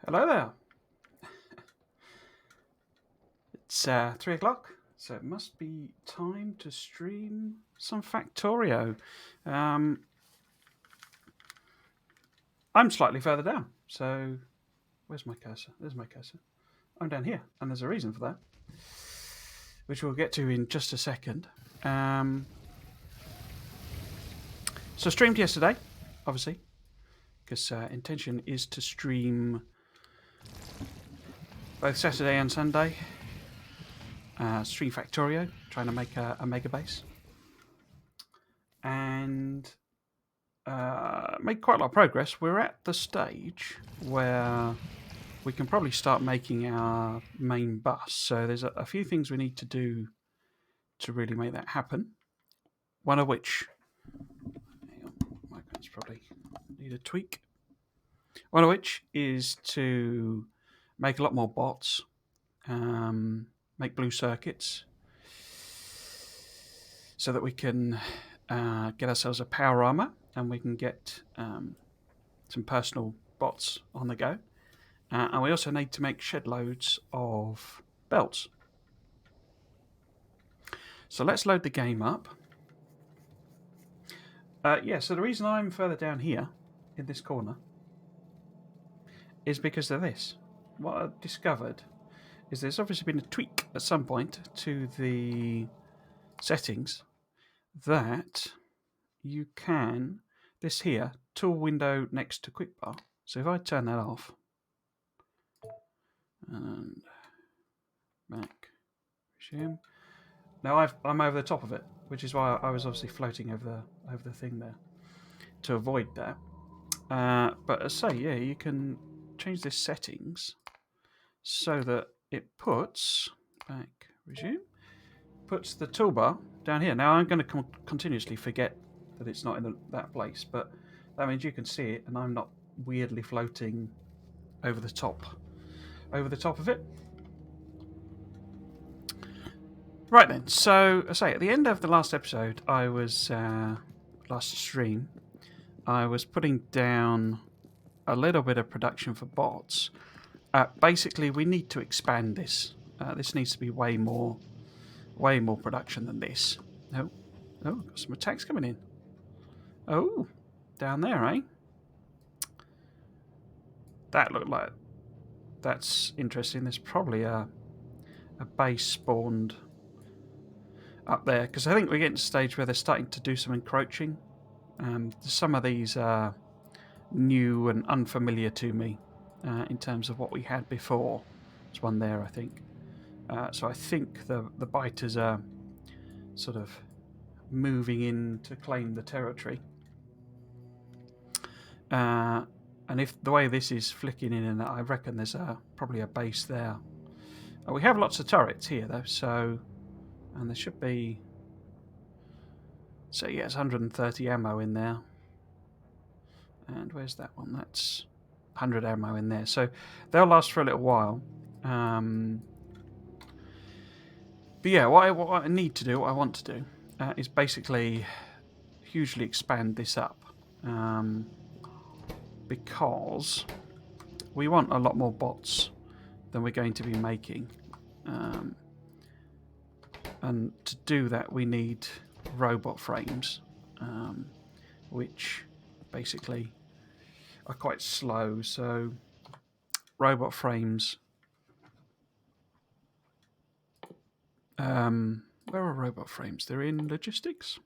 Hello there. It's 3 o'clock, so it must be time to stream some Factorio. I'm slightly further down, so where's my cursor? There's my cursor. I'm down here, and there's a reason for that, which we'll get to in just a second. So streamed yesterday, obviously, because intention is to stream both Saturday and Sunday. Stream Factorio, trying to make a megabase. And made quite a lot of progress. We're at the stage where we can probably start making our main bus. So there's a few things we need to do to really make that happen. One of which, hang on, my phone's probably need a tweak. One of which is to make a lot more bots, make blue circuits, so that we can get ourselves a power armour and we can get some personal bots on the go. And we also need to make shed loads of belts. So let's load the game up. So the reason I'm further down here in this corner is because of this. What I've discovered is there's obviously been a tweak at some point to the settings that you can, this here, tool window next to quick bar. So if I turn that off and back, resume. Now I'm over the top of it, which is why I was obviously floating over the thing there to avoid that. But as I say, yeah, you can change this settings so that it puts back, resume, puts the toolbar down here. Now I'm going to continuously forget that it's not in that place, but that means you can see it, and I'm not weirdly floating over the top of it. Right then, so I say at the end of the last episode, I was last stream, I was putting down a little bit of production for bots. Basically, we need to expand this. This needs to be way more production than this. Oh, got some attacks coming in. Oh, down there, eh? That looked like that's interesting. There's probably a base spawned up there, because I think we're getting to a stage where they're starting to do some encroaching. Some of these are new and unfamiliar to me in terms of what we had before. There's one there, I think. So I think the biters are sort of moving in to claim the territory. And if the way this is flicking in and out, I reckon there's probably a base there. We have lots of turrets here, though, so... And there should be... So, yeah, it's 130 ammo in there. And where's that one? That's 100 ammo in there. So, they'll last for a little while. But, yeah, what I need to do, what I want to do, is basically hugely expand this up. Because we want a lot more bots than we're going to be making. And to do that, we need robot frames, which basically are quite slow. So robot frames... where are robot frames? They're in logistics?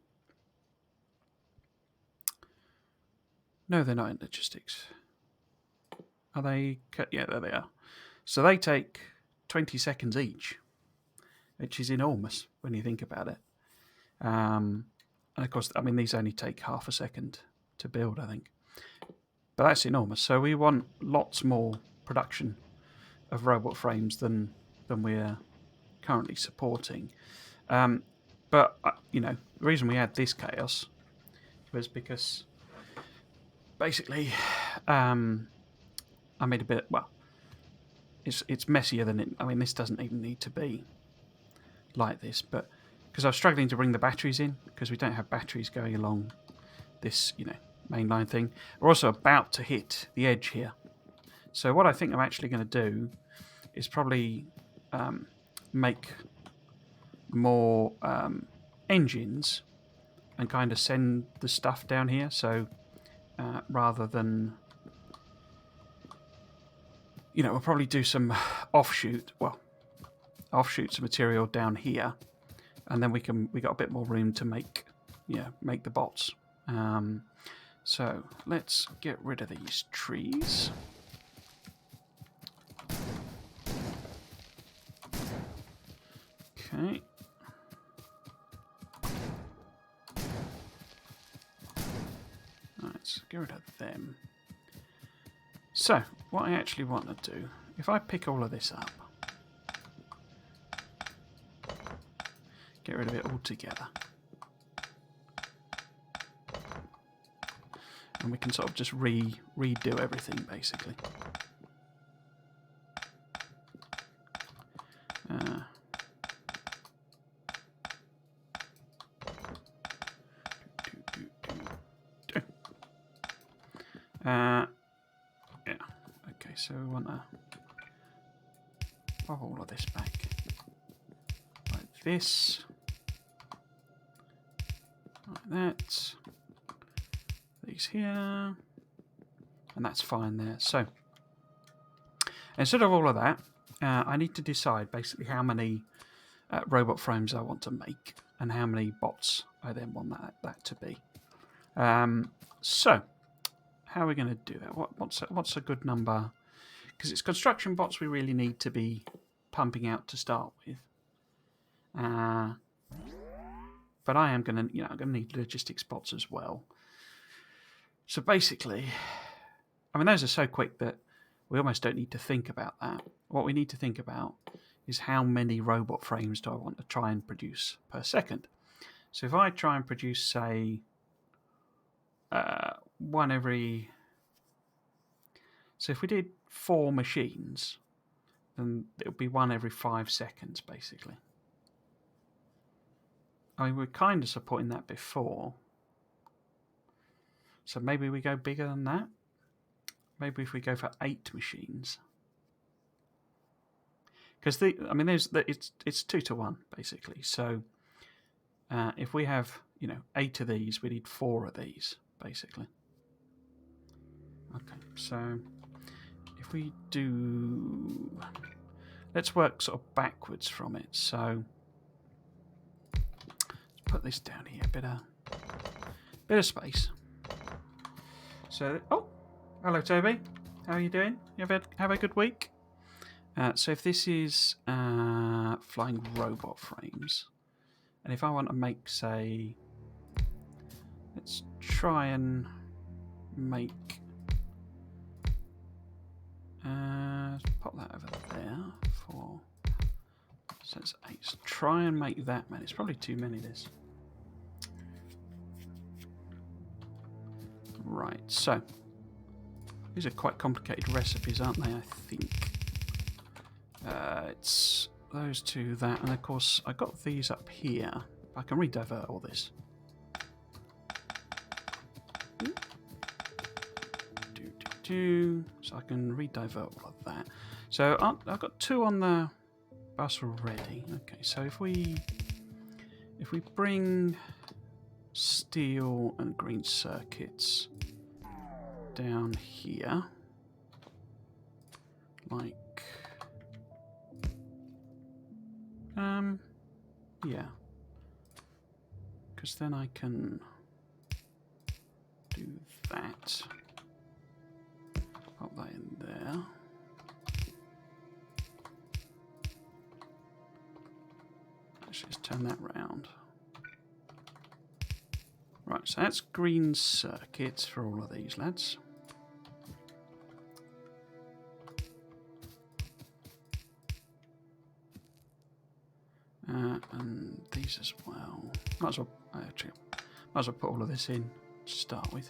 No, they're not in logistics. Are they? Yeah, there they are. So they take 20 seconds each, which is enormous when you think about it. And of course, I mean, these only take half a second to build, I think. But that's enormous. So we want lots more production of robot frames than we're currently supporting. But, the reason we had this chaos was because basically I made a bit... Well, it's messier than it... I mean, this doesn't even need to be like this, but because I was struggling to bring the batteries in, because we don't have batteries going along this, mainline thing. We're also about to hit the edge here. So what I think I'm actually going to do is probably make more engines and kind of send the stuff down here. So rather than, we'll probably do some offshoots of material down here, and then we got a bit more room to make the bots. So let's get rid of these trees. Okay. Let's get rid of them. So, what I actually want to do, if I pick all of this up, get rid of it all together, and we can sort of just redo everything, basically. Yeah. Okay, so we want to pop all of this back like this, like that. These here, and that's fine there. So instead of all of that, I need to decide basically how many robot frames I want to make and how many bots I then want that to be. So how are we going to do that? What's a good number? Because it's construction bots we really need to be pumping out to start with. But I am going to, I'm going to need logistics bots as well. So basically, I mean, those are so quick that we almost don't need to think about that. What we need to think about is how many robot frames do I want to try and produce per second. So if I try and produce, say, one every... So if we did 4 machines, then it would be one every 5 seconds, basically. I mean, we're kind of supporting that before. So maybe we go bigger than that. Maybe if we go for 8 machines. Because it's 2 to 1, basically. So if we have 8 of these, we need 4 of these, basically. Okay, so if we do, let's work sort of backwards from it. So let's put this down here, bit of space. So hello Toby, how are you doing? You have a good week? So if this is flying robot frames, and if I want to make, say, let's try and make, pop that over there for, so it's 8. So try and make that many. It's probably too many, this. Right, so these are quite complicated recipes, aren't they? I think it's those two, that, and of course I got these up here. I can redivert all this. So I can redivert all of that. So I've got 2 on the bus already. Okay, so if we bring steel and green circuits down here, like yeah, because then I can do that. Pop that in there. Let's just turn that round. Right, so that's green circuits for all of these lads. And these as well. Might as well put all of this in to start with.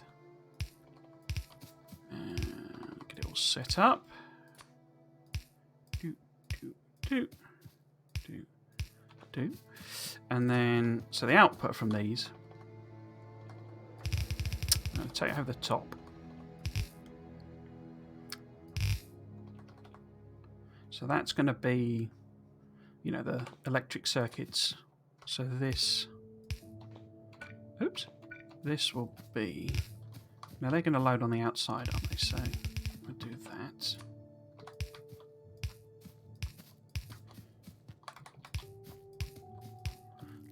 And get it all set up. And then, so the output from these, I'm going to take over the top. So that's going to be, you know, the electric circuits. So this, oops, this will be, now they're going to load on the outside, aren't they? So we'll do that.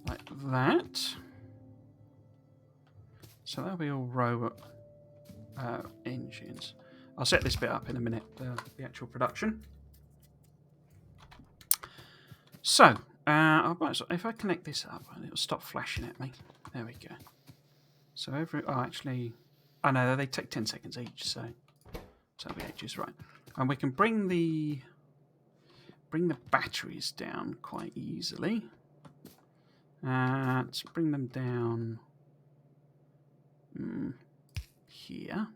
Like that. So that'll be all robot engines. I'll set this bit up in a minute, the actual production. So, if I connect this up, it'll stop flashing at me. There we go. So oh no, they take 10 seconds each, so that'll be ages, right? And we can bring the batteries down quite easily. Let's bring them down here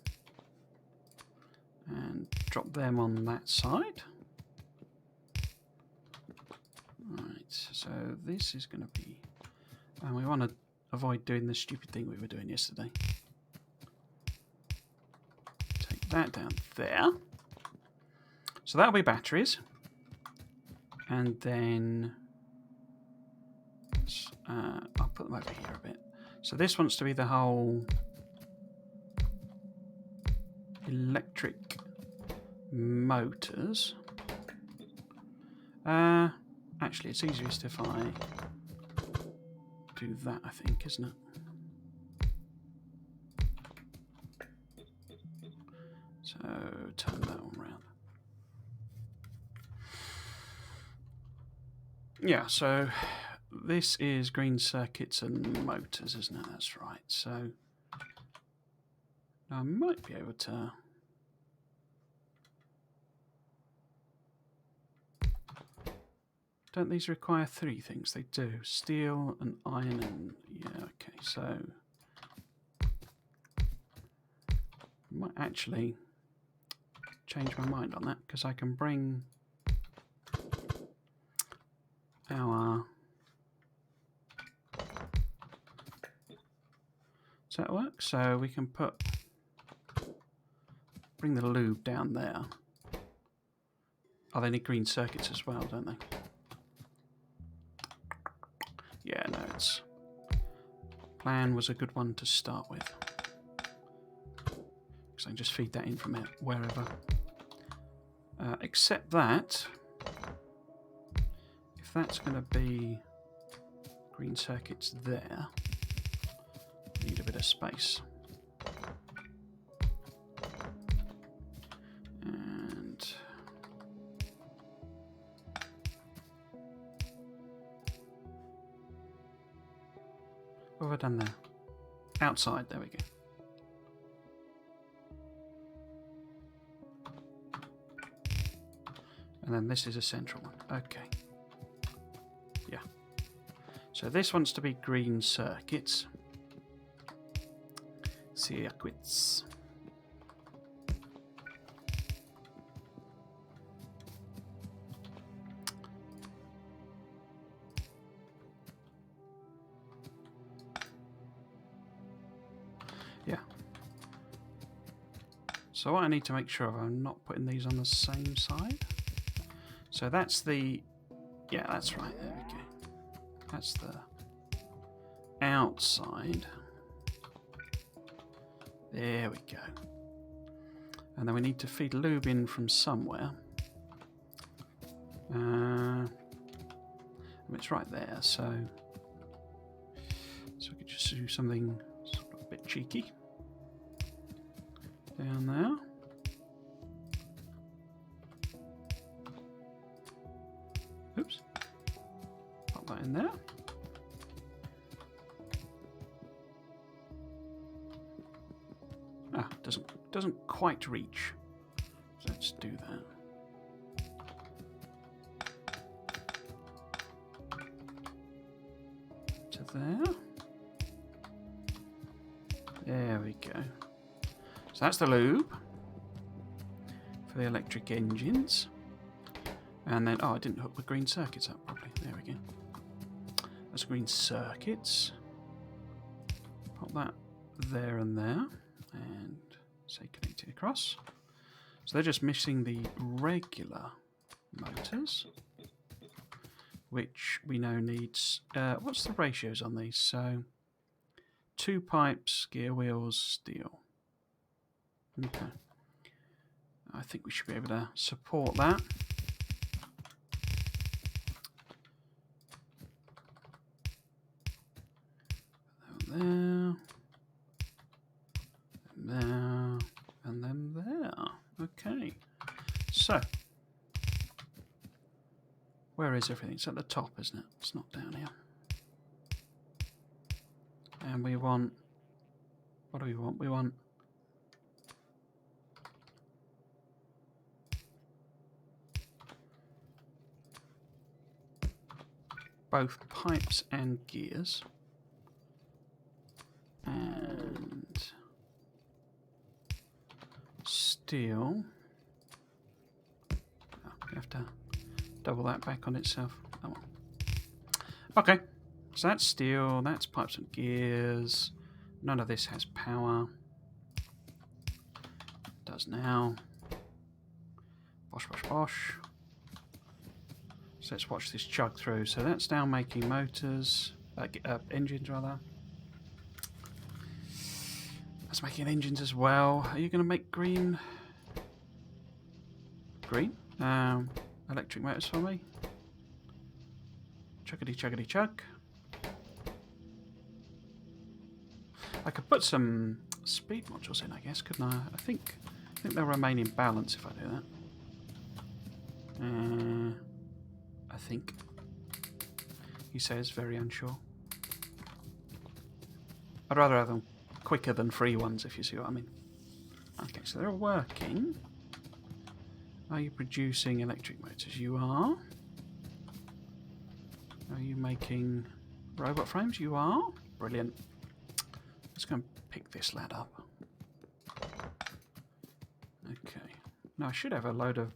and drop them on that side. Right, so this is going to be, and we want to avoid doing the stupid thing we were doing yesterday. Take that down there. So that'll be batteries. And then I'll put them over here a bit. So this wants to be the whole electric motors. Actually, it's easiest if I do that, I think, isn't it? So turn that one round. Yeah, so this is green circuits and motors, isn't it? That's right. So I might be able to. Don't these require 3 things? They do. Steel and iron and... yeah, okay. So I might actually change my mind on that, because I can bring our... does that work? So we can bring the lube down there. Oh, they need green circuits as well, don't they? Yeah, no, it's... plan was a good one to start with. Because I can just feed that in from wherever. Except that, if that's going to be green circuits there, I need a bit of space. And... what have I done there? Outside, there we go. And then this is a central one. Okay. Yeah. So this wants to be green circuits. Circuits. Yeah. So what I need to make sure of, I'm not putting these on the same side. So that's the... yeah, that's right. There we go. That's the outside. There we go. And then we need to feed lube in from somewhere. It's right there, so we could just do something sort of a bit cheeky. Down there. Oops. Pop that in there. Ah, doesn't quite reach. So let's do that. To there. There we go. So that's the lube for the electric engines. And then, oh, I didn't hook the green circuits up properly. There we go. That's green circuits. Pop that there and there. And say connected across. So they're just missing the regular motors, which we know needs... what's the ratios on these? So 2 pipes, gear wheels, steel. Okay. I think we should be able to support that. There. There. And then there. Okay. So. Where is everything? It's at the top, isn't it? It's not down here. And we want... What do we want? We want... both pipes and gears. And... steel. Oh, we have to double that back on itself. Oh well. Okay. So that's steel, that's pipes and gears. None of this has power. It does now. Bosh, bosh, bosh. So let's watch this chug through. So that's now making motors, engines rather. That's making engines as well. Are you going to make green? Green? Electric motors for me. Chuggity, chuggity, chug. I could put some speed modules in, I guess, couldn't I? I think they'll remain in balance if I do that. I think. He says, very unsure. I'd rather have them quicker than free ones, if you see what I mean. Okay, so they're working. Are you producing electric motors? You are. Are you making robot frames? You are. Brilliant. Let's go and pick this lad up. Okay. Now I should have a load of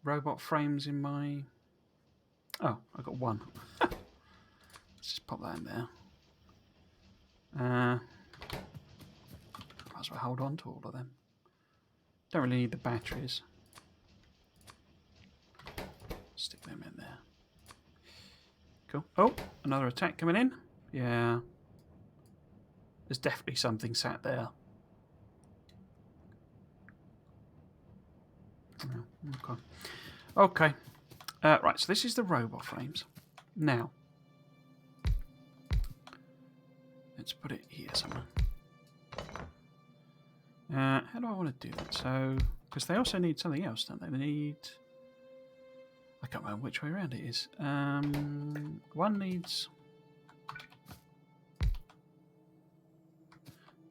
robot frames in my... Oh, I got one. Let's just pop that in there. Might as well hold on to all of them. Don't really need the batteries. Stick them in there. Cool. Oh, another attack coming in. Yeah. There's definitely something sat there. Oh, okay. Okay. Right, so this is the robot frames. Now, let's put it here somewhere. How do I want to do that? So, because they also need something else, don't they? They need... I can't remember which way around it is. One needs...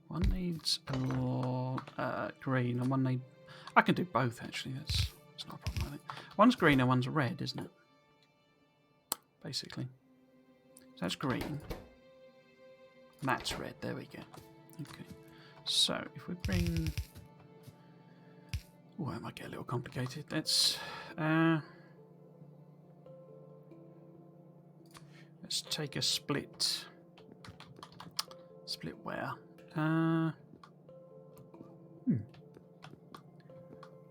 One needs green and one need... I can do both, actually. That's not a problem, I think. One's green and one's red, isn't it? Basically. So that's green. And that's red. There we go. Okay. So, if we bring... Oh, that might get a little complicated. Let's take a split. Split where?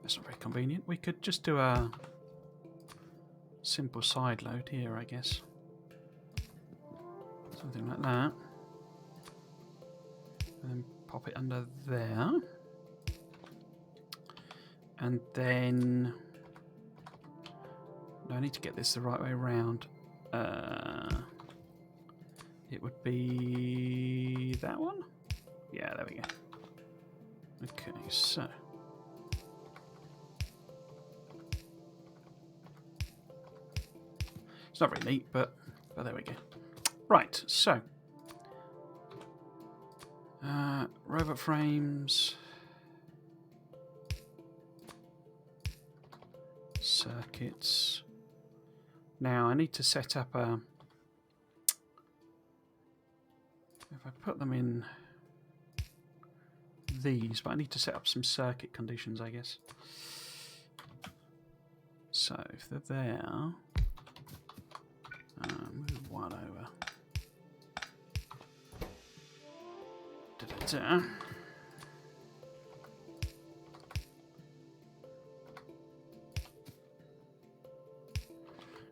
That's not very convenient. We could just do a simple side load here, I guess. Something like that. And then pop it under there. And then... No, I need to get this the right way around. It would be that one? Yeah, there we go. Okay, so... It's not very neat, but there we go. Right, so... robot frames... Circuits... Now, I need to set up a... If I put them in these, but I need to set up some circuit conditions, I guess. So, if they're there... move one over. Da-da-da.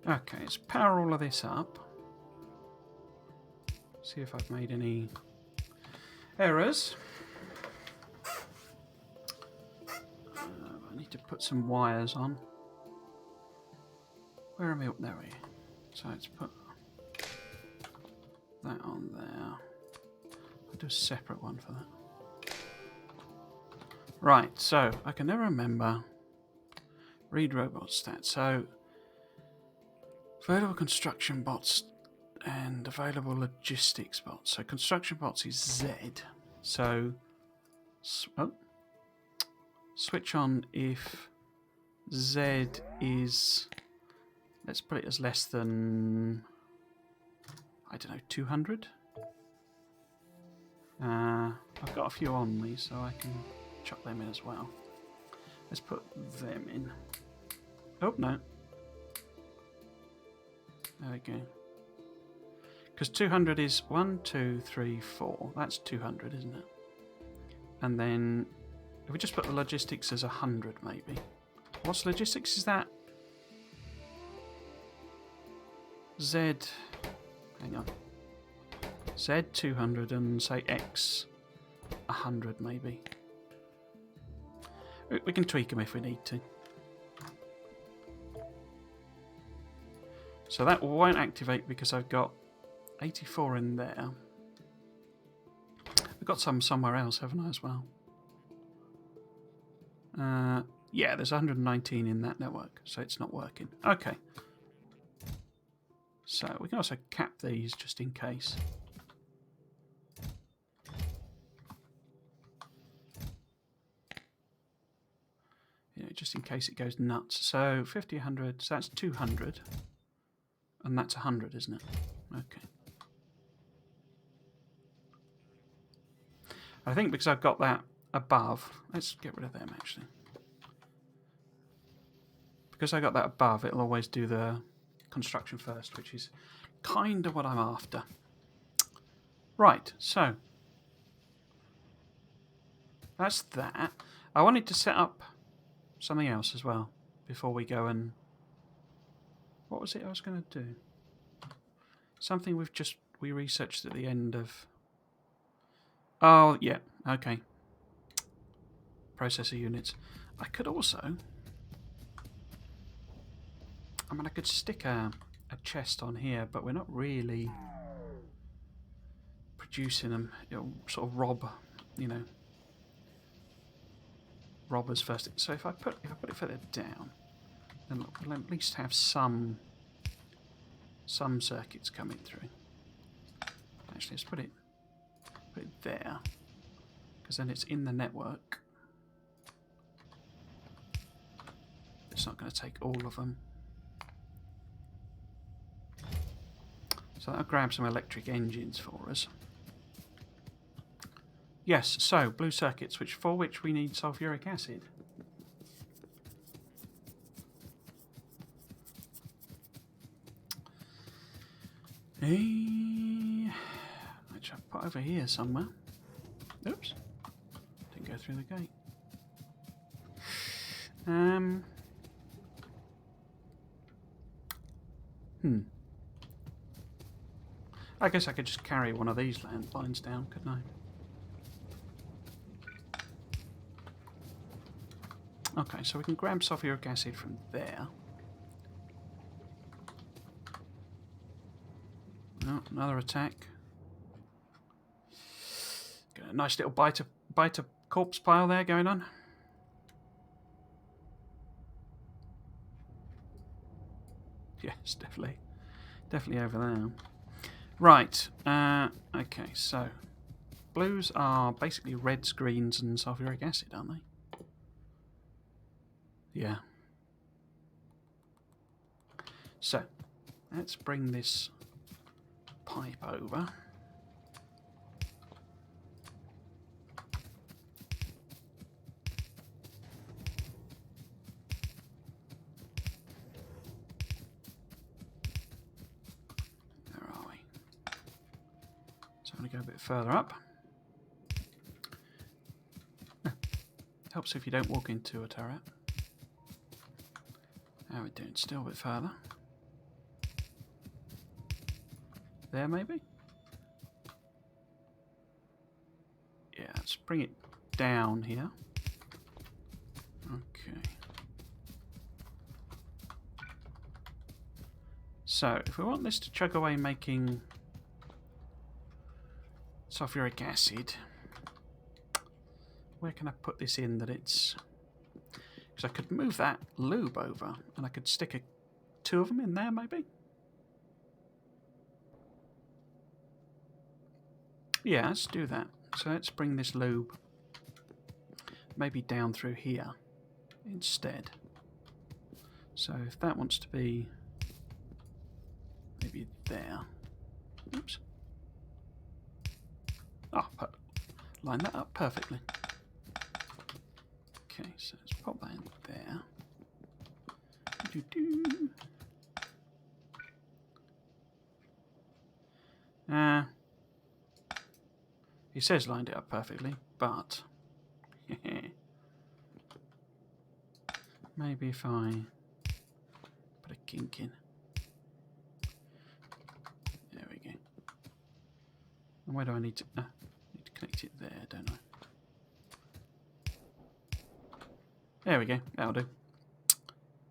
Okay, let's power all of this up. See if I've made any errors. I need to put some wires on. Where am I? There we are. So let's put that on there. I'll do a separate one for that. Right, so I can never remember. Read robot stats. So available construction bots and available logistics bots. So construction bots is Z. So switch on if Z is, let's put it as less than, I don't know, 200. I've got a few on me, so I can chuck them in as well. Let's put them in. Oh, no. There we go. Because 200 is 1, 2, 3, 4. That's 200, isn't it? And then if we just put the logistics as 100, maybe. What's logistics? Is that Z? Hang on. Z 200 and say X 100, maybe. We can tweak them if we need to. So that won't activate because I've got 84 in there. I've got some somewhere else, haven't I, as well? Yeah, there's 119 in that network, so it's not working. Okay. So we can also cap these just in case. You know, just in case it goes nuts. So 50, 100, so that's 200. And that's 100, isn't it? Okay. I think because I've got that above, let's get rid of them actually. Because I got that above, it'll always do the construction first, which is kind of what I'm after. Right, so that's that. I wanted to set up something else as well before we go and... What was it I was going to do? Something we researched at the end of... Oh, yeah, okay. Processor units. I could also... I mean, I could stick a chest on here, but we're not really producing them. It'll sort of rob, you know, robbers first. So if I put it further down, then we'll at least have some circuits coming through. Actually, let's put it there, because then it's in the network. It's not going to take all of them. So that'll grab some electric engines for us. Yes, so blue circuits, for which we need sulfuric acid. Which I've put over here somewhere. Oops. Didn't go through the gate. I guess I could just carry one of these landlines down, couldn't I? Okay, so we can grab sulfuric acid from there. Oh, another attack. Got a nice little bite of corpse pile there going on. Yes, definitely over there. Right. Okay, so blues are basically reds, greens, and sulfuric acid, aren't they? Yeah. So let's bring this pipe over. Where are we? So I'm going to go a bit further up. Helps if you don't walk into a turret. How are we doing? Still a bit further. there, maybe? Yeah, let's bring it down here. Okay. So, if we want this to chug away making sulfuric acid, where can I put this in that it's... Because I could move that lube over, and I could stick two of them in there, maybe? Yeah, let's do that. So let's bring this lube maybe down through here instead. So if that wants to be maybe there. Oops. Oh, line that up perfectly. Okay, so let's pop that in there. Doo-doo. He says lined it up perfectly, but maybe if I put a kink in. There we go. And where do I need to connect it there, don't I? There we go, that'll do.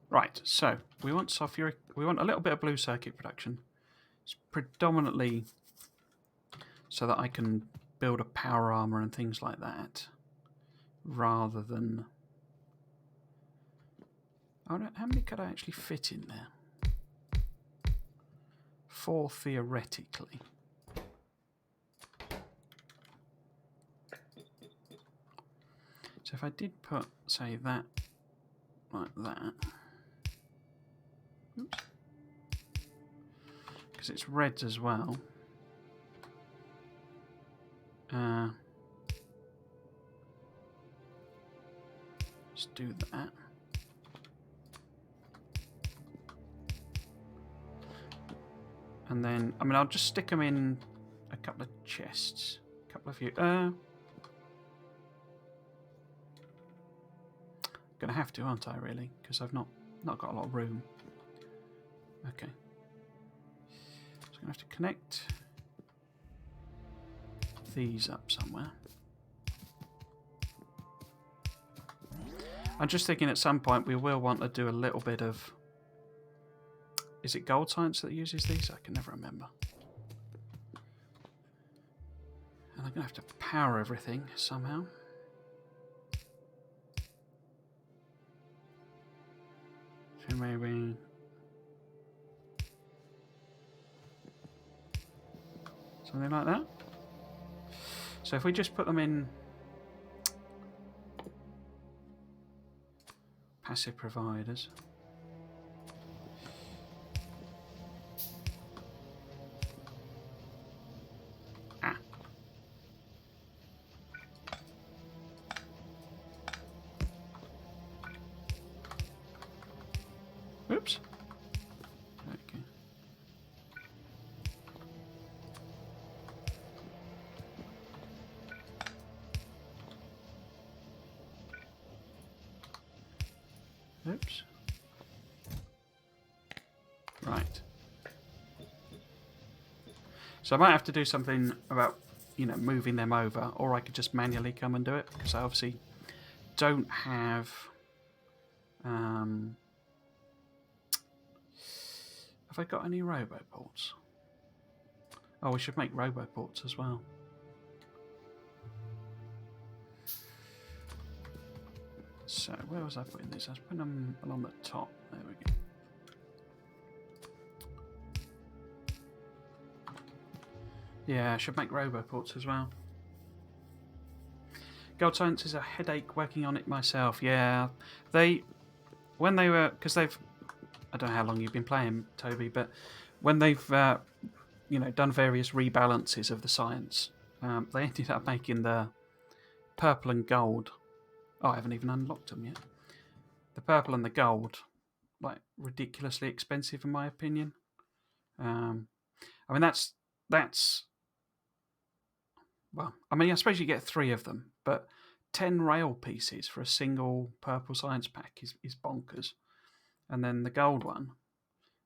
Right, so we want sulfuric, we want a little bit of blue circuit production. It's predominantly so that I can build a power armour and things like that, rather than... how many could I actually fit in there? 4 theoretically. So if I did put, say, that like that, oops, because it's reds as well. Let's do that. And then, I mean, I'll just stick them in a couple of chests. A couple of you. Gonna have to, aren't I, really? Because I've not got a lot of room. Okay. So I'm gonna have to connect these up somewhere. I'm just thinking at some point we will want to do a little bit of... Is it Gold Science that uses these? I can never remember. And I'm going to have to power everything somehow. So maybe... something like that. So if we just put them in... passive providers... Oops. Okay. Oops. Right. So I might have to do something about, moving them over, or I could just manually come and do it, because I obviously don't have... have I got any roboports? Oh, we should make roboports as well. So, where was I putting this? I was putting them along the top. There we go. Yeah, I should make roboports as well. Gold Science is a headache working on it myself. Yeah, when they were, because they've, I don't know how long you've been playing, Toby, but when they've, done various rebalances of the science, they ended up making the purple and gold. Oh, I haven't even unlocked them yet. The purple and the gold, like, ridiculously expensive in my opinion. I mean, that's. Well, I mean, I suppose you get 3 of them, but 10 rail pieces for a single purple science pack is bonkers. And then the gold one,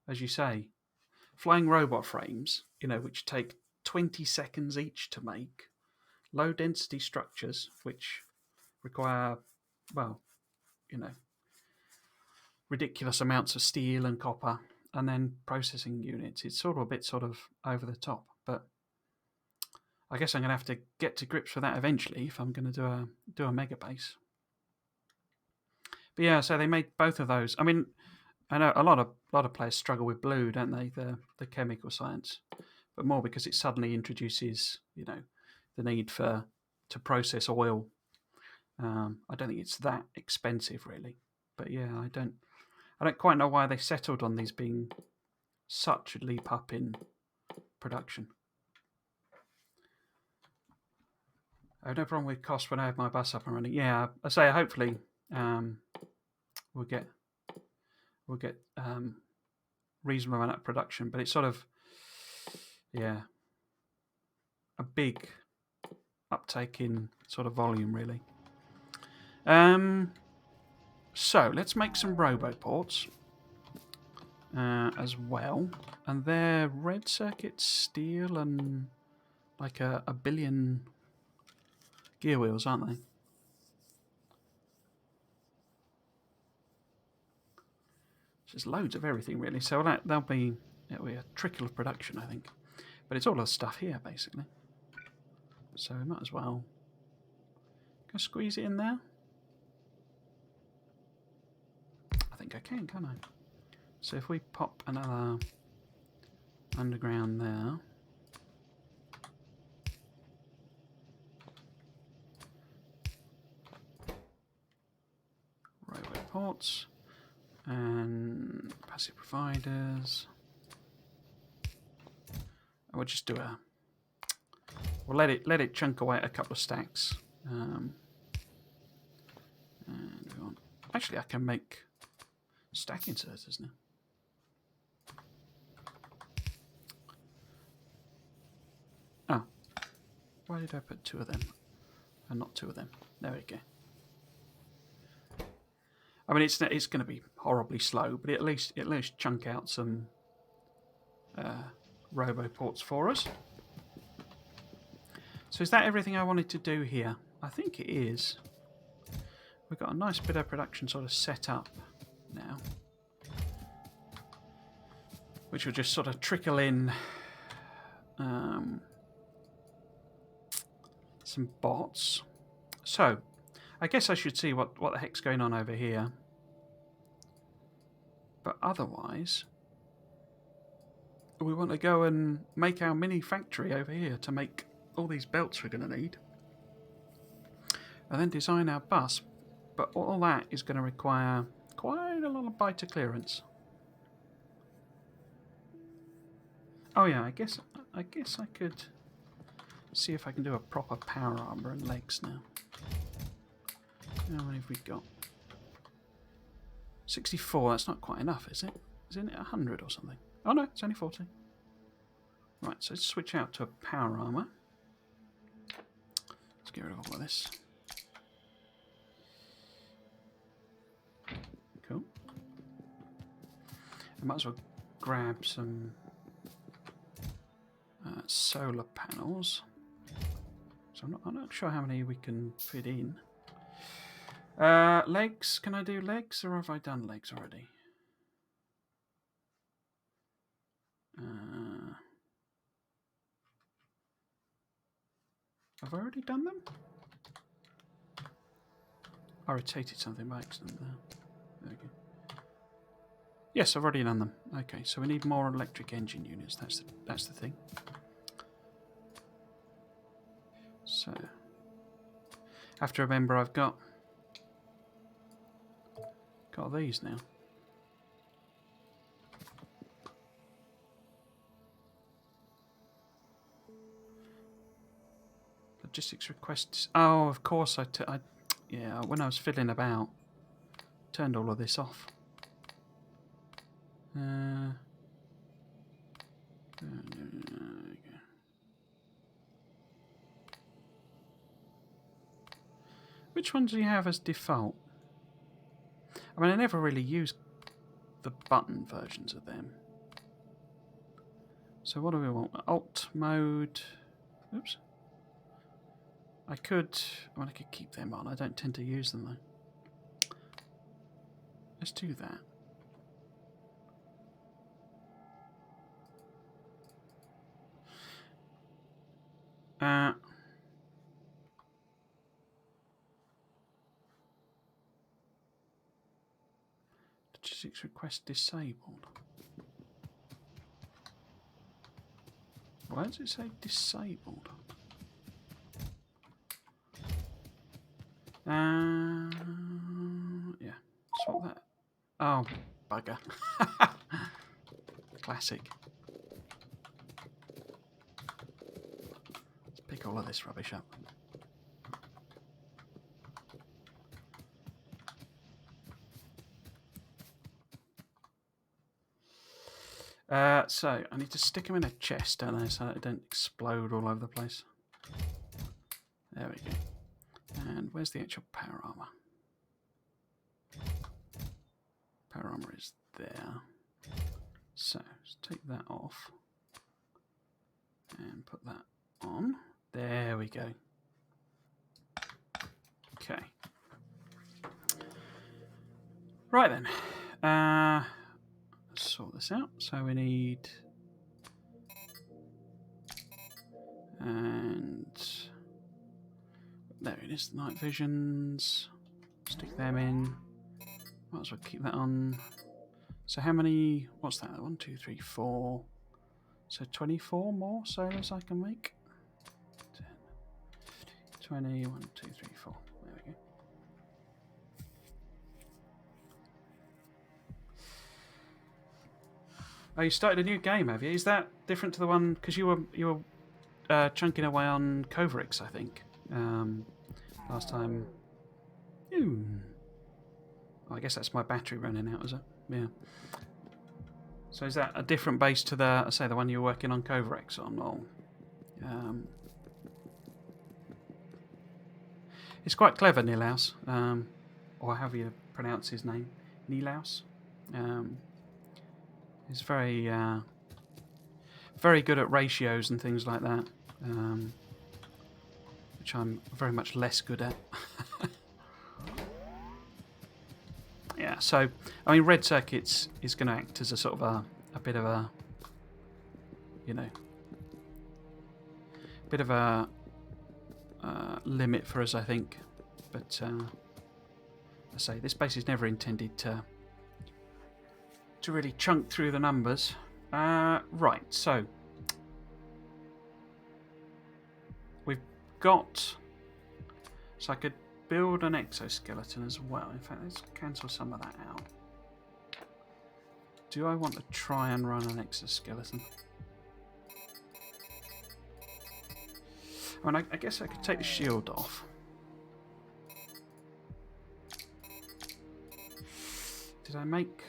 as you say, flying robot frames, which take 20 seconds each to make, low density structures, which require, well, ridiculous amounts of steel and copper, and then processing units. It's sort of a bit over the top, but I guess I'm going to have to get to grips with that eventually if I'm going to do a megabase. But yeah, so they made both of those. I mean, I know a lot of players struggle with blue, don't they? The chemical science, but more because it suddenly introduces, the need to process oil. I don't think it's that expensive really, but yeah, I don't quite know why they settled on these being such a leap up in production. I have no problem with cost when I have my bus up and running. Yeah, I say hopefully we'll get reasonable amount of production, but it's sort of a big uptake in sort of volume really. So let's make some roboports as well, and they're red circuit steel and like a billion gear wheels, aren't they? There's loads of everything really, so that'll be a trickle of production, I think. But it's all the stuff here basically, so we might as well go squeeze it in there. I think I can, can't I? So if we pop another underground there, roboports and passive providers. And we'll just do we'll let it chunk away at a couple of stacks. And we want, actually I can make stack inserters now. Oh, why did I put two of them and not two of them? There we go. I mean, it's going to be horribly slow, but at least chunk out some roboports for us. So is that everything I wanted to do here? I think it is. We've got a nice bit of production sort of set up now, which will just sort of trickle in some bots. So I guess I should see what the heck's going on over here. But otherwise, we want to go and make our mini factory over here to make all these belts we're going to need. And then design our bus. But all that is going to require quite a lot of biter clearance. Oh yeah, I guess I could see if I can do a proper power armour and legs now. How many have we got? 64, that's not quite enough, is it? Isn't it 100 or something? Oh no, it's only 40. Right, so let's switch out to a power armour. Let's get rid of all of this. Cool. I might as well grab some solar panels. So I'm not sure how many we can fit in. Legs, can I do legs or have I done legs already? Have I already done them? I rotated something by accident there. There we go. Yes, I've already done them. Okay, so we need more electric engine units. That's the thing. So, have to remember I've got these now. Logistics requests. Oh, of course yeah, when I was fiddling about, turned all of this off. Which ones do you have as default? I mean, I never really use the button versions of them. So what do we want? Alt mode. Oops. I could keep them on. I don't tend to use them though. Let's do that. Logistics request disabled. Why does it say disabled? Yeah. Swap that. Oh, bugger. Classic. Let's pick all of this rubbish up. So I need to stick them in a chest, don't I, so it don't explode all over the place. There we go. And where's the actual power armor? Power armor is there. So let's take that off and put that on. There we go. Okay. Right then. Let's sort this out. So we need, and there it is, the night visions. Stick them in. Might as well keep that on. So how many, what's that? 1, 2, 3, 4. So 24 more solars I can make. 10, 20, 1, 2, 3, 4. There we go. Oh, you started a new game, have you? Is that different to the one, because you were chunking away on Coverix, I think, last time. Ooh. Oh, I guess that's my battery running out, is it? Yeah. So is that a different base to the, say, the one you were working on Coverix on? Or, it's quite clever, Nilaus, or however you pronounce his name, Nilaus. He's very, very good at ratios and things like that, which I'm very much less good at. Yeah, so I mean, red circuits is going to act as a sort of a bit of a, you know, bit of a limit for us, I think. But I say this base is never intended to really chunk through the numbers. Right, so we've got. So I could build an exoskeleton as well. In fact, let's cancel some of that out. Do I want to try and run an exoskeleton? I mean, I guess I could take the shield off. Did I make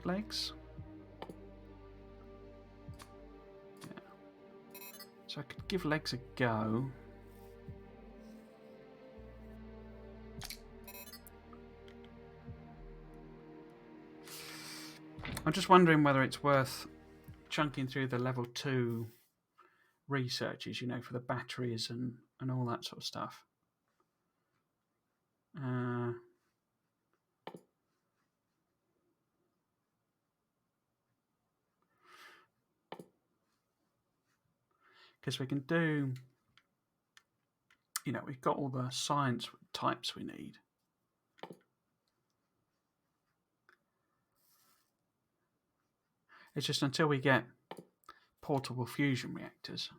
legs? Yeah. So I could give legs a go. I'm just wondering whether it's worth chunking through the level 2 researches, you know, for the batteries and all that sort of stuff. Because we can do, you know, we've got all the science types we need. It's just until we get portable fusion reactors,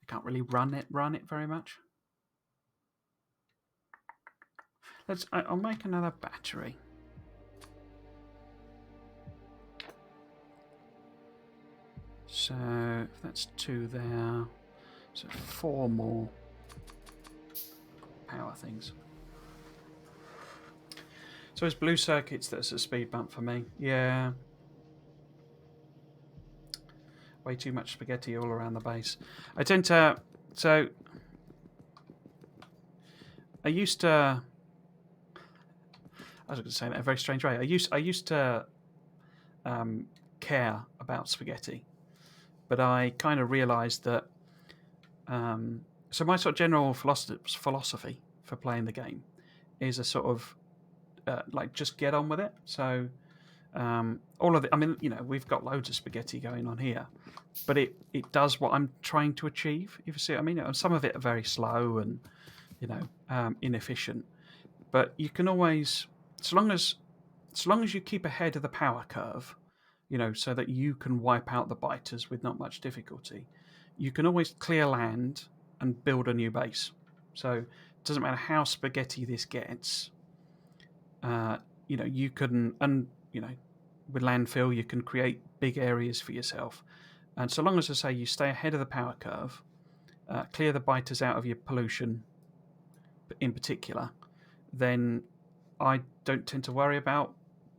I can't really run it very much. I'll make another battery. So if that's 2 there, so 4 more power things. So it's blue circuits that's a speed bump for me. Yeah. Way too much spaghetti all around the base. I tend to... So... I used to... I was going to say that in a very strange way. I used to care about spaghetti, but I kind of realised that. So my sort of general philosophy for playing the game is a sort of like just get on with it. So all of it. I mean, we've got loads of spaghetti going on here, but it does what I'm trying to achieve. If you see what I mean, and some of it are very slow and inefficient. But you can always, so long as you keep ahead of the power curve, so that you can wipe out the biters with not much difficulty, you can always clear land and build a new base. So it doesn't matter how spaghetti this gets. You can, and with landfill, you can create big areas for yourself. And so long as I say you stay ahead of the power curve, clear the biters out of your pollution in particular, then I don't tend to worry about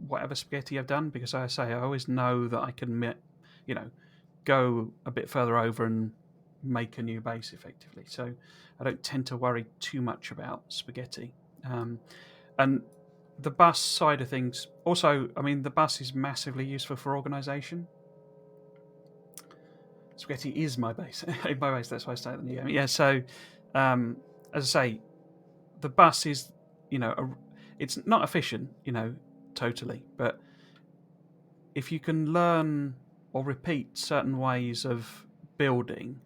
whatever spaghetti I've done, because I always know that I can, go a bit further over and make a new base effectively. So I don't tend to worry too much about spaghetti. And the bus side of things, also, I mean, the bus is massively useful for organisation. Spaghetti is my base. My base. That's why I started the new game. Yeah. So, as I say, the bus is, it's not efficient, totally. But if you can learn or repeat certain ways of building,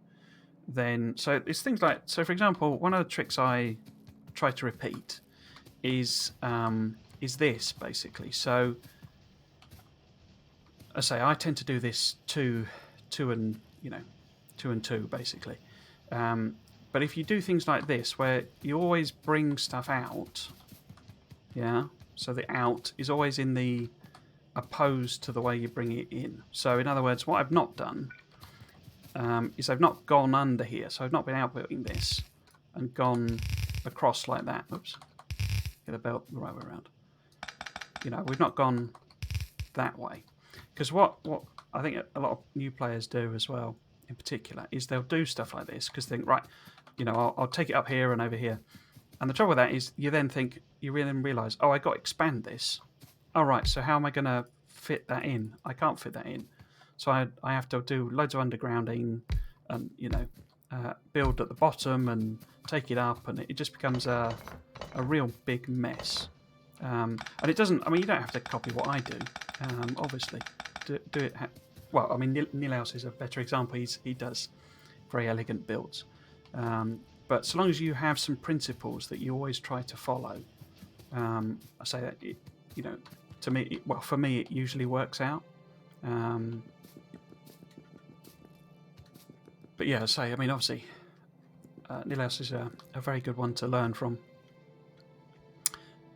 then so it's things like, so for example, one of the tricks I try to repeat is this basically. So I tend to do this two and two basically. But if you do things like this, where you always bring stuff out, so the out is always in the opposed to the way you bring it in. So in other words, what I've not done is I've not gone under here. So I've not been outbuilding this and gone across like that. Oops, get the belt the right way around. We've not gone that way, because what I think a lot of new players do as well, in particular, is they'll do stuff like this because they think, right, I'll take it up here and over here. And the trouble with that is you then realise, oh, I got to expand this. All right, so how am I going to fit that in? I can't fit that in. So I have to do loads of undergrounding and, build at the bottom and take it up, and it just becomes a real big mess. And it doesn't, I mean, you don't have to copy what I do, obviously. Do it. Well, I mean, Nilaus is a better example. He does very elegant builds. But so long as you have some principles that you always try to follow, I say that, to me, for me, it usually works out. But yeah, I mean, obviously, Nilaus is a very good one to learn from.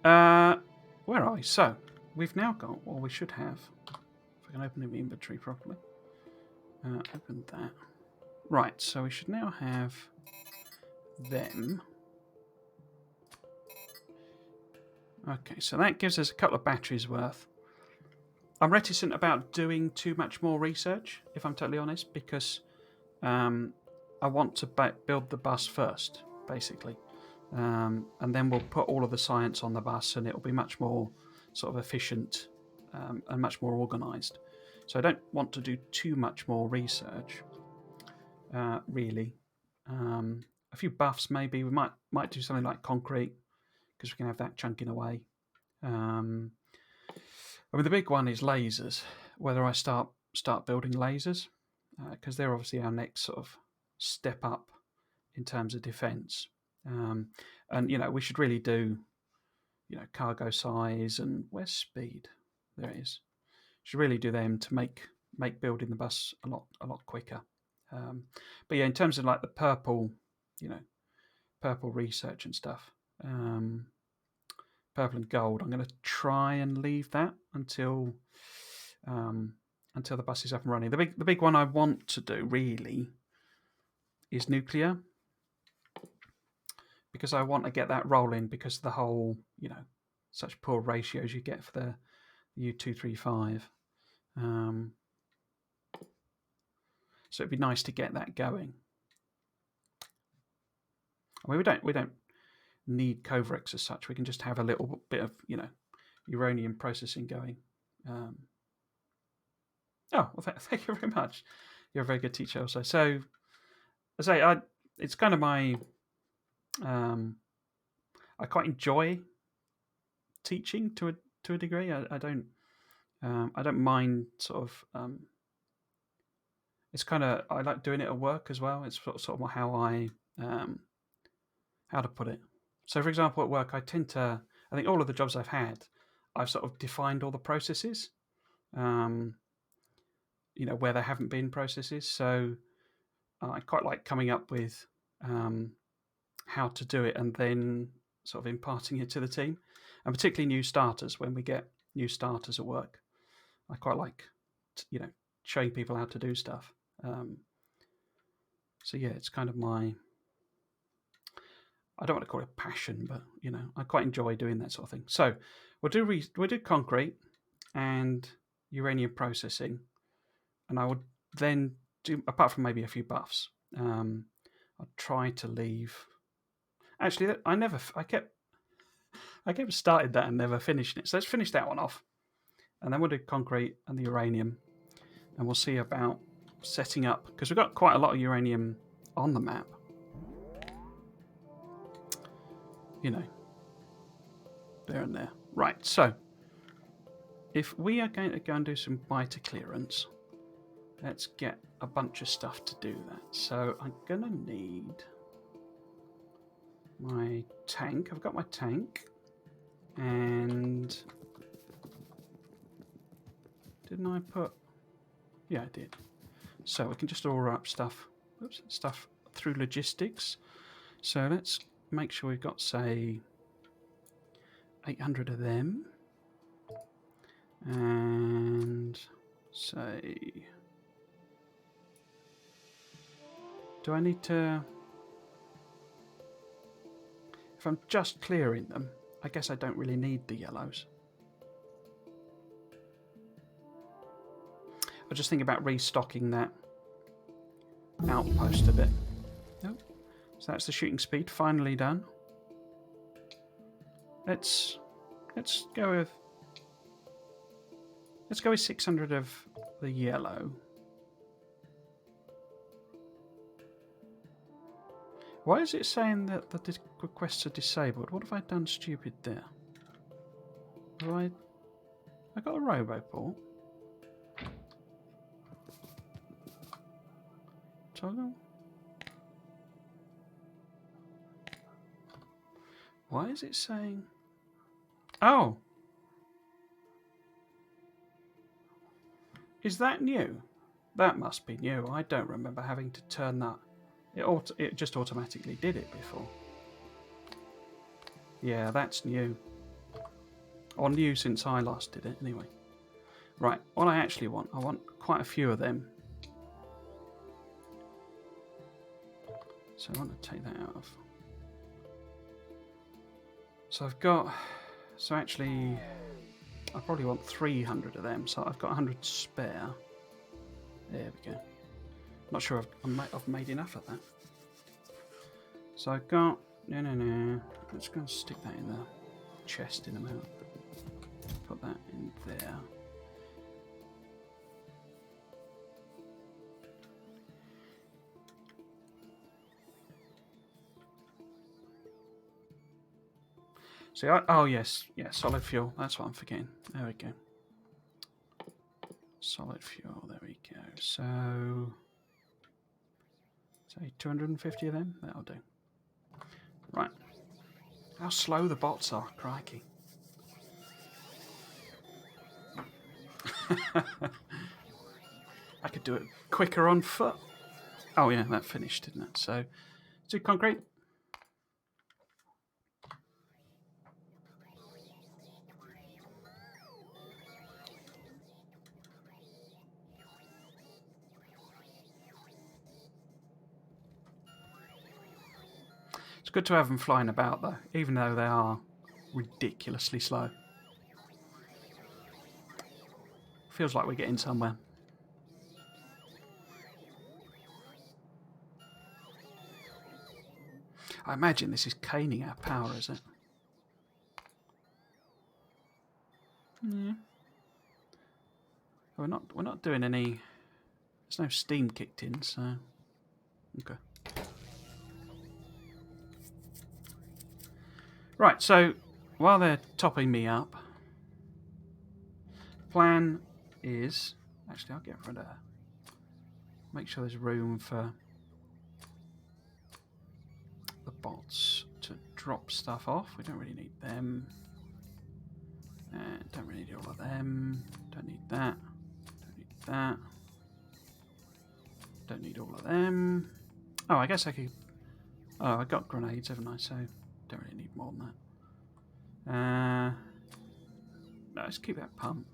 Where are we? So, we've now got, or we should have, if I can open the inventory properly. Open that. Right, so we should now have them. Okay, so that gives us a couple of batteries worth. I'm reticent about doing too much more research, if I'm totally honest, because I want to build the bus first, basically. And then we'll put all of the science on the bus, and it'll be much more sort of efficient and much more organised. So I don't want to do too much more research, really. A few buffs, maybe. We might do something like concrete, because we can have that chunking away. I mean, the big one is lasers. Whether I start building lasers, because they're obviously our next sort of step up in terms of defence. And we should really do, cargo size, and where's speed? There it is. Should really do them to make building the bus a lot quicker. But yeah, in terms of like the purple research and stuff, purple and gold, I'm going to try and leave that until the bus is up and running. The big one I want to do really is nuclear, because I want to get that rolling, because of the whole, such poor ratios you get for the U-235. So it'd be nice to get that going. I mean, we don't need Covrex as such. We can just have a little bit of uranium processing going. Oh, well, thank you very much. You're a very good teacher also. So, I say, it's kind of my... I quite enjoy teaching to a degree. I don't mind sort of... it's kind of... I like doing it at work as well. It's sort of how I... how to put it? So, for example, at work, I tend to... I think all of the jobs I've had, I've sort of defined all the processes, where there haven't been processes. So I quite like coming up with how to do it and then sort of imparting it to the team, and particularly new starters. When we get new starters at work, I quite like, showing people how to do stuff. So yeah, it's kind of my... I don't want to call it passion, but I quite enjoy doing that sort of thing. So we'll do concrete and uranium processing, and I would then do, apart from maybe a few buffs, I'll try to leave. Actually, I kept started that and never finishing it. So let's finish that one off, and then we'll do concrete and the uranium, and we'll see about setting up, because we've got quite a lot of uranium on the map. There and there. Right, so if we are going to go and do some biter clearance, let's get a bunch of stuff to do that. So I'm going to need my tank. I've got my tank. And didn't I put... Yeah, I did. So we can just order up stuff through logistics. So let's make sure we've got, say, 800 of them. And say... Do I need to... If I'm just clearing them, I guess I don't really need the yellows. I just think about restocking that outpost a bit. Nope. So that's the shooting speed finally done. Let's go with 600 of the yellow. Why is it saying that the requests are disabled? What have I done stupid there? I got a roboport. Toggle. Why is it saying... Oh! Is that new? That must be new. I don't remember having to turn that. It just automatically did it before. Yeah, that's new. Or new since I last did it, anyway. Right, what I actually want, I want quite a few of them. So I want to take that out of... So I've got... So actually, I probably want 300 of them. So I've got 100 spare. There we go. Not sure I've made enough of that. So I've got... No. Let's go and stick that in the chest in a minute. Put that in there. So, oh yes, solid fuel. That's what I'm forgetting. There we go. Solid fuel. There we go. So, say 250 of them. That'll do. Right. How slow the bots are, crikey. I could do it quicker on foot. Oh yeah, that finished, didn't it? So, do concrete. It's good to have them flying about though, even though they are ridiculously slow. Feels like we're getting somewhere. I imagine this is caning our power, is it? Yeah. We're not doing any. There's no steam kicked in, so okay. Right. So while they're topping me up, plan is actually I'll get rid of. Make sure there's room for the bots to drop stuff off. We don't really need them. Don't really need all of them. Don't need that. Don't need that. Don't need all of them. Oh, I guess I could. Oh, I got grenades, haven't I? So don't really need more than that. No, let's keep that pump.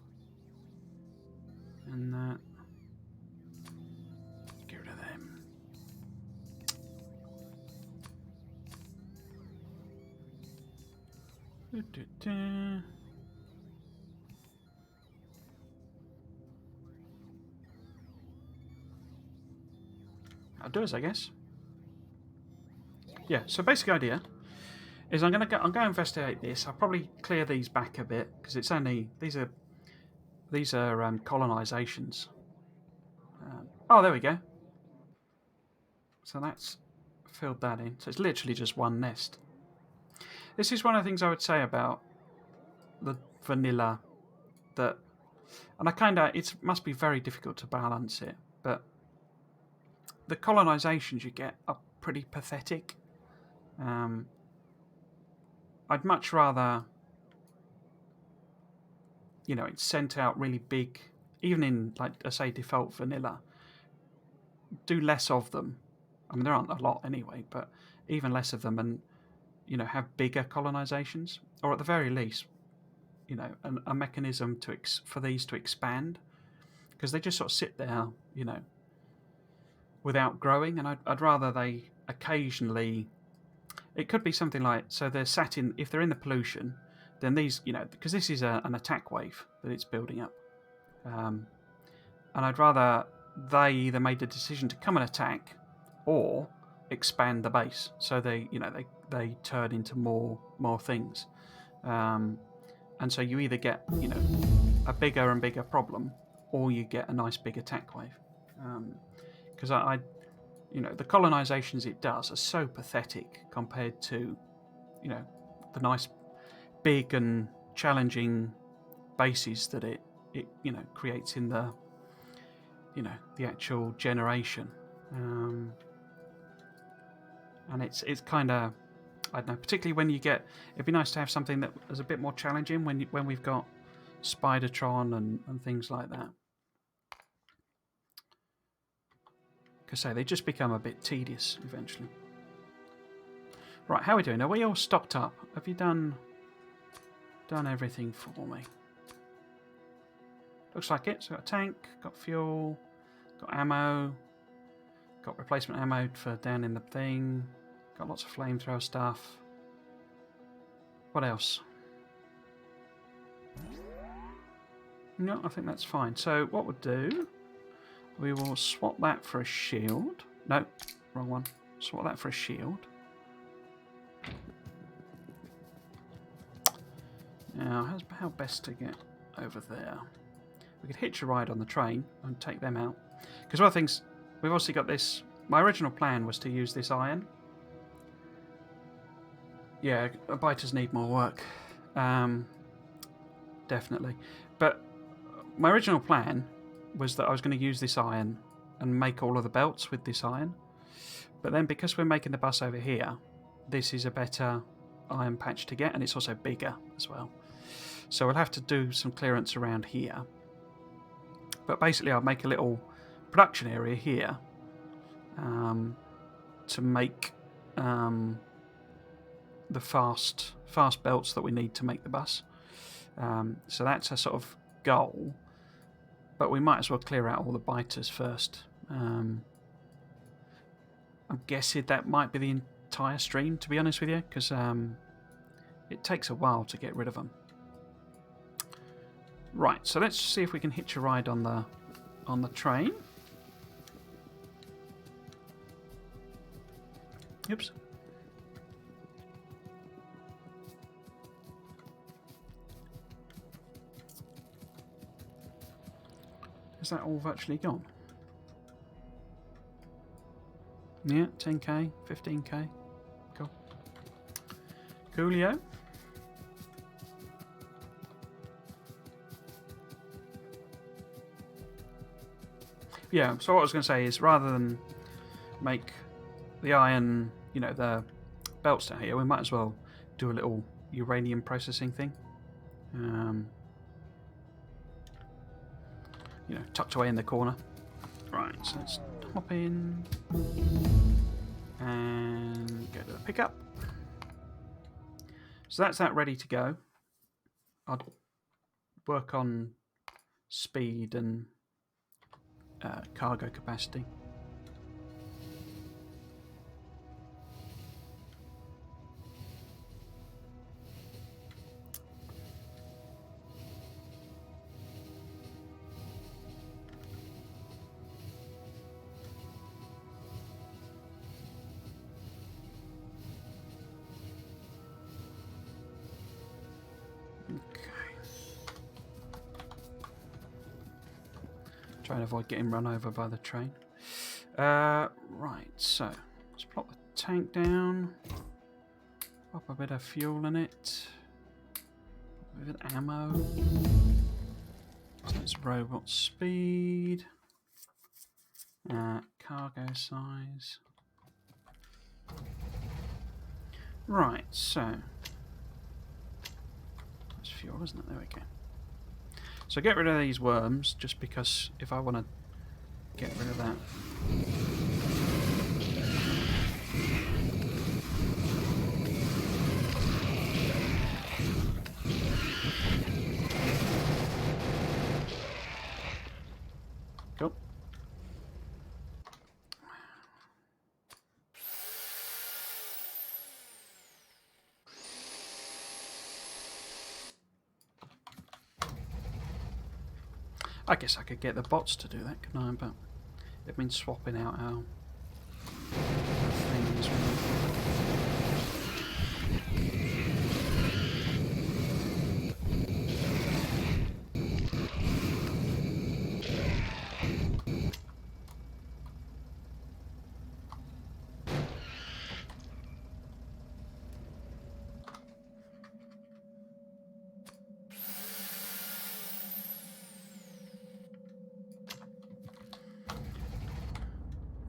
And that. Get rid of them. I'll do as I guess. Yeah. So basic idea is I'm going to investigate this. I'll probably clear these back a bit because it's only these are colonizations. Oh, there we go. So that's filled that in. So it's literally just one nest. This is one of the things I would say about the vanilla that, and it must be very difficult to balance it, but the colonizations you get are pretty pathetic. I'd much rather, it's sent out really big, even in, like, I say, default vanilla, do less of them. I mean, there aren't a lot anyway, but even less of them and, have bigger colonizations, or at the very least, a mechanism for these to expand, because they just sort of sit there, without growing, and I'd rather they occasionally. It could be something like, so they're sat in, if they're in the pollution, then these, because this is an attack wave that it's building up. And I'd rather they either made the decision to come and attack or expand the base. So they turn into more things. And so you either get, a bigger and bigger problem or you get a nice big attack wave. Because the colonizations it does are so pathetic compared to, the nice, big and challenging bases that it creates in the, the actual generation. And it's kind of, I don't know, particularly when you get, it'd be nice to have something that is a bit more challenging when we've got Spidertron and things like that. Because they just become a bit tedious eventually. Right, how are we doing? Are we all stocked up? Have you done everything for me? Looks like it. So got a tank, got fuel, got ammo, got replacement ammo for down in the thing, got lots of flamethrower stuff. What else? No, I think that's fine. So what we'll do, we will swap that for a shield. No, wrong one. Swap that for a shield. Now, how best to get over there? We could hitch a ride on the train and take them out. Because one of the things, we've also got this. My original plan was to use this iron. Yeah, biters need more work. Definitely. But my original plan was that I was going to use this iron and make all of the belts with this iron. But then because we're making the bus over here, this is a better iron patch to get, and it's also bigger as well. So we'll have to do some clearance around here. But basically I'll make a little production area here to make the fast belts that we need to make the bus. So that's a sort of goal. But we might as well clear out all the biters first. I'm guessing that might be the entire stream, to be honest with you, because it takes a while to get rid of them. Right, so let's see if we can hitch a ride on the train. Oops. Is that all virtually gone? Yeah, 10k, 15k. Cool. Coolio. Yeah, so what I was going to say is rather than make the iron, you know, the belts down here, we might as well do a little uranium processing thing. You know, tucked away in the corner. Right, so let's hop in and go to the pickup. So that's that ready to go. I'll work on speed and cargo capacity. Try and avoid getting run over by the train. Right, so let's plop the tank down. Pop a bit of fuel in it. A bit of ammo. So it's robot speed. Cargo size. Right, so that's fuel, isn't it? There we go. So get rid of these worms, just because if I want to get rid of that. Cool. I guess I could get the bots to do that, couldn't I? But they've been swapping out our things.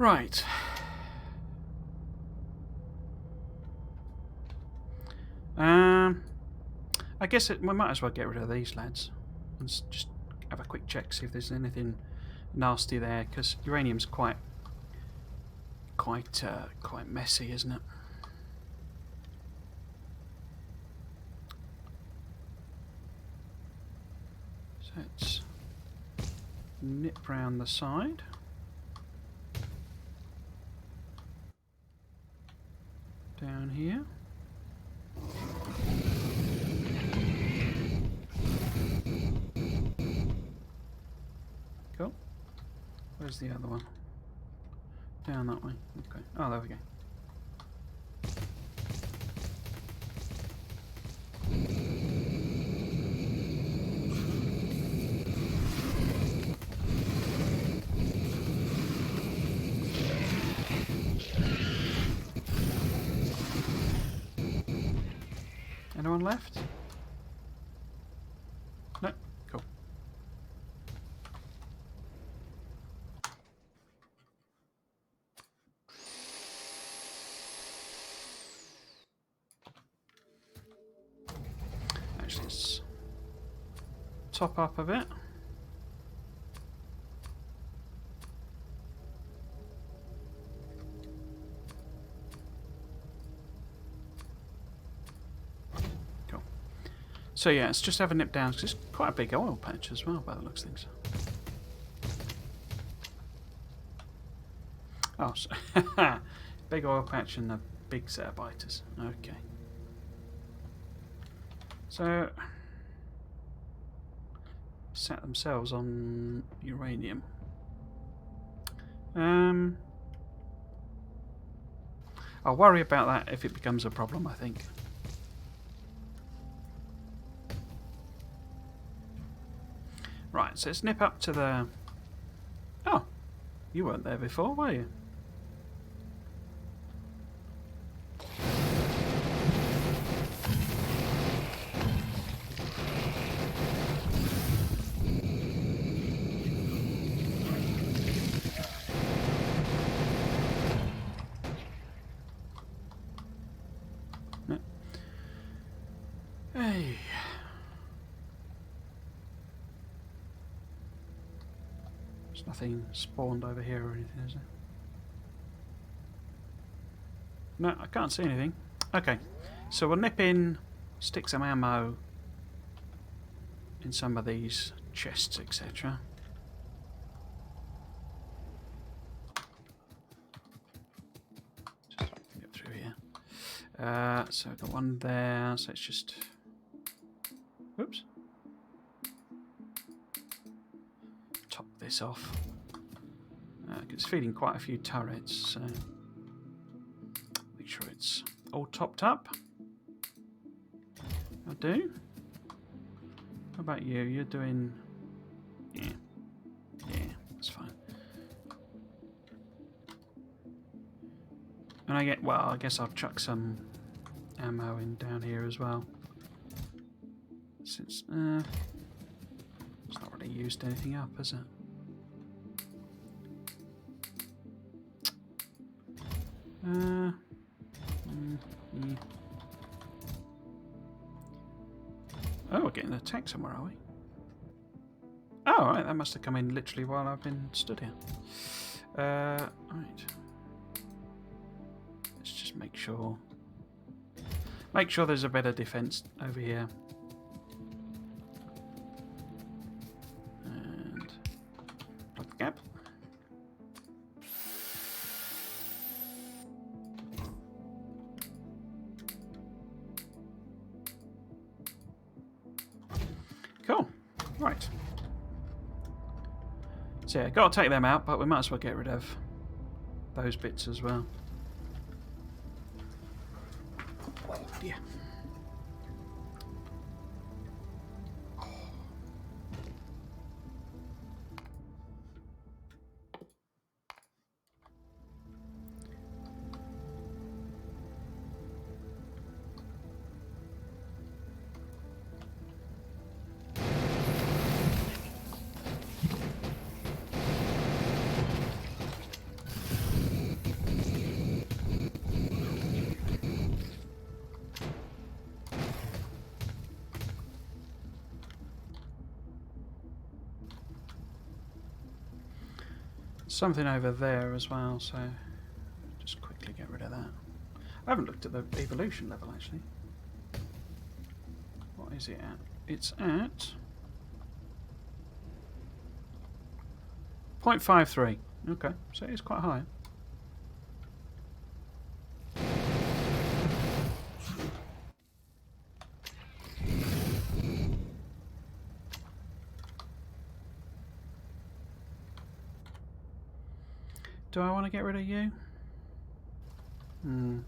Right. I guess we might as well get rid of these lads. Let's just have a quick check, see if there's anything nasty there, because uranium's quite messy, isn't it? So let's nip round the side. Down here. Cool. Where's the other one? Down that way. Okay. Oh, there we go. Anyone left? No? Cool. Actually, let's top up a bit. So yeah, let's just have a nip down, because it's quite a big oil patch as well, by the looks of things. Oh, so big oil patch and a big set of biters. Okay. So, set themselves on uranium. I'll worry about that if it becomes a problem, I think. Right, so let's nip up to the You weren't there before, were you? No. Hey. There's nothing spawned over here or anything, is there? No, I can't see anything. Okay, so we'll nip in, stick some ammo in some of these chests, etc. Just get through here. So the one there, so it's just... Oops. Top this off. It's feeding quite a few turrets, so make sure it's all topped up. I do. How about you? You're doing... Yeah. Yeah, that's fine. And I get... Well, I guess I'll chuck some ammo in down here as well. Since... it's not really used anything up, has it? Yeah. Oh, we're getting attacked somewhere, are we? Oh, right, that must have come in literally while I've been stood here. Right. Let's just make sure there's a better defense over here. And plug the gap. Cool. Right. So yeah, got to take them out, but we might as well get rid of those bits as well. Oh dear. Something over there as well, so just quickly get rid of that. I haven't looked at the evolution level actually. What is it at? It's at 0.53. Okay, so it is quite high. Do I want to get rid of you? Hmm.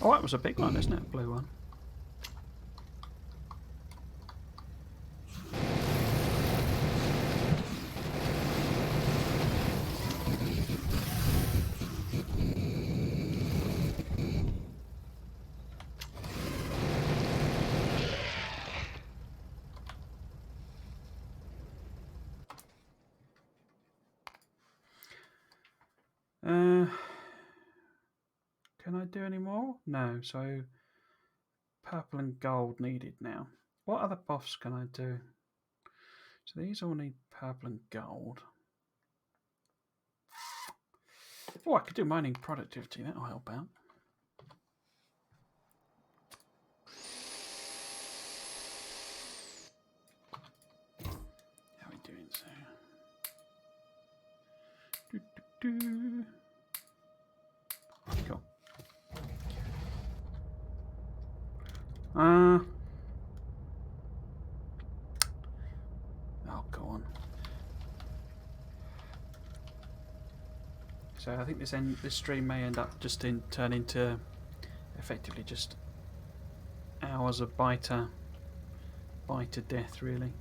Oh, that was a big one, isn't it? Blue one. Can I do any more? No, so purple and gold needed now. What other buffs can I do? So these all need purple and gold. Oh, I could do mining productivity, that'll help out. How are we doing so? Cool. Oh, go on. So I think this stream may end up just turn into effectively just hours of biter death, really.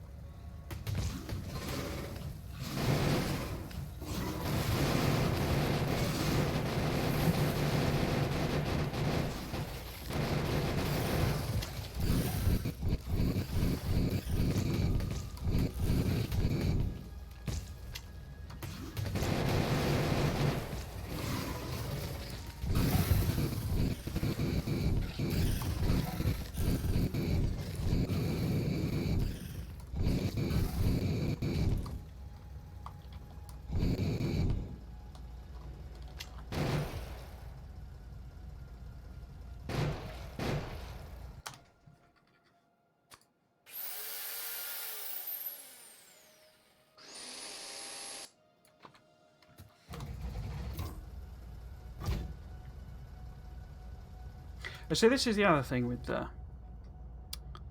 So this is the other thing with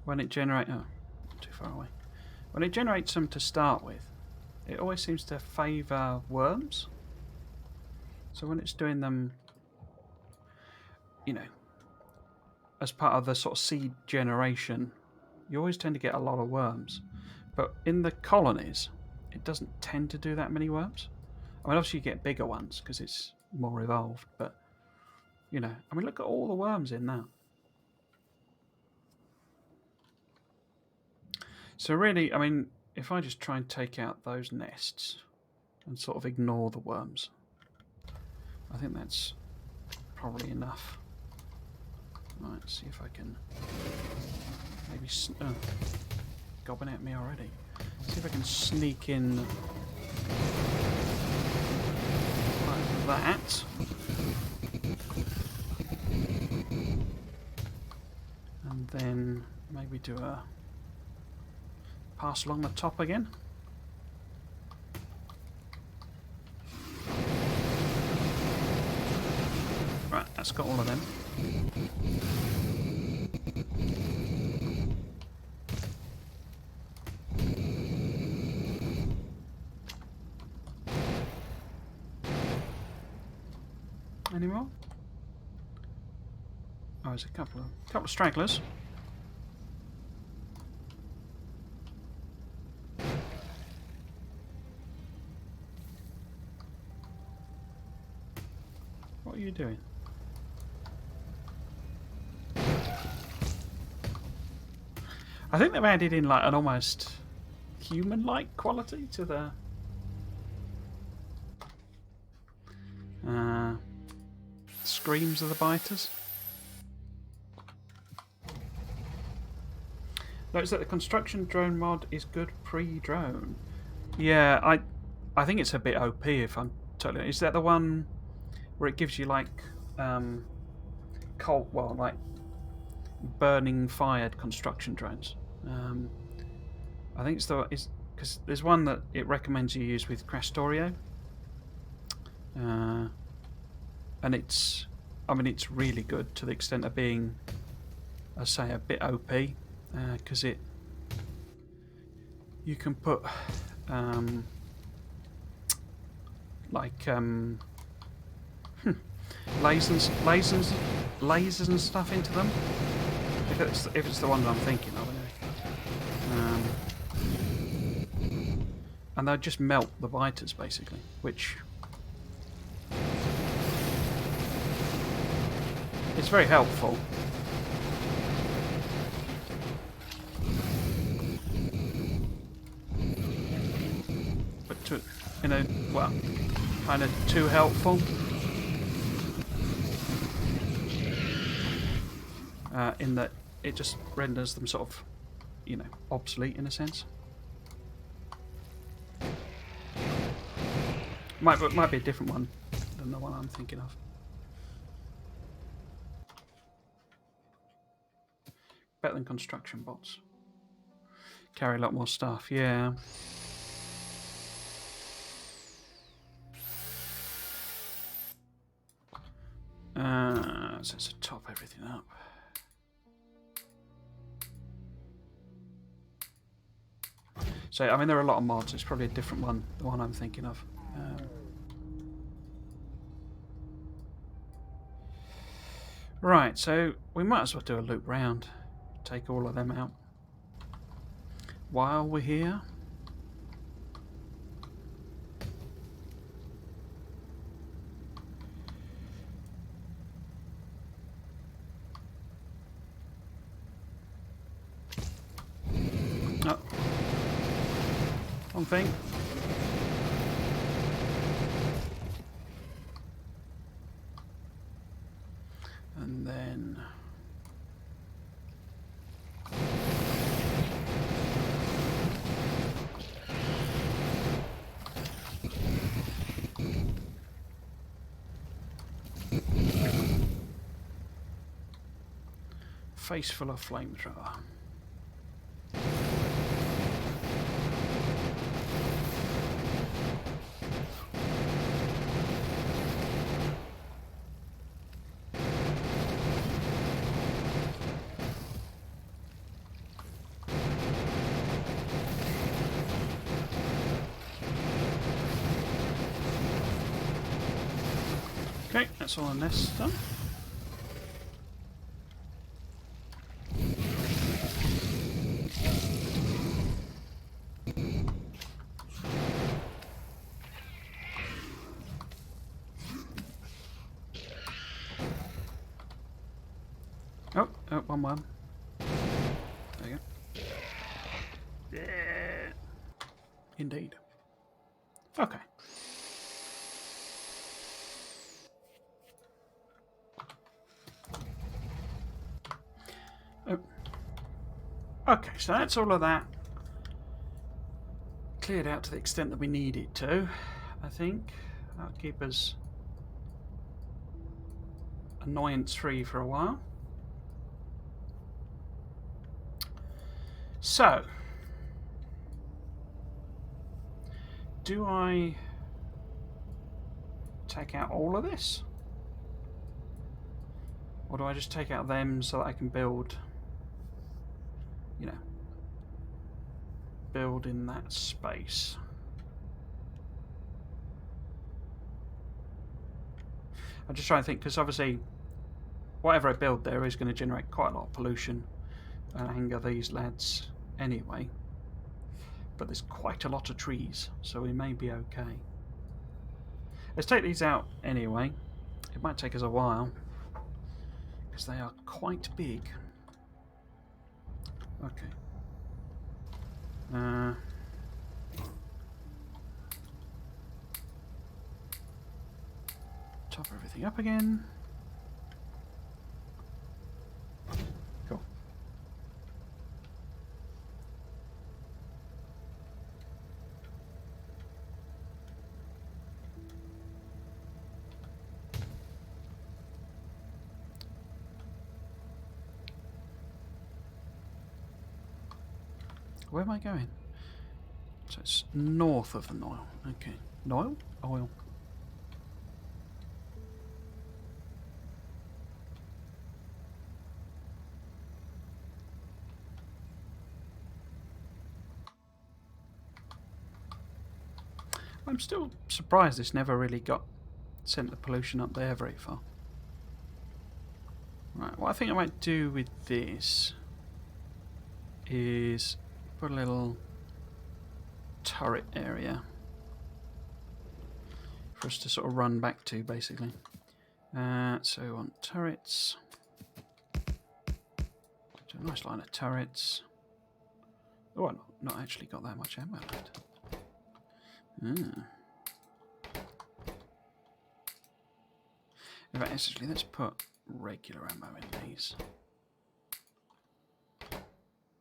when it generates. Oh, too far away. When it generates them to start with, it always seems to favour worms. So when it's doing them, you know, as part of the sort of seed generation, you always tend to get a lot of worms. But in the colonies, it doesn't tend to do that many worms. I mean, obviously you get bigger ones because it's more evolved, but, you know, I mean, look at all the worms in that. So really, I mean, if I just try and take out those nests and sort of ignore the worms, I think that's probably enough. Right, let's see if I can maybe... gobbing at me already. See if I can sneak in like that. And then maybe do a pass along the top again. Right, that's got all of them. Any more? Oh, there's a couple of stragglers. What are you doing? I think they've added in like an almost human-like quality to the screams of the biters. Notice that the construction drone mod is good pre-drone. Yeah, I think it's a bit OP if I'm totally honest. Is that the one where it gives you like like burning fired construction drones? I think it's because there's one that it recommends you use with Factorio. And it's really good to the extent of being, I say, a bit OP, because you can put lasers and stuff into them. If it's the one that I'm thinking of, anyway. And they'll just melt the biters basically, which it's very helpful. But kind of too helpful. In that it just renders them sort of, obsolete in a sense. Might be a different one than the one I'm thinking of. Better than construction bots. Carry a lot more stuff, yeah. So let's top everything up. So, I mean, there are a lot of mods. It's probably a different one, the one I'm thinking of. Right, so we might as well do a loop round. Take all of them out. While we're here. Oh. One thing. And then... face full of flamethrower. Okay, that's all on this done. Oh, one. There you go. Yeah. Indeed. Okay. Oh. Okay, so that's all of that. Cleared out to the extent that we need it to, I think. That'll keep us annoyance free for a while. So, do I take out all of this? Or do I just take out them so that I can build, you know, build in that space? I'm just trying to think, because obviously whatever I build there is going to generate quite a lot of pollution and anger these lads anyway. But there's quite a lot of trees, so we may be okay. Let's take these out anyway. It might take us a while, because they are quite big. Okay. Top everything up again. Cool. Where am I going? So it's north of the Nile. Okay. Nile? Oil. I'm still surprised this never really sent the pollution up there very far. Right, what I think I might do with this is put a little turret area for us to sort of run back to, basically. So we want turrets. So a nice line of turrets. Oh, I've not actually got that much ammo left. In fact, essentially, let's put regular ammo in these.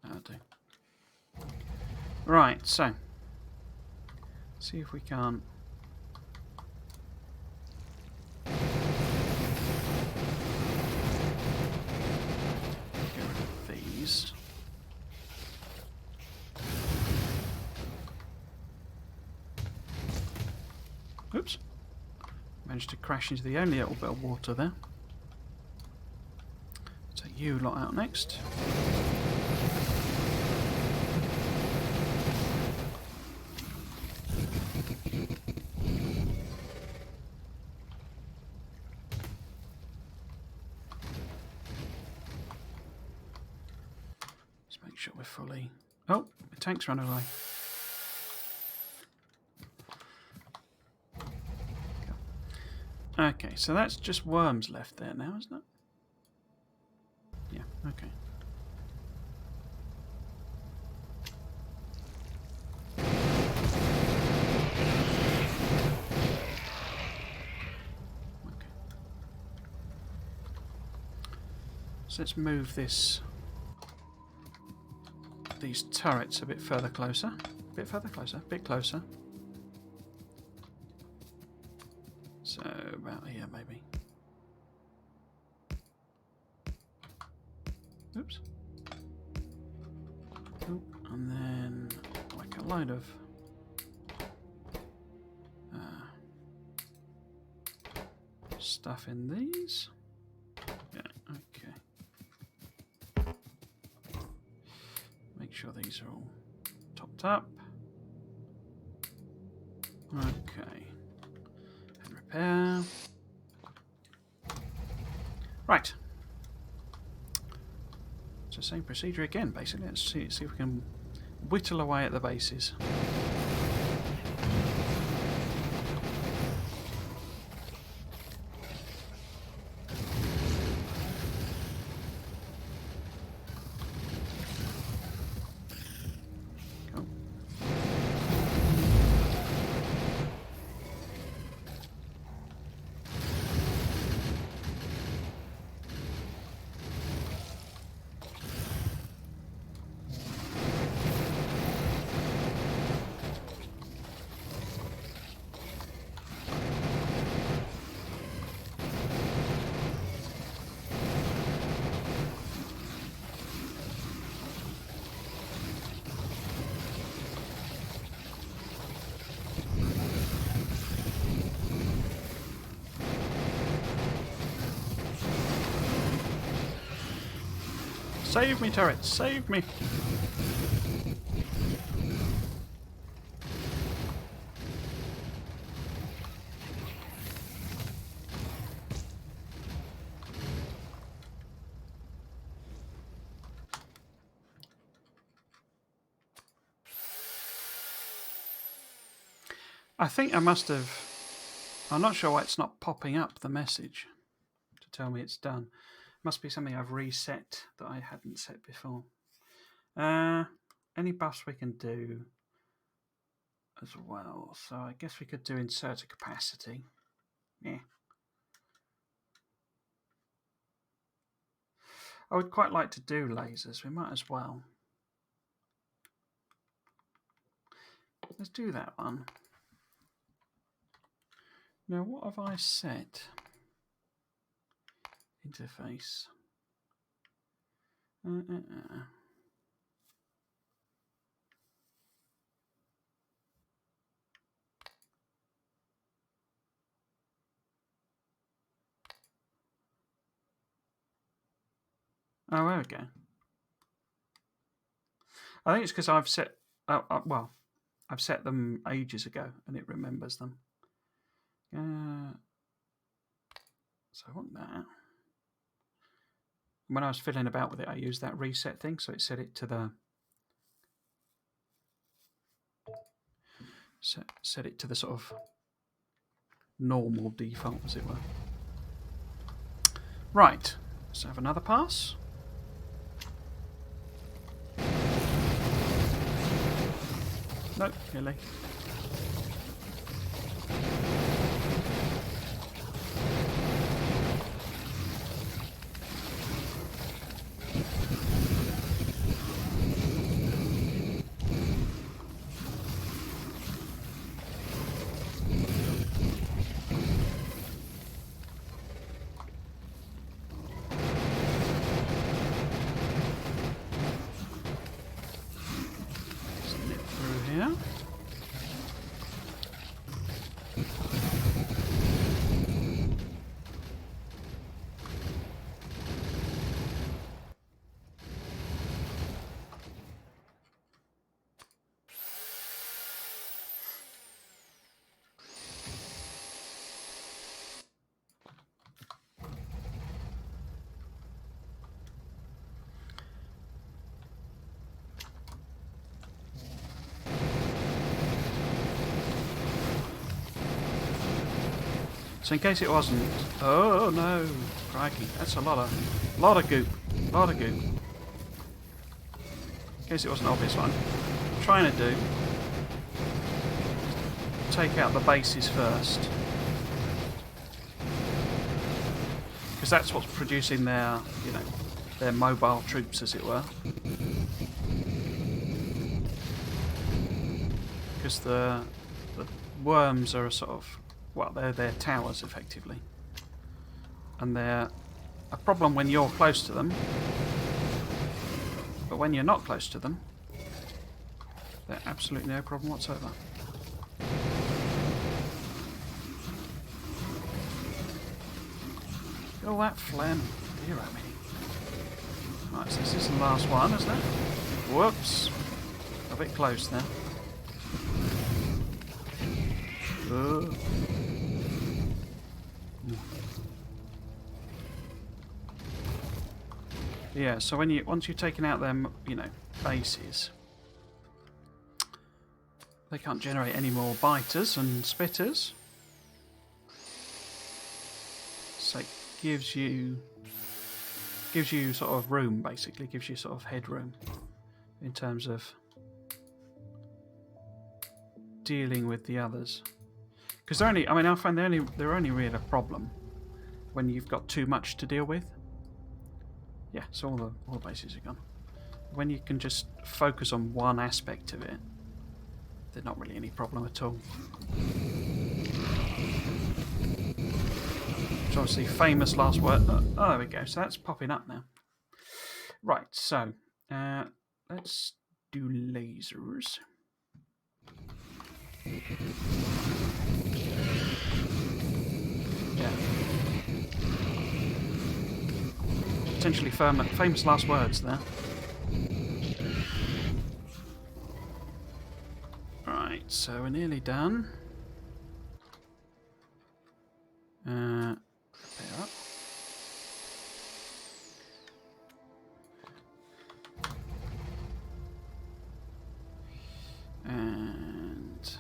That'll do. Right, so see if we can't get rid of these. Oops. Managed to crash into the only little bit of water there. Take you lot out next. make sure we're fully... Oh, the tank's run away. Okay, so that's just worms left there now, isn't it? Yeah, okay. So let's move these turrets a bit further closer. A bit further closer, a bit closer. So about here maybe. Oops. Oh, and then like a load of stuff in these. Yeah, okay. Make sure these are all topped up. Okay. And repair. Right. It's the same procedure again, basically. Let's see if we can whittle away at the bases. Save me, turrets! Save me! I think I must have... I'm not sure why it's not popping up the message to tell me it's done. Must be something I've reset that I hadn't set before. Any buffs we can do as well. So I guess we could do inserter capacity. Yeah. I would quite like to do lasers. We might as well. Let's do that one. Now, what have I set? Interface. Oh, there we go. I think it's because I've set... well, I've set them ages ago and it remembers them. So I want that. When I was fiddling about with it, I used that reset thing, so it set it to the... Set it to the sort of normal default, as it were. Right, let's have another pass. Nope, really. So in case it wasn't... Oh no! Crikey, that's a lot of goop. Lot of goop. In case it wasn't obvious, what I'm trying to do... take out the bases first. Because that's what's producing their, you know, their mobile troops, as it were. Because the worms are a sort of... well, they're towers, effectively. And they're a problem when you're close to them. But when you're not close to them, they're absolutely no problem whatsoever. All that phlegm. Dear me. Right, so this is the last one, isn't it? Whoops. A bit close there. Yeah, so once you've taken out them, you know, bases, they can't generate any more biters and spitters. So it gives you sort of room, basically, gives you sort of headroom in terms of dealing with the others. Because they're only, I mean, I find they're only really a problem when you've got too much to deal with. Yeah, so all the bases are gone. When you can just focus on one aspect of it, they're not really any problem at all. Which obviously famous last word. Oh, there we go. So that's popping up now. Right. So let's do lasers. Yeah. Potentially famous last words there. Right, so we're nearly done. Prepare up. And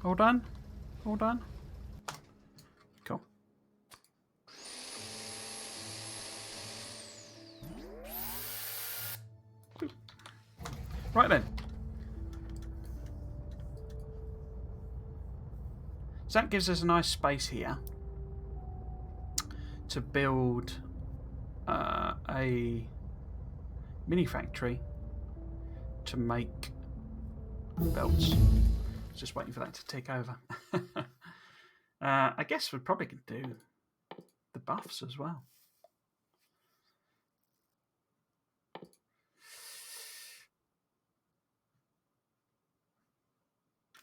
all done? All done? Cool. Right then. So that gives us a nice space here to build a mini factory to make belts. Just waiting for that to take over. I guess we probably could do the buffs as well.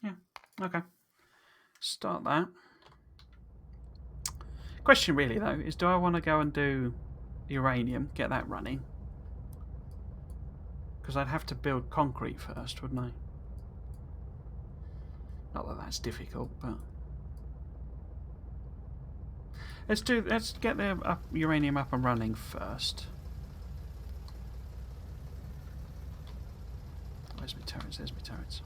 Yeah, okay. Start that. Question really though is, do I want to go and do uranium, get that running? Because I'd have to build concrete first, wouldn't I? Not that that's difficult, but let's get the uranium up and running first. Where's my turrets? There's my turrets.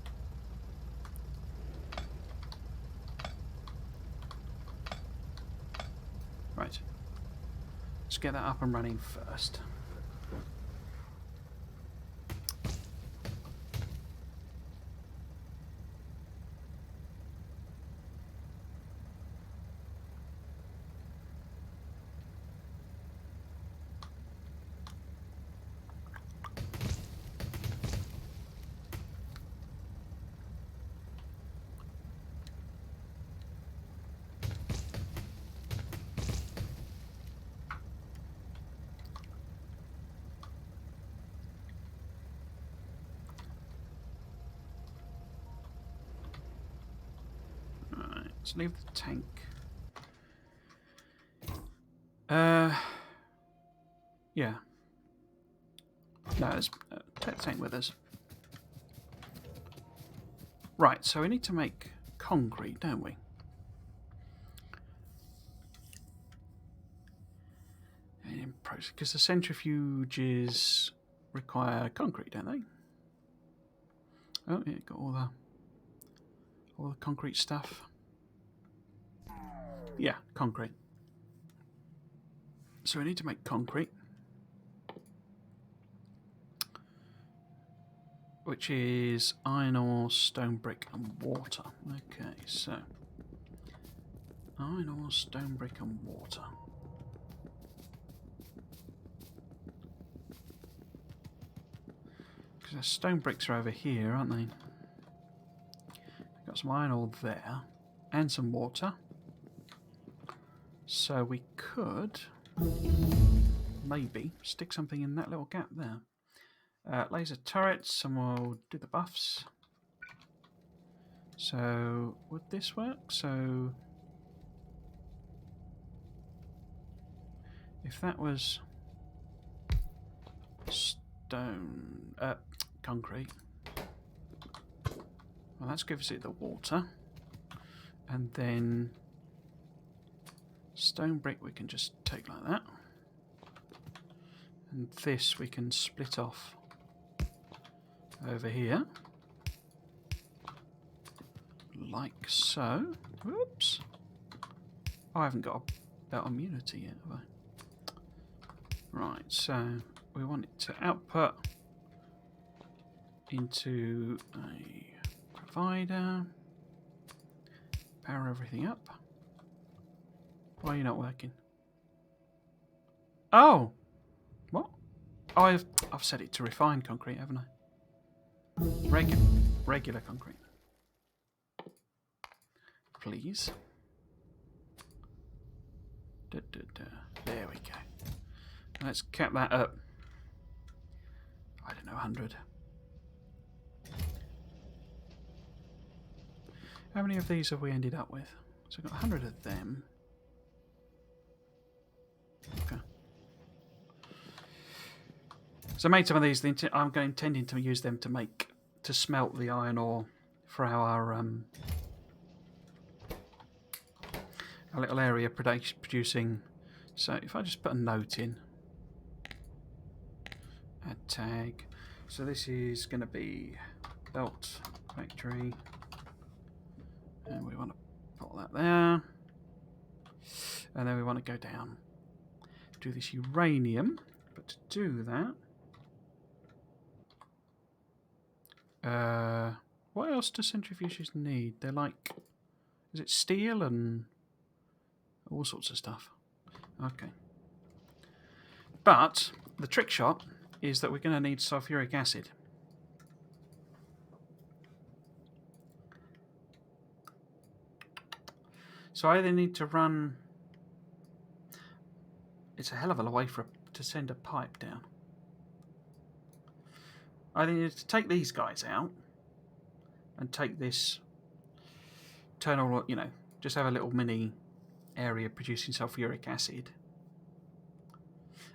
Right. Let's get that up and running first. Let's leave the tank. Yeah. No, let's take the tank with us. Right, so we need to make concrete, don't we? process, because the centrifuges require concrete, don't they? Oh, yeah, got all the concrete stuff. Yeah, concrete. So we need to make concrete, which is iron ore, stone brick, and water. Okay, so iron ore, stone brick, and water. Because the stone bricks are over here, aren't they? Got some iron ore there, and some water. So we could maybe stick something in that little gap there. Laser turrets, and we'll do the buffs. So would this work? So if that was stone, concrete, well, that's gives it the water, and then stone brick we can just take like that, and this we can split off over here like so. Whoops. Oh, I haven't got about immunity yet, have I? Right, so we want it to output into a provider, power everything up. Why are you not working? Oh! What? Oh, I've set it to refined concrete, haven't I? Regular concrete. Please. There we go. Let's cap that up. I don't know, 100. How many of these have we ended up with? So we've got 100 of them. Okay. So I made some of these. I'm intending to use them to smelt the iron ore for our little area producing. So if I just put a note in, add tag. So this is going to be belt factory, and we want to put that there, and then we want to go down, do this uranium. But to do that, what else do centrifuges need? They're like, is it steel and all sorts of stuff? Okay. But the trick shot is that we're going to need sulfuric acid. So I either need to run... It's a hell of a way to send a pipe down. I need to take these guys out and take this, turn all, just have a little mini area producing sulfuric acid.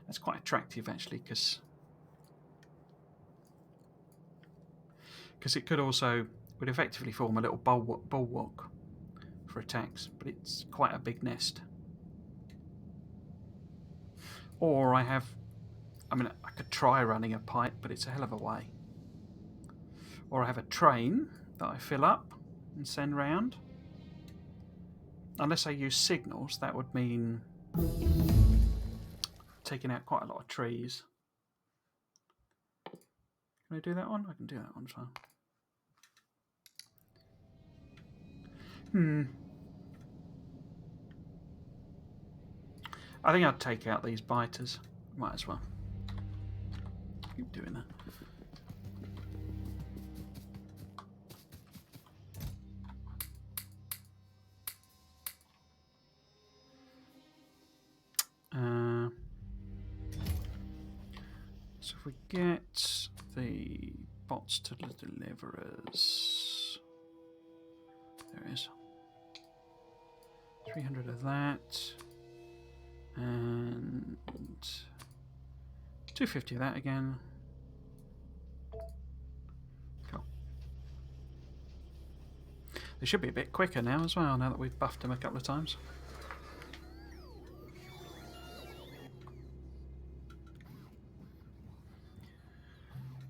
That's quite attractive actually, because it would effectively form a little bulwark for attacks, but it's quite a big nest. Or I could try running a pipe, but it's a hell of a way. Or I have a train that I fill up and send round. Unless I use signals, that would mean taking out quite a lot of trees. Can I do that one? I can do that one as well. I think I'd take out these biters. Might as well. Keep doing that. So if we get the bots to the deliverers, there it is. 300 of that, and 250 of that again. Cool. They should be a bit quicker now as well, now that we've buffed them a couple of times.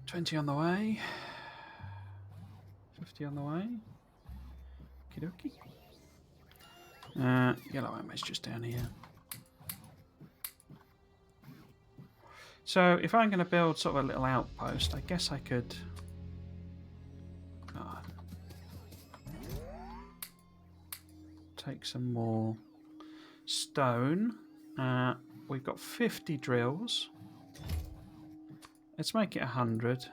20 on the way. 50 on the way. Okie dokie. Yellow ammo's just down here. So if I'm going to build sort of a little outpost, I guess I could... take some more stone. We've got 50 drills. Let's make it 100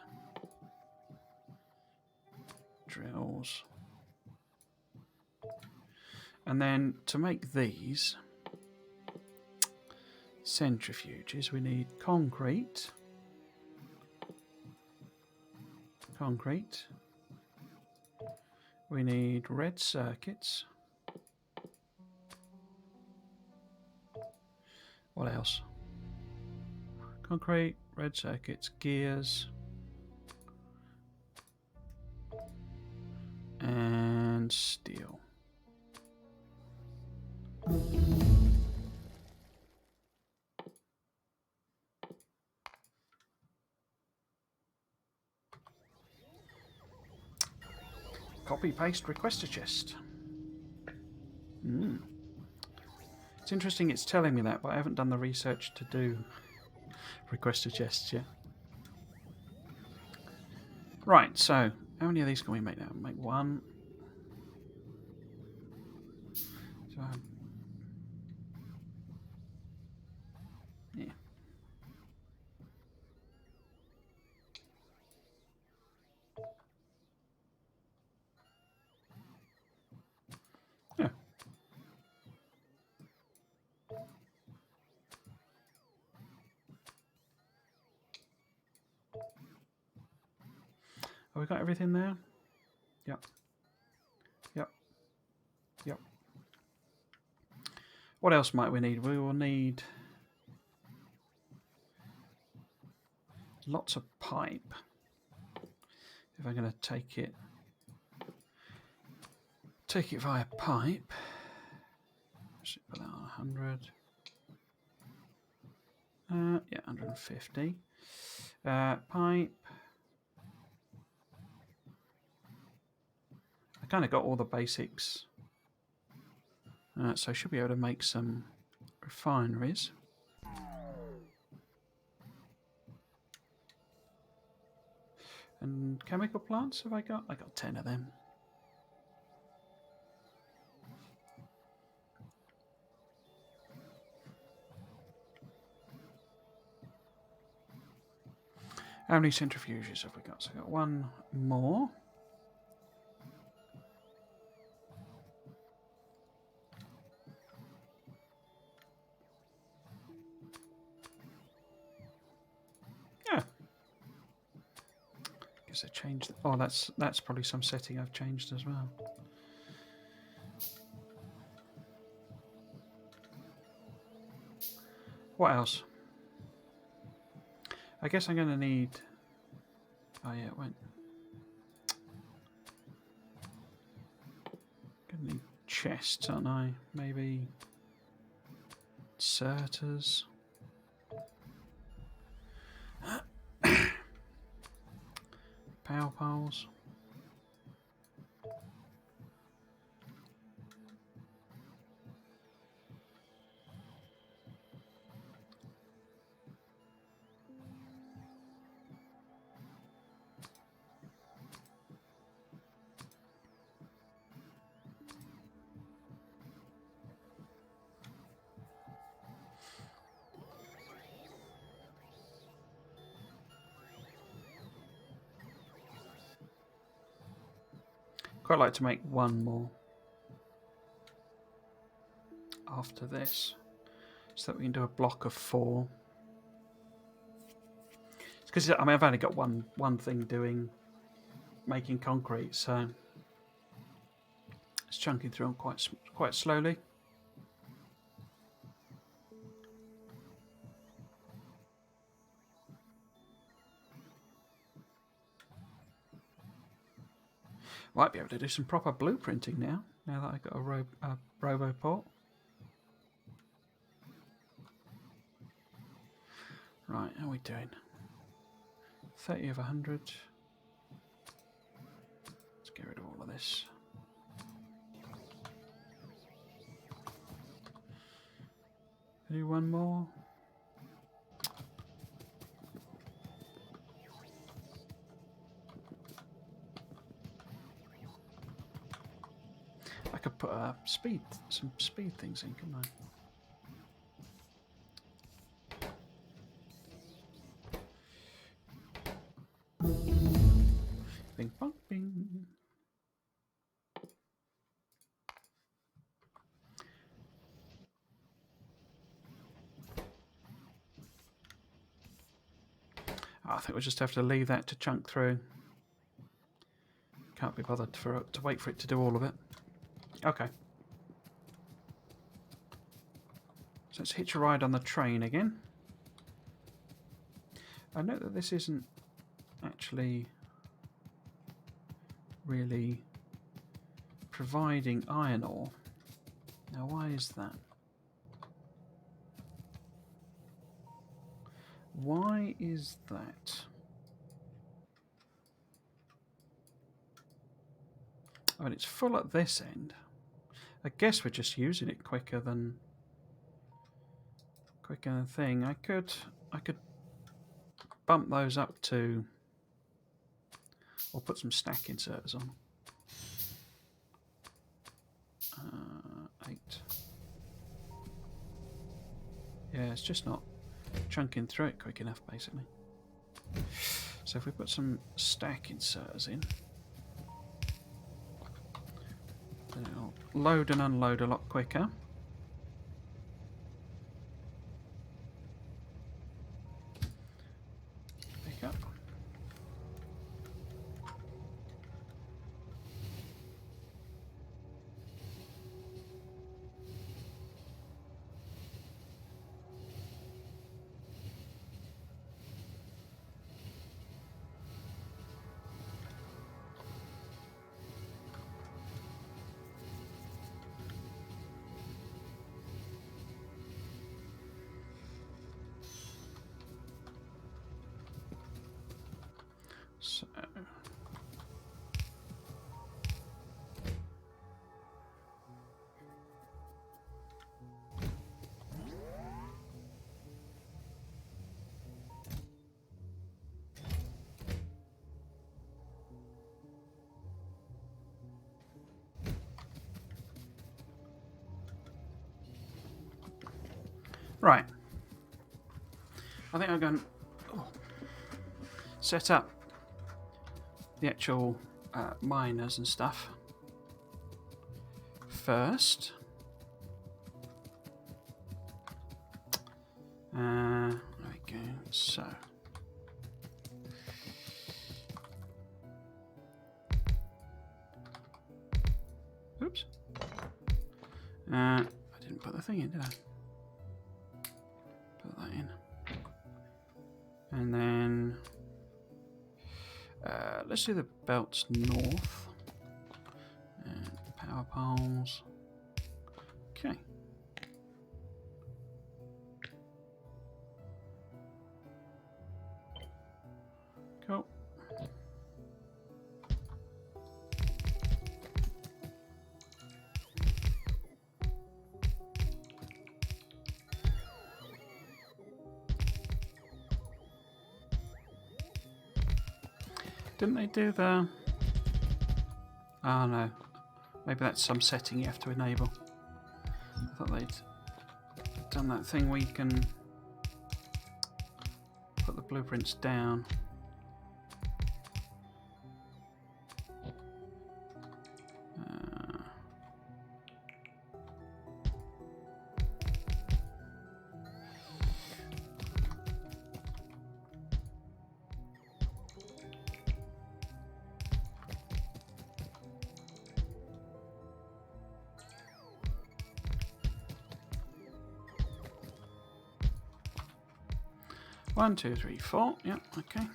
drills. And then to make these centrifuges, we need concrete. We need red circuits. What else? Concrete, red circuits, gears, and steel. Copy paste requester chest. It's interesting it's telling me that, but I haven't done the research to do requester chests yet. Right, so how many of these can we make now? Make one. So, yeah. Yeah. Have we got everything there? Yep. Yep. Yep. What else might we need? We will need lots of pipe. If I'm going to take it via pipe. Put that on 100. Yeah, 150. Pipe. I kind of got all the basics. So I should be able to make some refineries. And chemical plants have I got? I got 10 of them. How many centrifuges have we got? So I got one more. Yeah. Guess I changed. Oh, that's probably some setting I've changed as well. What else? I guess I'm going to need... Oh yeah, it went. Going to need chests, aren't I? Maybe inserters. Power poles. Quite like to make one more after this, so that we can do a block of 4. Because I mean, I've only got one thing making concrete, so it's chunking through them quite slowly. Might be able to do some proper blueprinting now that I've got a roboport. Right, how are we doing? 30 of 100. Let's get rid of all of this. Do one more. I could put some speed things in, couldn't I? Bing bong bing. I think we'll just have to leave that to chunk through. Can't be bothered to wait for it to do all of it. Okay. So let's hitch a ride on the train again. I note that this isn't actually really providing iron ore. Now, why is that? Why is that? I mean, it's full at this end. I guess we're just using it quicker than the thing. I could bump those up to, or put some stack inserters on. 8. Yeah, it's just not chunking through it quick enough, basically. So if we put some stack inserters in, then it'll load and unload a lot quicker. Pick up. So right. I think I'm going to set up the actual miners and stuff first. There we go. So oops. I didn't put the thing in, did I? Put that in. And then let's do the belts north. And power poles. Okay. Cool. Didn't they do the... Oh no. Maybe that's some setting you have to enable. I thought they'd done that thing where you can put the blueprints down. One, two, three, four. Yep, okay.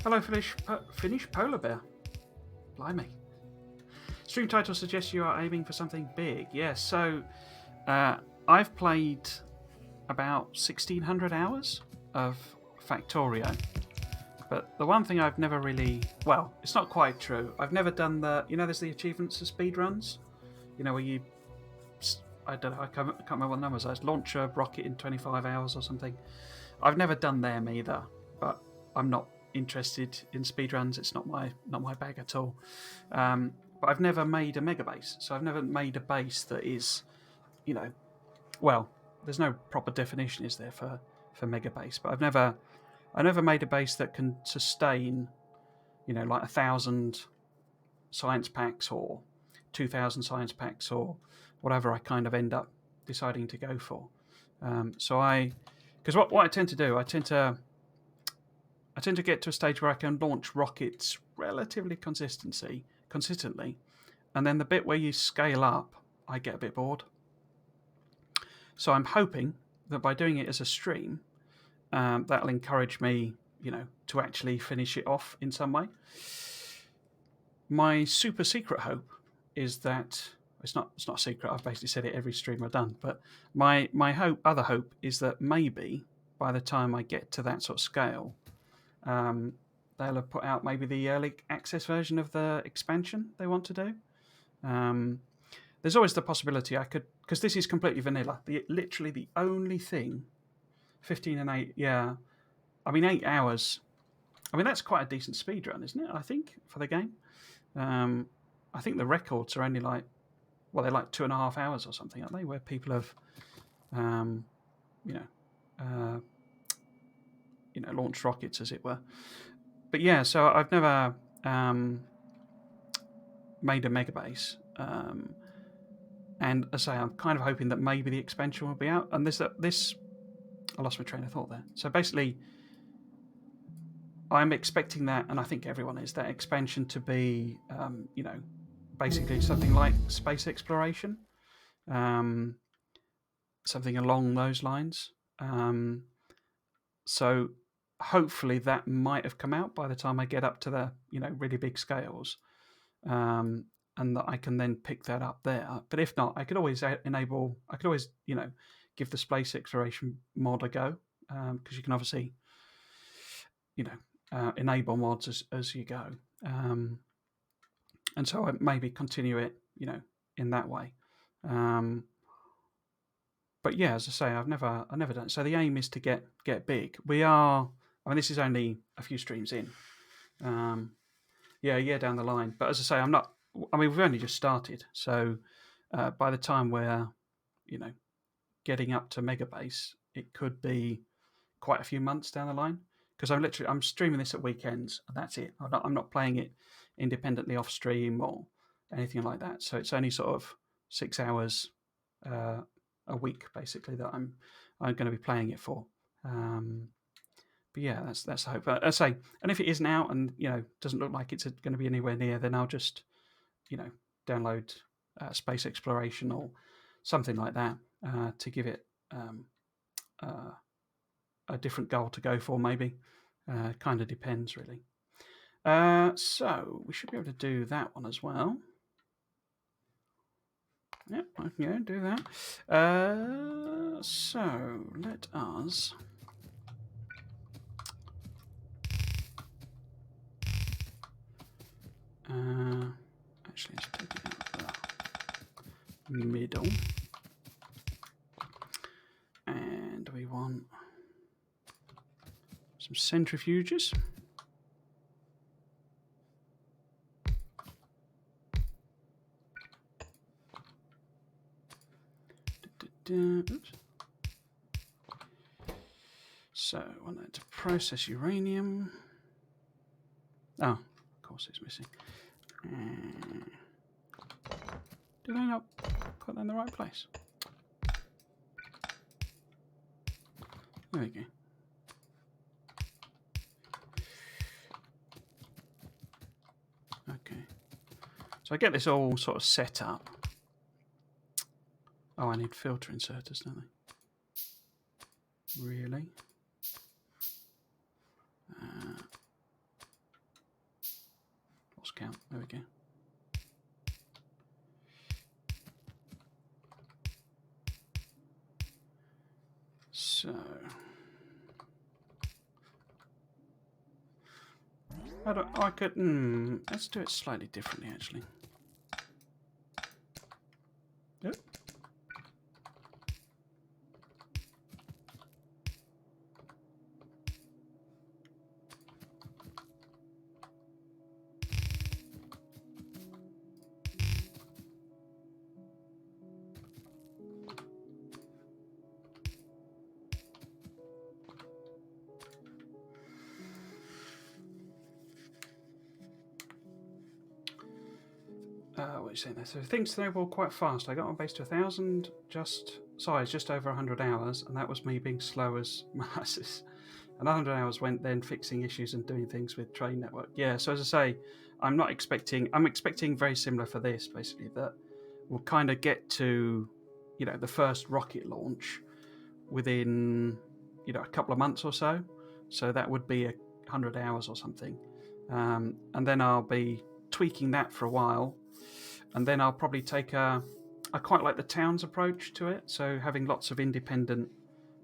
Hello, Finnish polar bear. Blimey. Stream title suggests you are aiming for something big. Yes, so I've played about 1,600 hours of Factorio. But the one thing I've never really... Well, it's not quite true. I've never done the... You know, there's the achievements of speedruns? You know, where you... I don't know, I can't remember what the numbers are. Launch a rocket in 25 hours or something. I've never done them either, but I'm not interested in speedruns. It's not my bag at all. But I've never made a megabase, so I've never made a base that is, you know, well, there's no proper definition, is there, for megabase? But I never made a base that can sustain, you know, like 1,000 science packs or 2,000 science packs or whatever I kind of end up deciding to go for. Because what I tend to do, I tend to get to a stage where I can launch rockets relatively consistently, and then the bit where you scale up, I get a bit bored. So I'm hoping that by doing it as a stream, that'll encourage me, you know, to actually finish it off in some way. My super secret hope is that it's not a secret. I've basically said it every stream I've done. But my other hope is that maybe by the time I get to that sort of scale, they'll have put out maybe the early access version of the expansion they want to do. There's always the possibility I could, because this is completely vanilla. Literally the only thing, 15 and 8, yeah. I mean, 8 hours. I mean, that's quite a decent speed run, isn't it? I think for the game. I think the records are only like, well, they're like 2.5 hours or something, aren't they? Where people have, launched rockets, as it were. But yeah, so I've never made a megabase. And as I say, I'm kind of hoping that maybe the expansion will be out. And this, I lost my train of thought there. So basically, I'm expecting that, and I think everyone is, that expansion to be, basically something like space exploration, something along those lines. So hopefully that might have come out by the time I get up to the, you know, really big scales, and that I can then pick that up there. But if not, I could always give the space exploration mod a go, because you can obviously, enable mods as you go. And so I maybe continue it, in that way. But yeah, as I say, I've never done it. So the aim is to get big. This is only a few streams in. Down the line. But as I say, we've only just started. So by the time we're, getting up to megabase, it could be quite a few months down the line. Because I'm streaming this at weekends, and that's it. I'm not playing it independently off stream or anything like that. So it's only sort of 6 hours a week, basically, that I'm going to be playing it for. But yeah, that's the hope. I say, and if it isn't out and doesn't look like it's going to be anywhere near, then I'll just download space exploration or something like that to give it a different goal to go for, maybe. Kind of depends, really. So we should be able to do that one as well. Yep, I can go and do that. So let us. Actually, let's take it out the middle. And we want some centrifuges. Oops. So I want that to process uranium. Oh, of course it's missing. Did I not put that in the right place? There we go. Okay. So I get this all sort of set up. Oh, I need filter inserters, don't I? Really? count. There we go. So I could. Let's do it slightly differently, actually. Yep. What are you saying there? So things snowball quite fast. I got my base to 1,000 just over 100 hours, and that was me being slow as molasses. And 100 hours went then fixing issues and doing things with train network. Yeah, so as I say, I'm expecting very similar for this, basically, that we'll kind of get to, the first rocket launch within, a couple of months or so. So that would be 100 hours or something. And then I'll be tweaking that for a while. And then I'll probably take I quite like the towns approach to it. So having lots of independent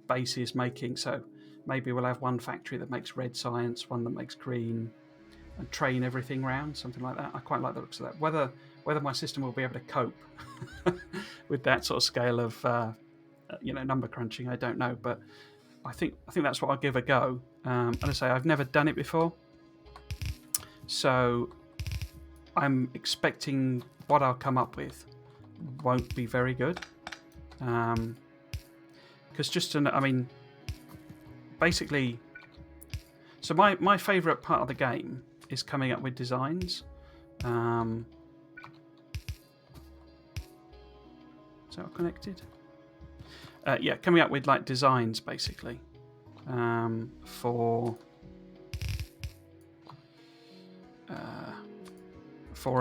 bases making. So maybe we'll have one factory that makes red science, one that makes green, and train everything around, something like that. I quite like the looks of that. Whether my system will be able to cope with that sort of scale of number crunching, I don't know. But I think that's what I'll give a go. And I say I've never done it before, so I'm expecting what I'll come up with won't be very good. Because basically, so my favourite part of the game is coming up with designs. Is that all connected? Yeah, coming up with like designs basically for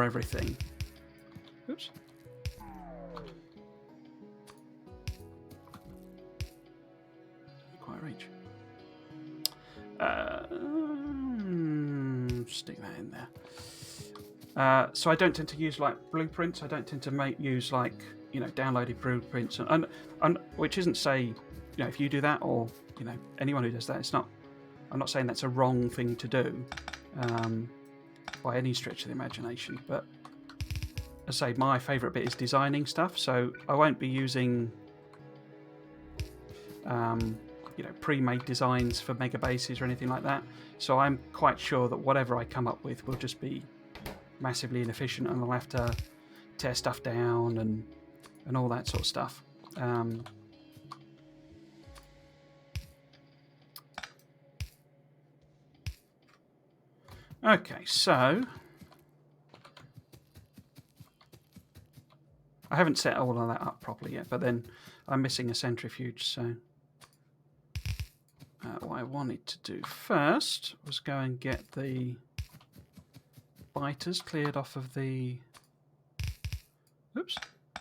everything. Oops. Quite reach. Stick that in there. So I don't tend to use like blueprints. I don't tend to use like downloaded blueprints, and which isn't say if you do that or anyone who does that. It's not. I'm not saying that's a wrong thing to do by any stretch of the imagination, but as I say, my favourite bit is designing stuff. So I won't be using pre-made designs for megabases or anything like that. So I'm quite sure that whatever I come up with will just be massively inefficient, and I'll have to tear stuff down and all that sort of stuff. Okay, so I haven't set all of that up properly yet, but then I'm missing a centrifuge, so what I wanted to do first was go and get the biters cleared off of the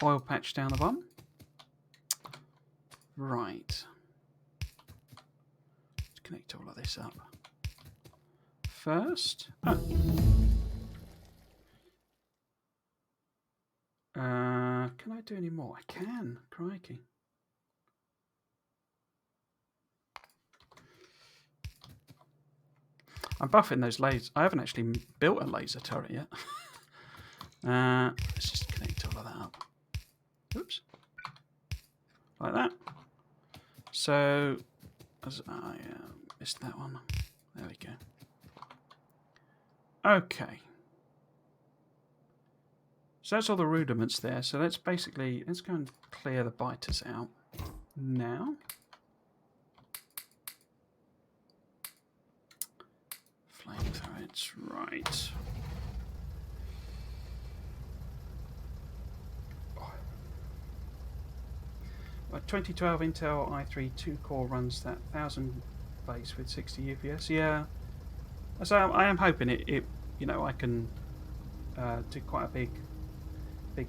oil patch down the bottom. Right. Let's connect all of this up first. Can I do any more? I can. Crikey. I'm buffing those lasers. I haven't actually built a laser turret yet. Let's just connect all of that up. Oops. Like that. So, as I missed that one. There we go. Okay. So that's all the rudiments there. So let's go and clear the biters out now. Flame turrets, right. A 2012 Intel i3 2-core runs that 1000 base with 60 UPS. Yeah. So I am hoping it I can do quite a big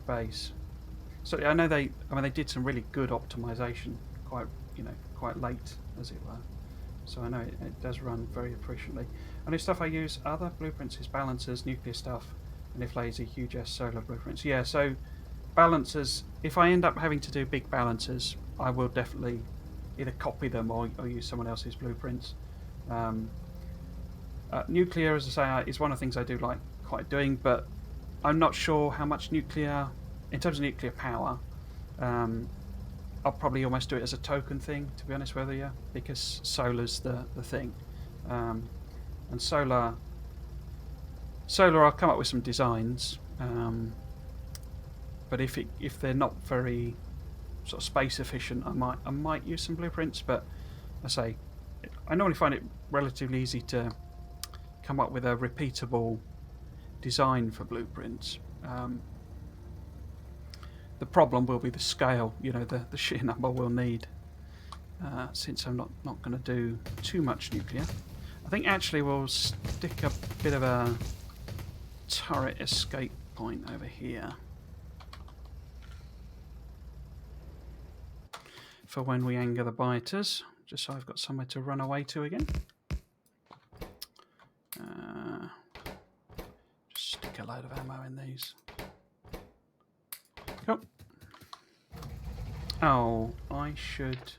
base. So I know they did some really good optimization quite late, as it were. So I know it does run very efficiently. And the stuff I use, other blueprints is balancers, nuclear stuff, And if lazy, huge S solar blueprints. Yeah, so balancers, if I end up having to do big balancers, I will definitely either copy them or use someone else's blueprints. Nuclear, as I say, is one of the things I do like quite doing, but I'm not sure how much nuclear, in terms of nuclear power, I'll probably almost do it as a token thing, to be honest with you, because solar's the thing. And solar, I'll come up with some designs, but if they're not very sort of space efficient, I might use some blueprints. But I normally find it relatively easy to come up with a repeatable design for blueprints. The problem will be the scale, the sheer number we'll need, since I'm not going to do too much nuclear. I think actually we'll stick a bit of a turret escape point over here for when we anger the biters, just so I've got somewhere to run away to again. Just stick a load of ammo in these. Oh. Oh, I should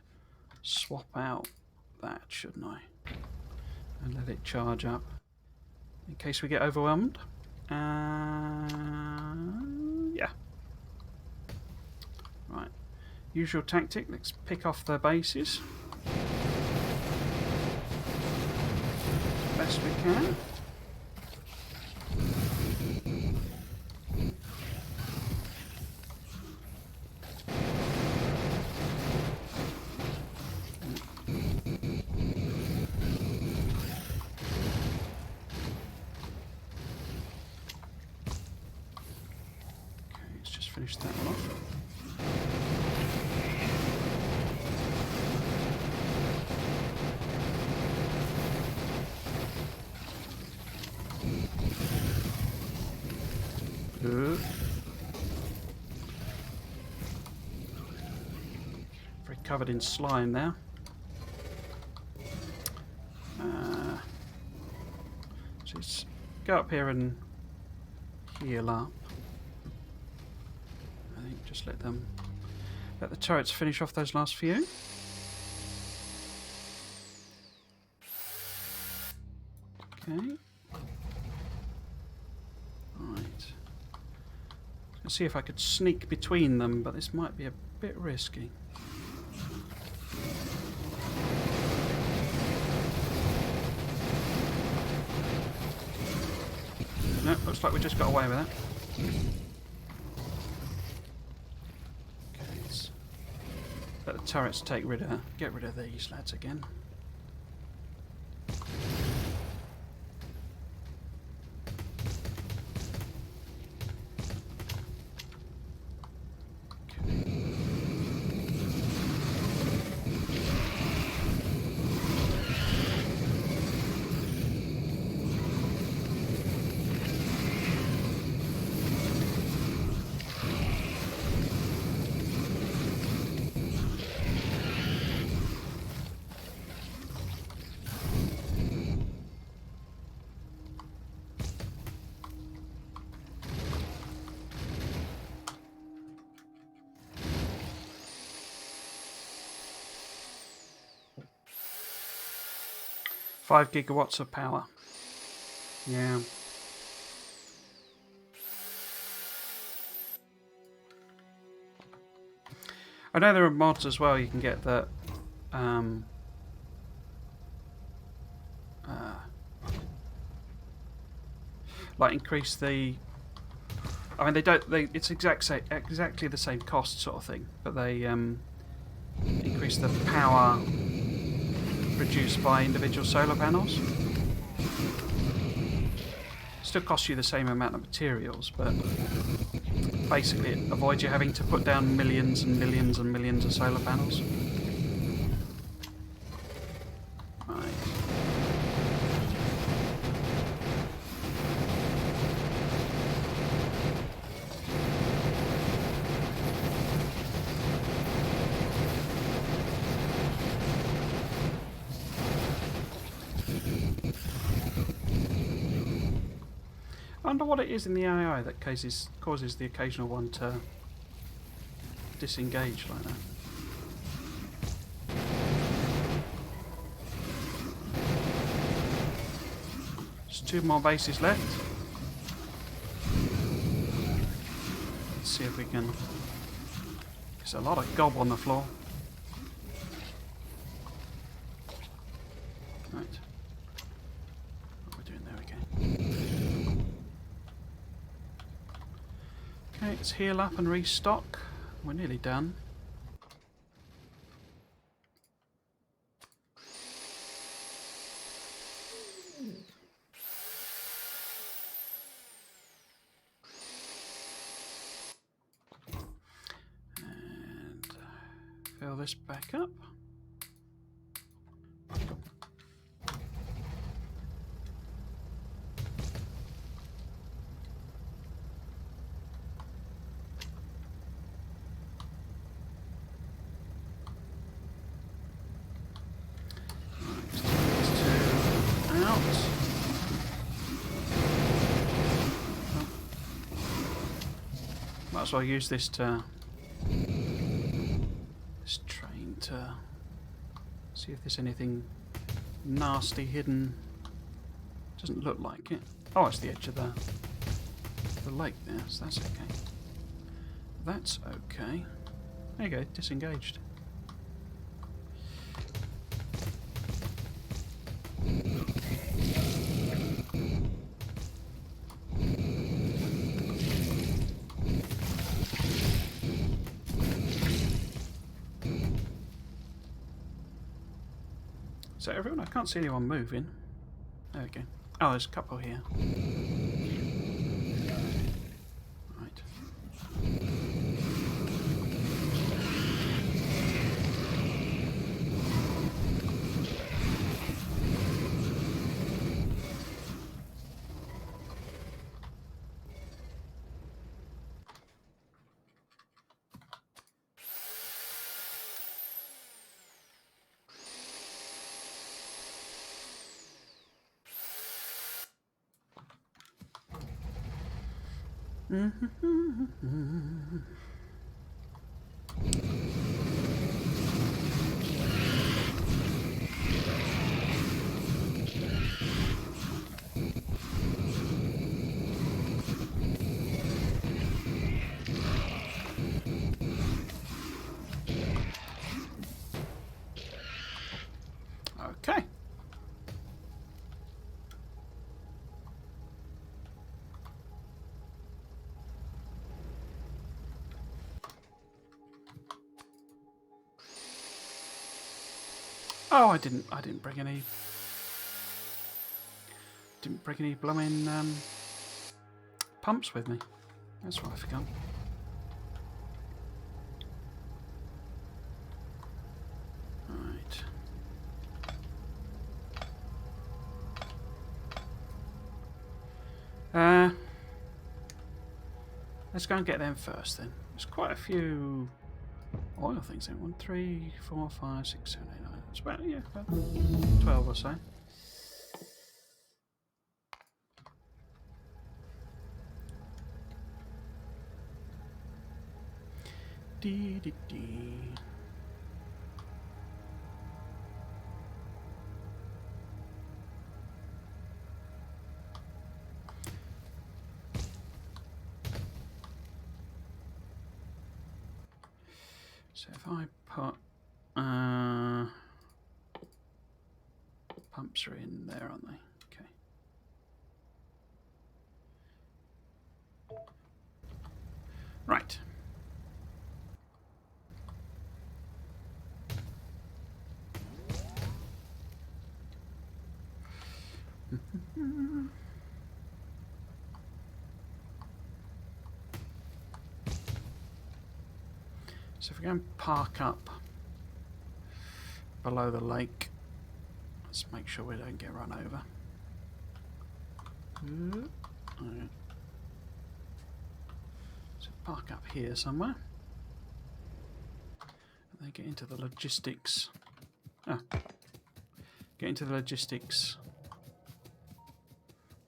swap out that, shouldn't I? And let it charge up in case we get overwhelmed. Yeah. Right. Usual tactic. Let's pick off the bases best we can. Finish that one off. Good. Very covered in slime now. So let's go up here and heal up. Just let the turrets finish off those last few. Okay. Right. Let's see if I could sneak between them, but this might be a bit risky. No, looks like we just got away with that. Let the turrets get rid of these lads again. Five gigawatts of power. Yeah. I know there are mods as well you can get that like increase the. I mean, it's exactly the same cost sort of thing, but they increase the power produced by individual solar panels. Still costs you the same amount of materials, but basically it avoids you having to put down millions and millions and millions of solar panels. Right. Oh wonder what it is in the AI that causes the occasional one to disengage like that. There's 2 more bases left. Let's see if we can... There's a lot of gob on the floor. Right. What we're doing there, okay. Okay, let's heal up and restock. We're nearly done. And fill this back up. Might as well use this to this train to see if there's anything nasty hidden. Doesn't look like it. Oh, it's the edge of the lake there, so that's okay. That's okay. There you go, disengaged. So everyone, I can't see anyone moving. There we go. Oh, there's a couple here. Right. Okay. Oh, I didn't bring any blooming pumps with me. That's what I forgot. Right. Let's go and get them first then. There's quite a few oil things in 1, 3, 4, 5, 6, 7, 8, 9. It's about, yeah, about 12 or so. Dee dee dee. So if I put pumps are in there, aren't they? Okay. Right. So if we go and park up below the lake, let's make sure we don't get run over. Right. So park up here somewhere. And then get into the logistics. Get into the logistics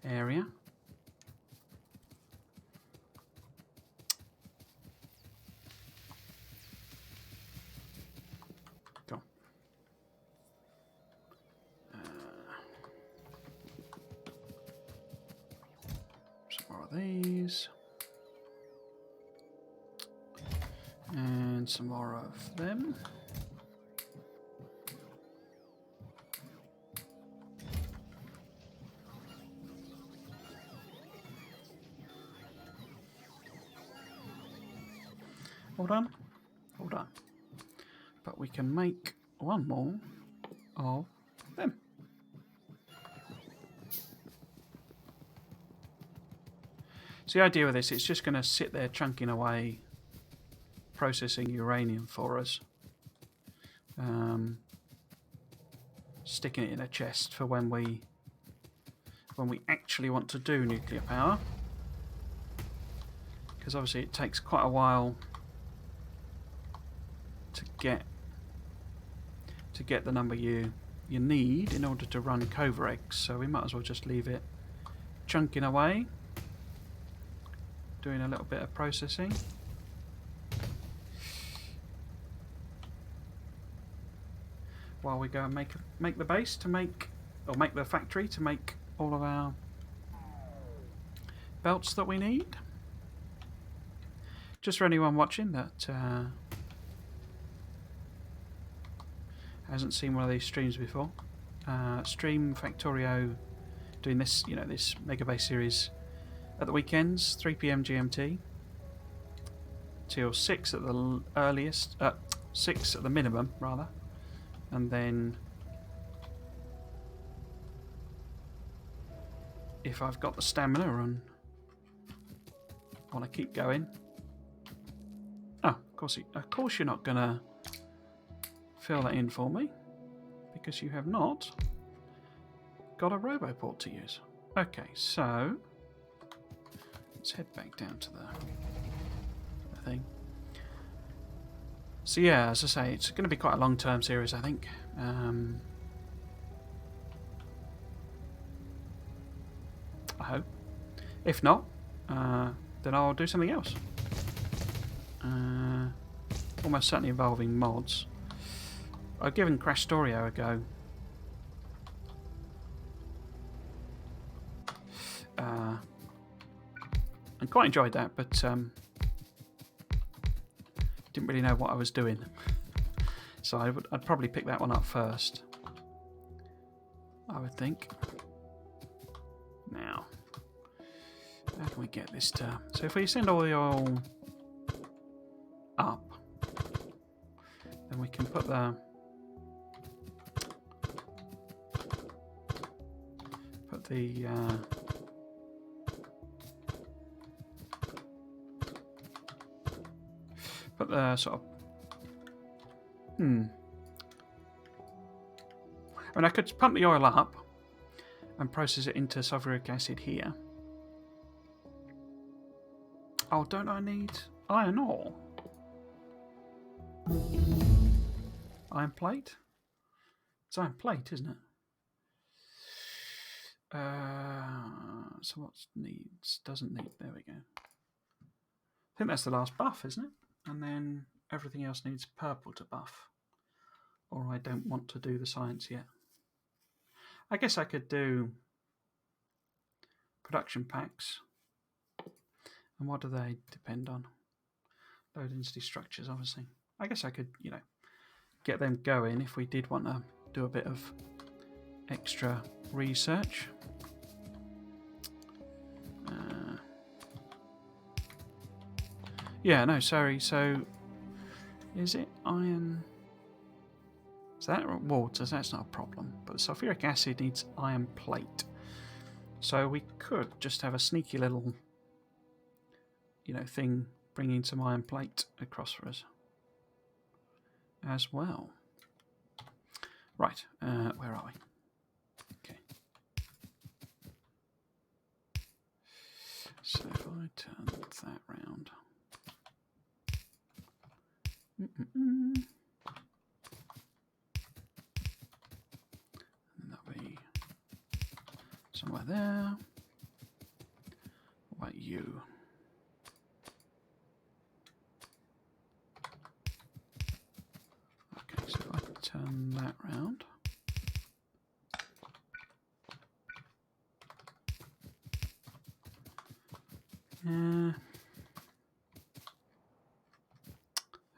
area. got these. And some more of them. Hold on. Hold on. But we can make one more of them. So the idea with this, it's just going to sit there chunking away, processing uranium for us. Sticking it in a chest for when we actually want to do nuclear power. Because obviously it takes quite a while to get the number you need in order to run Covarex, so we might as well just leave it chunking away, doing a little bit of processing. While we go and make the base to make, or make the factory to make all of our belts that we need. Just for anyone watching that hasn't seen one of these streams before, stream Factorio doing this, this megabase series at the weekends, 3 PM GMT till 6 at the earliest, 6 at the minimum rather, and then if I've got the stamina and want to keep going. Oh, of course you're not gonna fill that in for me because you have not got a roboport to use. Okay, so let's head back down to the thing. So yeah, as I say, it's going to be quite a long-term series, I think. I hope. If not, then I'll do something else. Almost certainly involving mods. I've given Factorio a go. I quite enjoyed that, but didn't really know what I was doing. So I'd probably pick that one up first, I would think. Now, how can we get this to... So if we send all the oil up, then we can put the... Put the sort of... I mean, I could pump the oil up and process it into sulfuric acid here. Oh, don't I need iron ore? Iron plate? It's iron plate, isn't it? So what doesn't need, there we go. I think that's the last buff, isn't it? And then everything else needs purple to buff. Or I don't want to do the science yet. I guess I could do production packs. And what do they depend on? Low density structures, obviously. I guess I could, get them going if we did want to do a bit of extra research. Yeah, no, sorry. So, is it iron? Is that water? That's not a problem. But the sulfuric acid needs iron plate. So we could just have a sneaky little, thing bringing some iron plate across for us as well. Right, where are we? Okay. So if I turn that round. And that'll be somewhere there. What about you? Okay, so if I turn that round.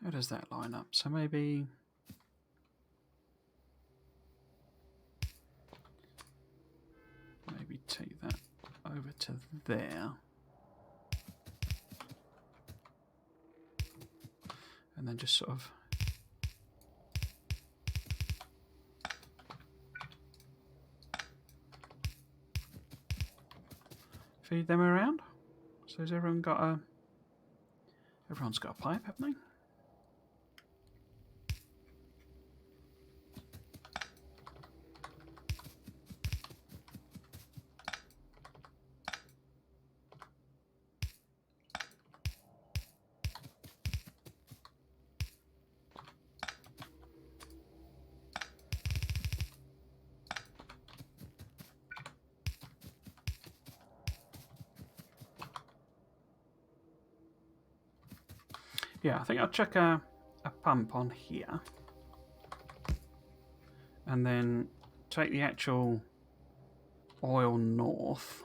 How does that line up? So maybe take that over to there. And then just sort of feed them around. So has everyone got a... Everyone's got a pipe, haven't they? Yeah, I think I'll chuck a pump on here. And then take the actual oil north.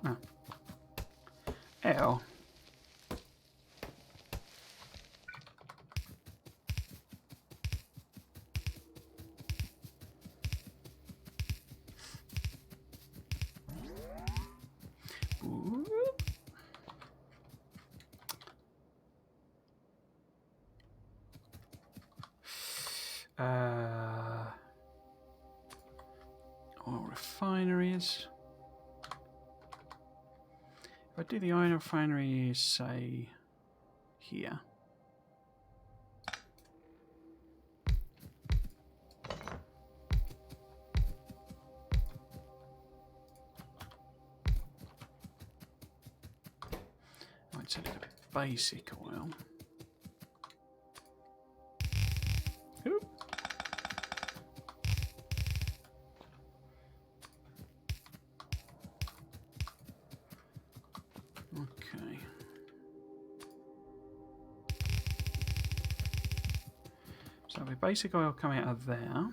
Oh. Ew. Oil refineries. If I do the oil refinery, say, here. I'd set it a basic oil. Oop. Okay. So the basic oil coming out of there.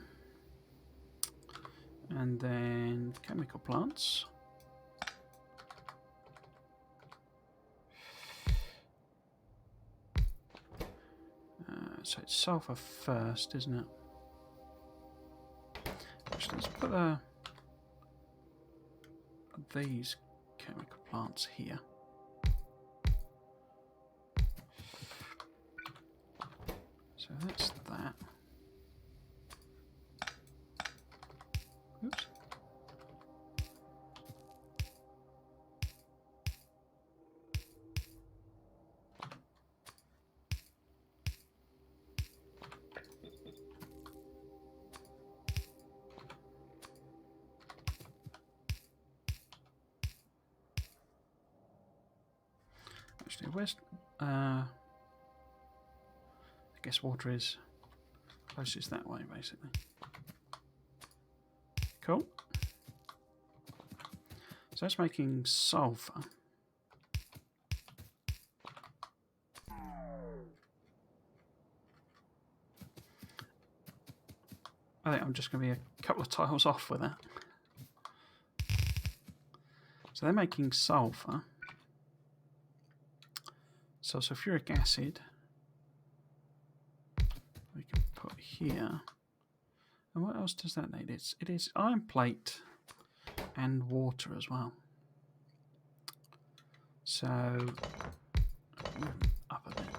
And then chemical plants. So it's sulfur first, isn't it? Actually, let's put these chemical plants here. So that's that. Oops. Actually, where's I guess water is closest that way, basically. Cool. So that's making sulfur. I think I'm just going to be a couple of tiles off with that. So they're making sulfur. So sulfuric acid we can put here. And what else does that need? It is iron plate and water as well. So up a bit.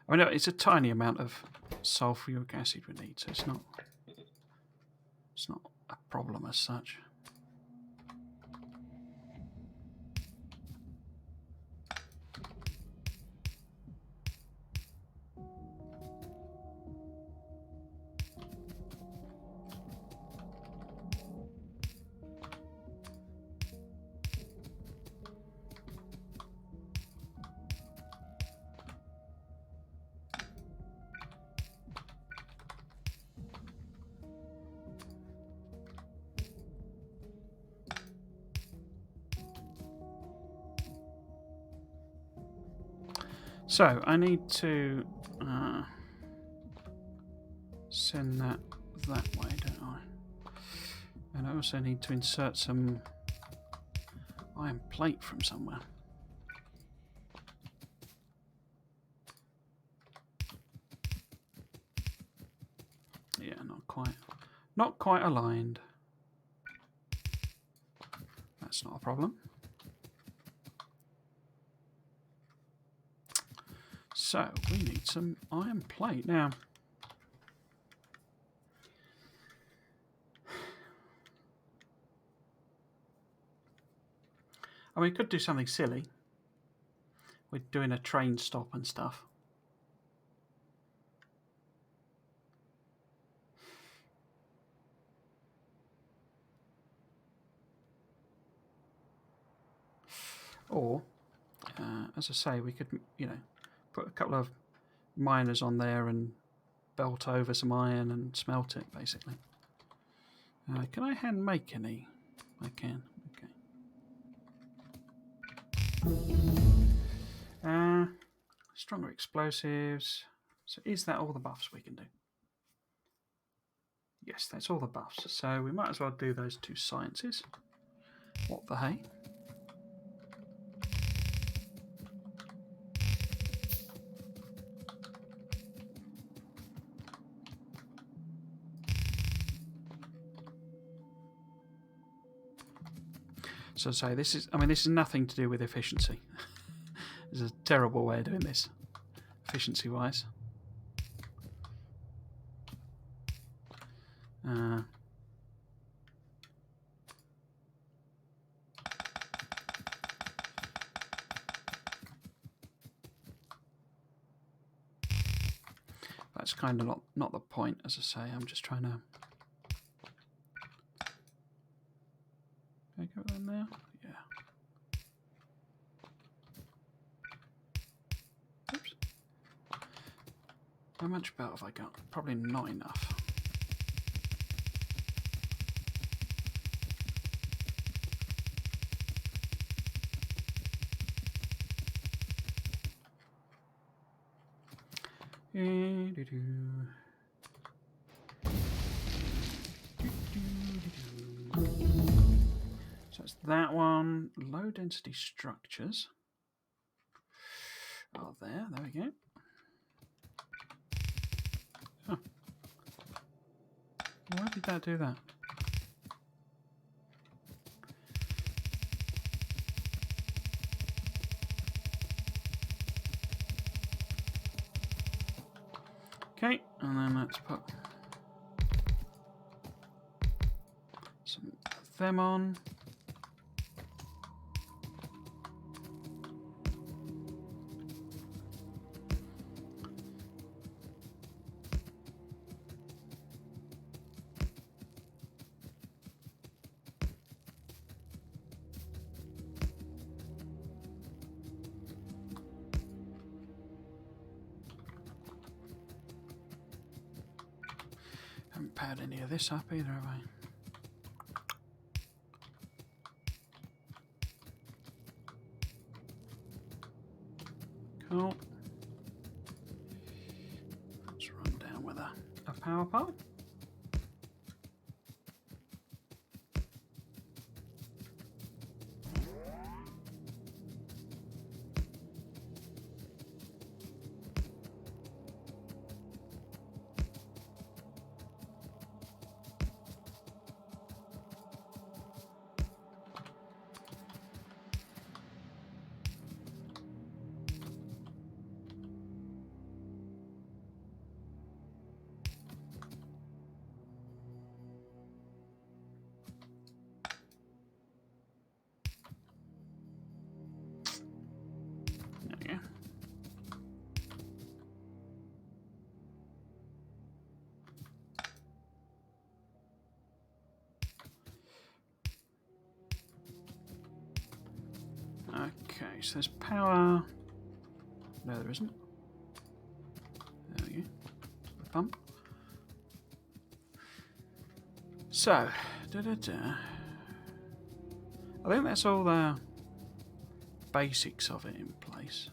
I mean, it's a tiny amount of sulfuric acid we need, so it's not a problem as such. So I need to send that that way, don't I? And I also need to insert some iron plate from somewhere. Yeah, not quite aligned. That's not a problem. So we need some iron plate now. I mean, we could do something silly. We're doing a train stop and stuff. Or, as I say, we could, you know, put a couple of miners on there and belt over some iron and smelt it, basically. Can I hand make any? I can. Okay. Stronger explosives. So is that all the buffs we can do? Yes, that's all the buffs. So we might as well do those 2 sciences. What the hey? So say this is, I mean, this is nothing to do with efficiency. This is a terrible way of doing this, efficiency-wise. That's kind of not the point, as I say. I'm just trying to. Can I go in there? Yeah. Oops. How much belt have I got? Probably not enough. So it's that one. Low density structures. Oh, there we go. Huh. Why did that do that? Okay, and then let's put some of them on. Haven't powered any of this up either, have I? Cool. Let's run down with a power pole. There we go. Okay, so there's power. No, there isn't. There we go. The pump. So, I think that's all the basics of it in place.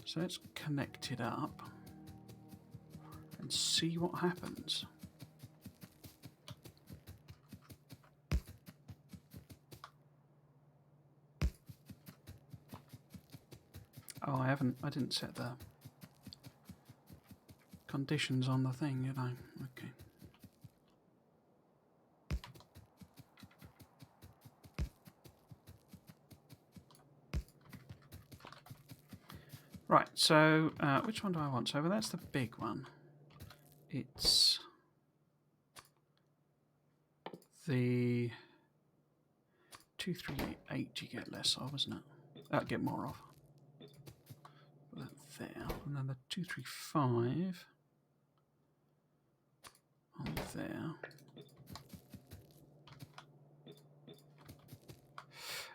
So let's connect it up. and see what happens. Oh, I didn't set the conditions on the thing, did I? Okay. Right, so which one do I want? So that's the big one. It's the 2388 you get less of, isn't it? Get more of. Put that there. And then the 235 on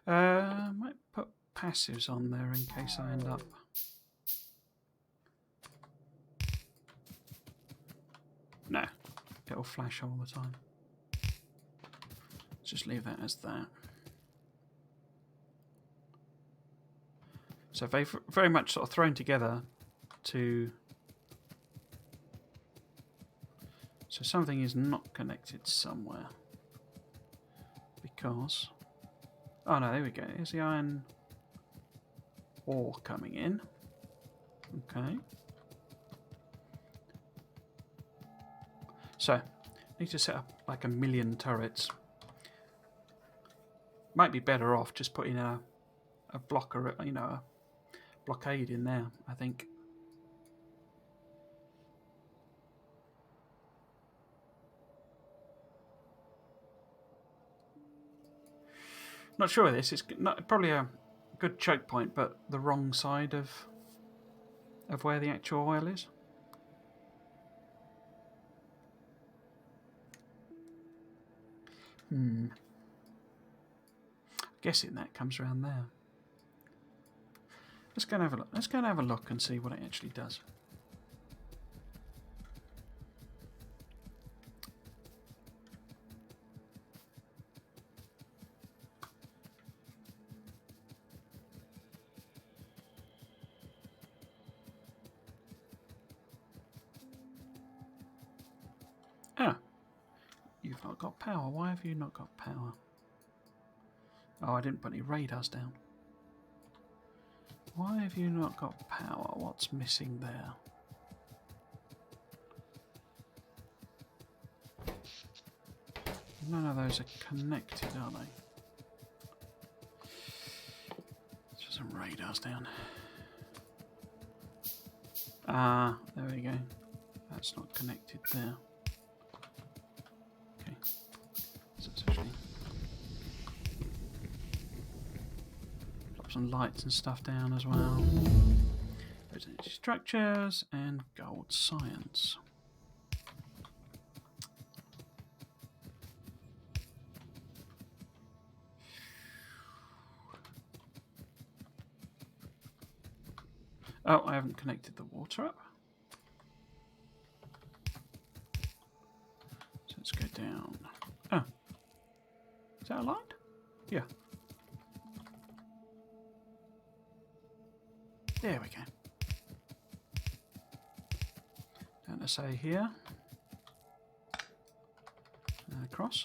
there. Might put passives on there in case I end up. No, it'll flash all the time. Let's just leave that as that. So they've very much sort of thrown together to... So something is not connected somewhere. Because... Oh no, there we go. Here's the iron ore coming in. Okay. So, need to set up like 1 million turrets. Might be better off just putting a blocker, you know, a blockade in there, I think. Not sure of this. It's not, probably a good choke point, but the wrong side of where the actual oil is. Guessing that comes around there. Let's go and have a look. Let's go and have a look and see what it actually does. Ah, you've not got power. Why have you not got power? Oh, I didn't put any radars down. Why have you not got power? What's missing there? None of those are connected, are they? Let's put some radars down. Ah, there we go. That's not connected there. Okay. So it's actually... Some lights and stuff down as well. There's energy structures and gold science. Oh, I haven't connected the water up. So let's go down. Oh, is that a light? Yeah. There we go. Down to say here. And across.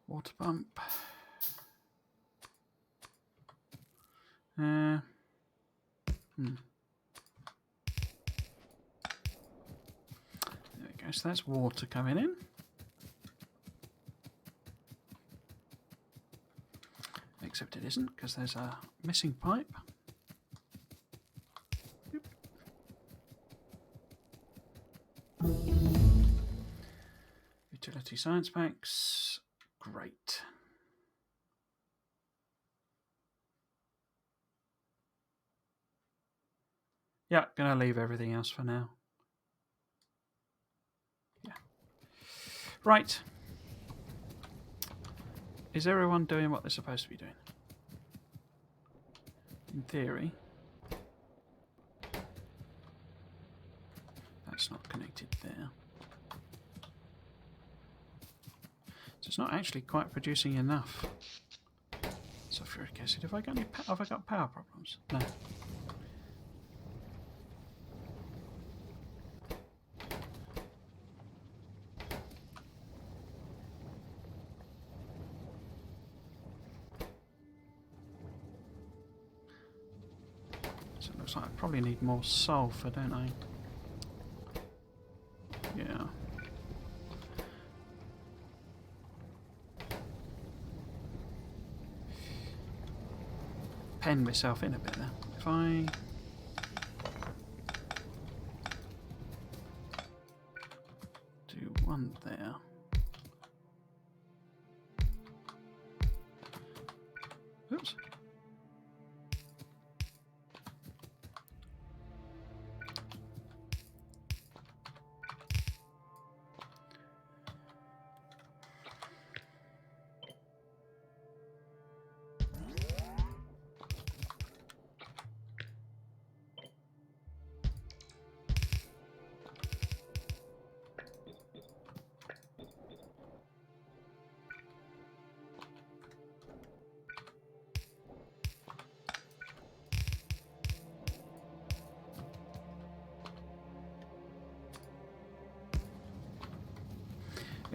Water pump. There we go, so that's water coming in. Except it isn't, because there's a missing pipe. Utility science packs. Great. Yeah, gonna leave everything else for now. Yeah. Right. Is everyone doing what they're supposed to be doing? In theory. That's not connected there. It's not actually quite producing enough sulfuric acid. Have I got any? Have I got power problems? No. So it looks like I probably need more sulfur, don't I? Yeah. Pen myself in a bit there. If I do one there. Oops.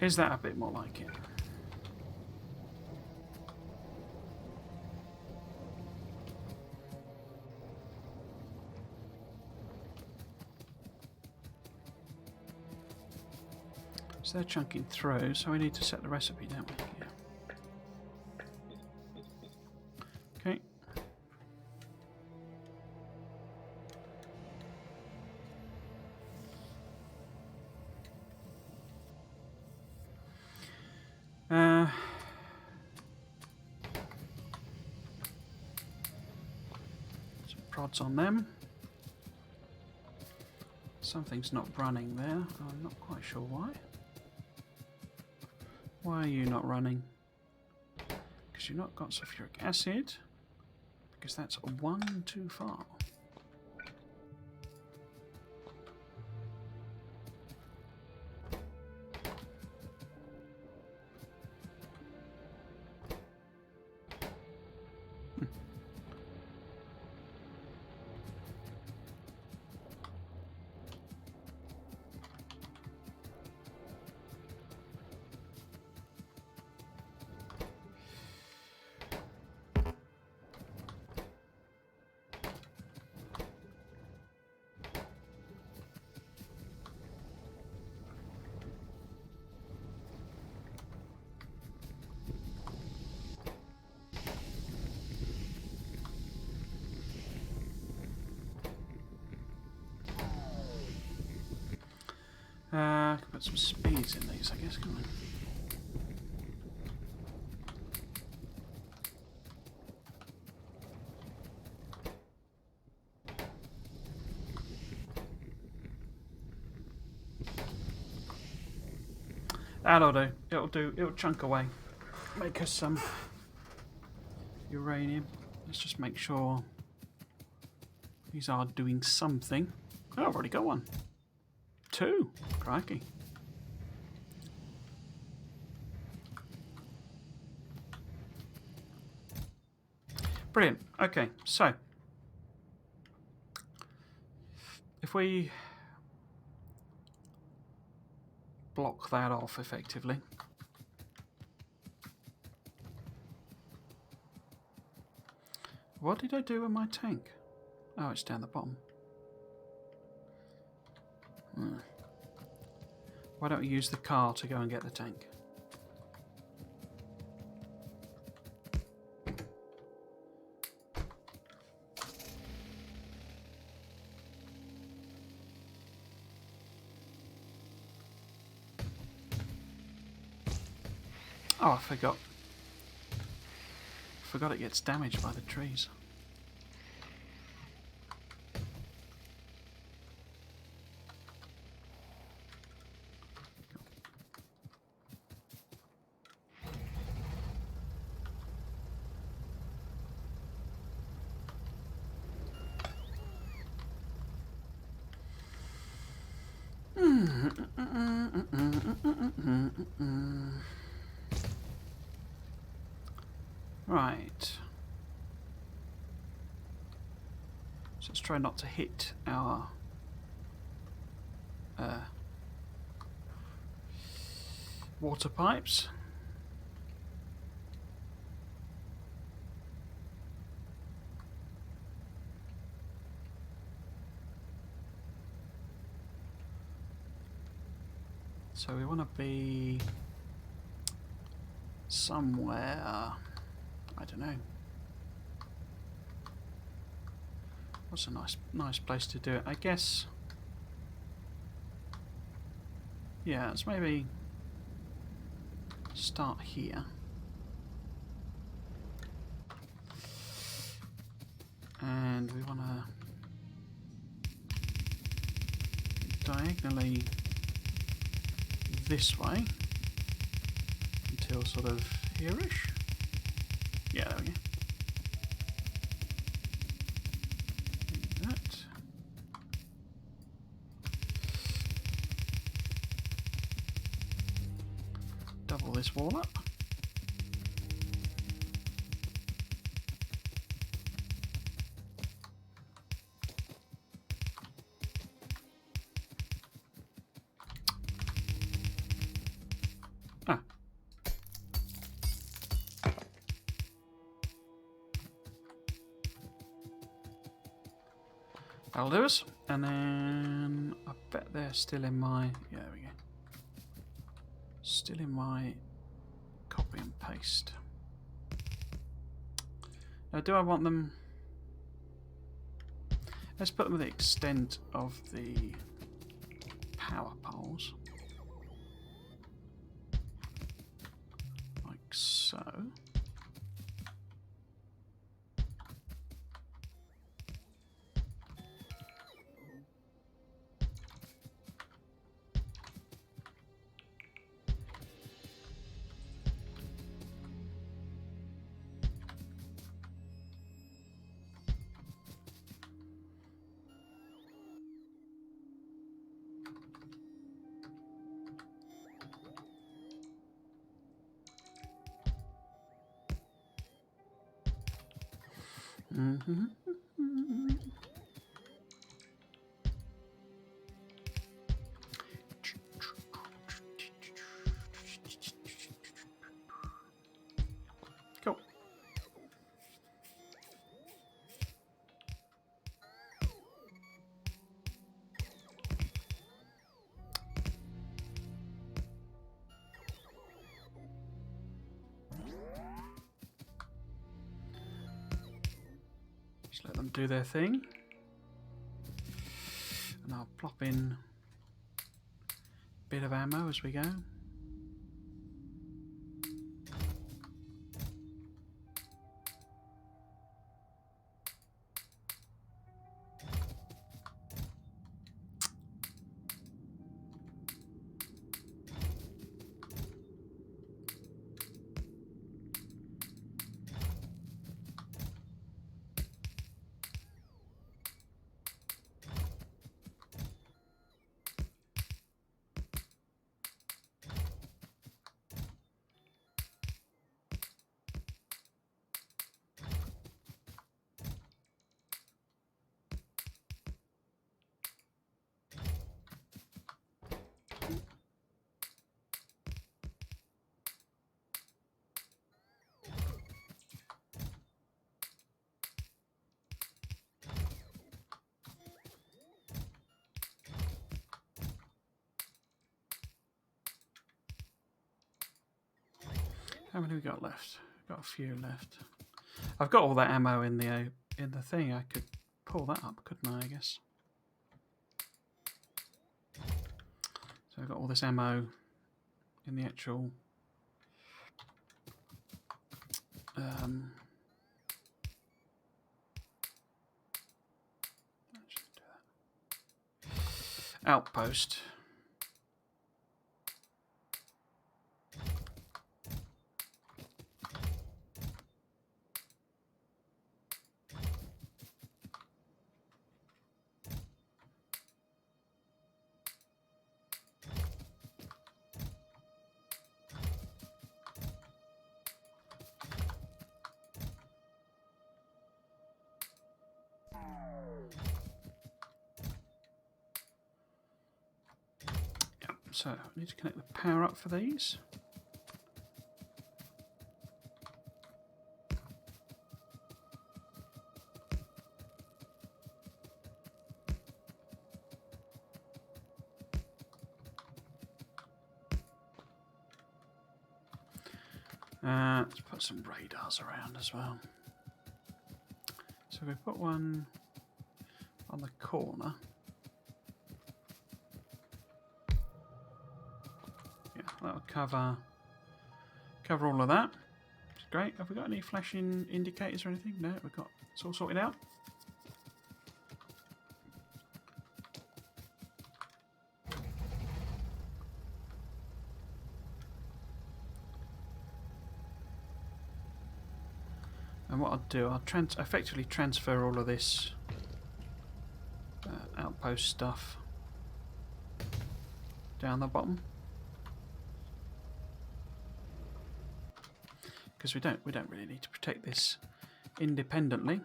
Is that a bit more like it? So they're chunking through, so we need to set the recipe, don't we? Yeah. Okay. Some prods on them. Something's not running there. I'm not quite sure why. Why are you not running? Because you've not got sulfuric acid. Because that's one too far. Can put some speeds in these, I guess, can't we? That'll do. It'll do. It'll chunk away. Make us some uranium. Let's just make sure these are doing something. Oh, I've already got one. 2. Crikey. Brilliant. Okay, so if we block that off effectively. What did I do with my tank? Oh, it's down the bottom. Why don't we use the car to go and get the tank? Oh, I forgot. Forgot it gets damaged by the trees. Right. So let's try not to hit our water pipes. So we want to be somewhere, I don't know. What's a nice place to do it? I guess. Yeah, let's maybe start here. And we want to diagonally this way until sort of here-ish. Yeah, there we go. Do that. Double this wall up. That'll do us. And then I bet they're still in my... Yeah, there we go. Still in my copy and paste. Now, do I want them... Let's put them at the extent of the power poles. Like so. Mm-hmm. Cool. Just let them do their thing. And I'll plop in a bit of ammo as we go. How many we got left? Got a few left. I've got all that ammo in the thing. I could pull that up, couldn't I? I guess. So I've got all this ammo in the actual. Outpost. So I need to connect the power up for these. Let's put some radars around as well. So we put one on the corner. Yeah, that'll cover all of that. It's great. Have we got any flashing indicators or anything? No, we've got it's all sorted out. And what I'll do, I'll effectively transfer all of this outpost stuff down the bottom, because we don't really need to protect this independently.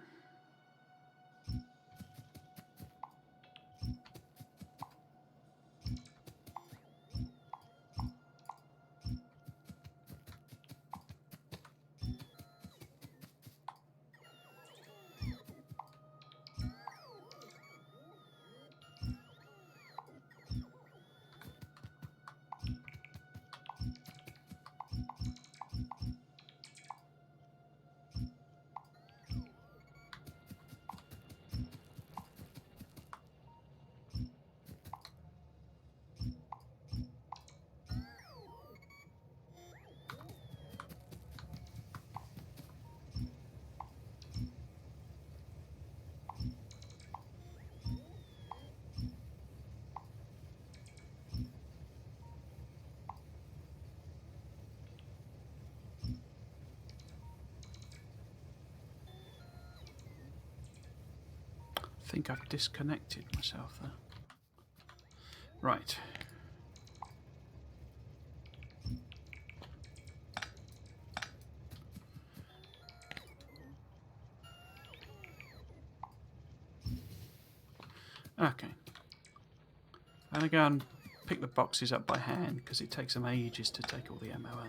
I think I've disconnected myself there. Right. Okay. I'm going to go and pick the boxes up by hand because it takes them ages to take all the ammo out.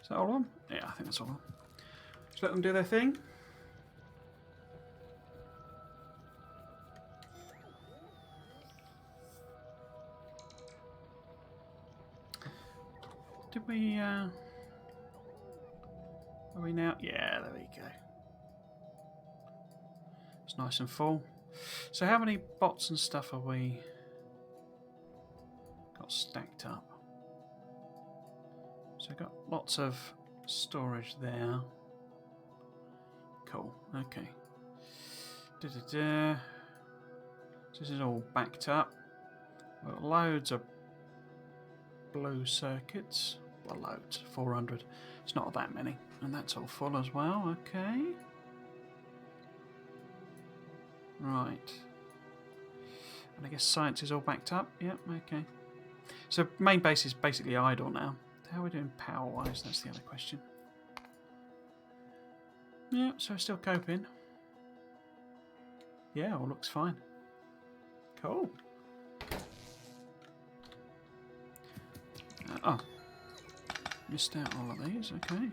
Is that all of them? Yeah, I think that's all of them. Just let them do their thing. Did we, are we now? Yeah, there we go. It's nice and full. So how many bots and stuff have we got stacked up? So we've got lots of storage there. Cool, okay. So this is all backed up. We've got loads of blue circuits. Well, loads, 400. It's not that many. And that's all full as well, okay. Right. And I guess science is all backed up. Yep, okay. So main base is basically idle now. How are we doing power-wise? That's the other question. Yeah, so still coping. Yeah, all looks fine. Cool. Oh. Missed out all of these, okay.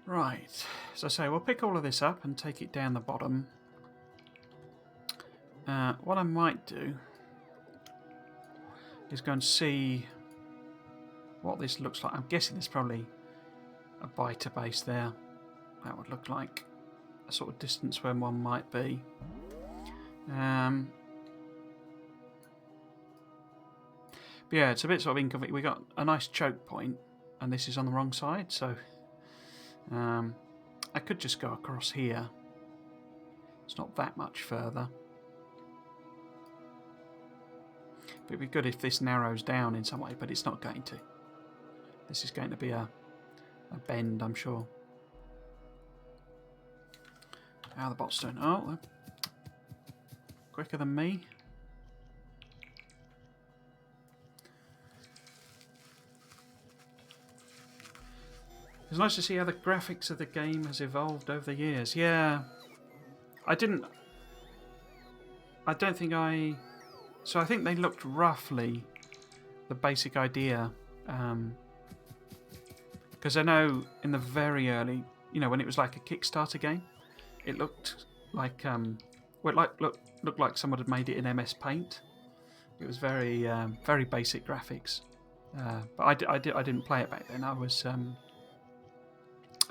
Right. So I say we'll pick all of this up and take it down the bottom. What I might do is go and see what this looks like. I'm guessing there's probably a biter base there. That would look like a sort of distance where one might be. But yeah, it's a bit sort of inconvenient. We got a nice choke point, and this is on the wrong side, so I could just go across here It's not that much further. But it'd be good if this narrows down in some way, but it's not going to. This is going to be a bend, I'm sure. How are the bots doing? Oh, they're quicker than me. It's nice to see how the graphics of the game has evolved over the years. Yeah, I don't think so I think they looked roughly the basic idea. Because I know in the very early, when it was like a Kickstarter game, it looked like looked like someone had made it in MS Paint. It was very very basic graphics. But I didn't play it back then. I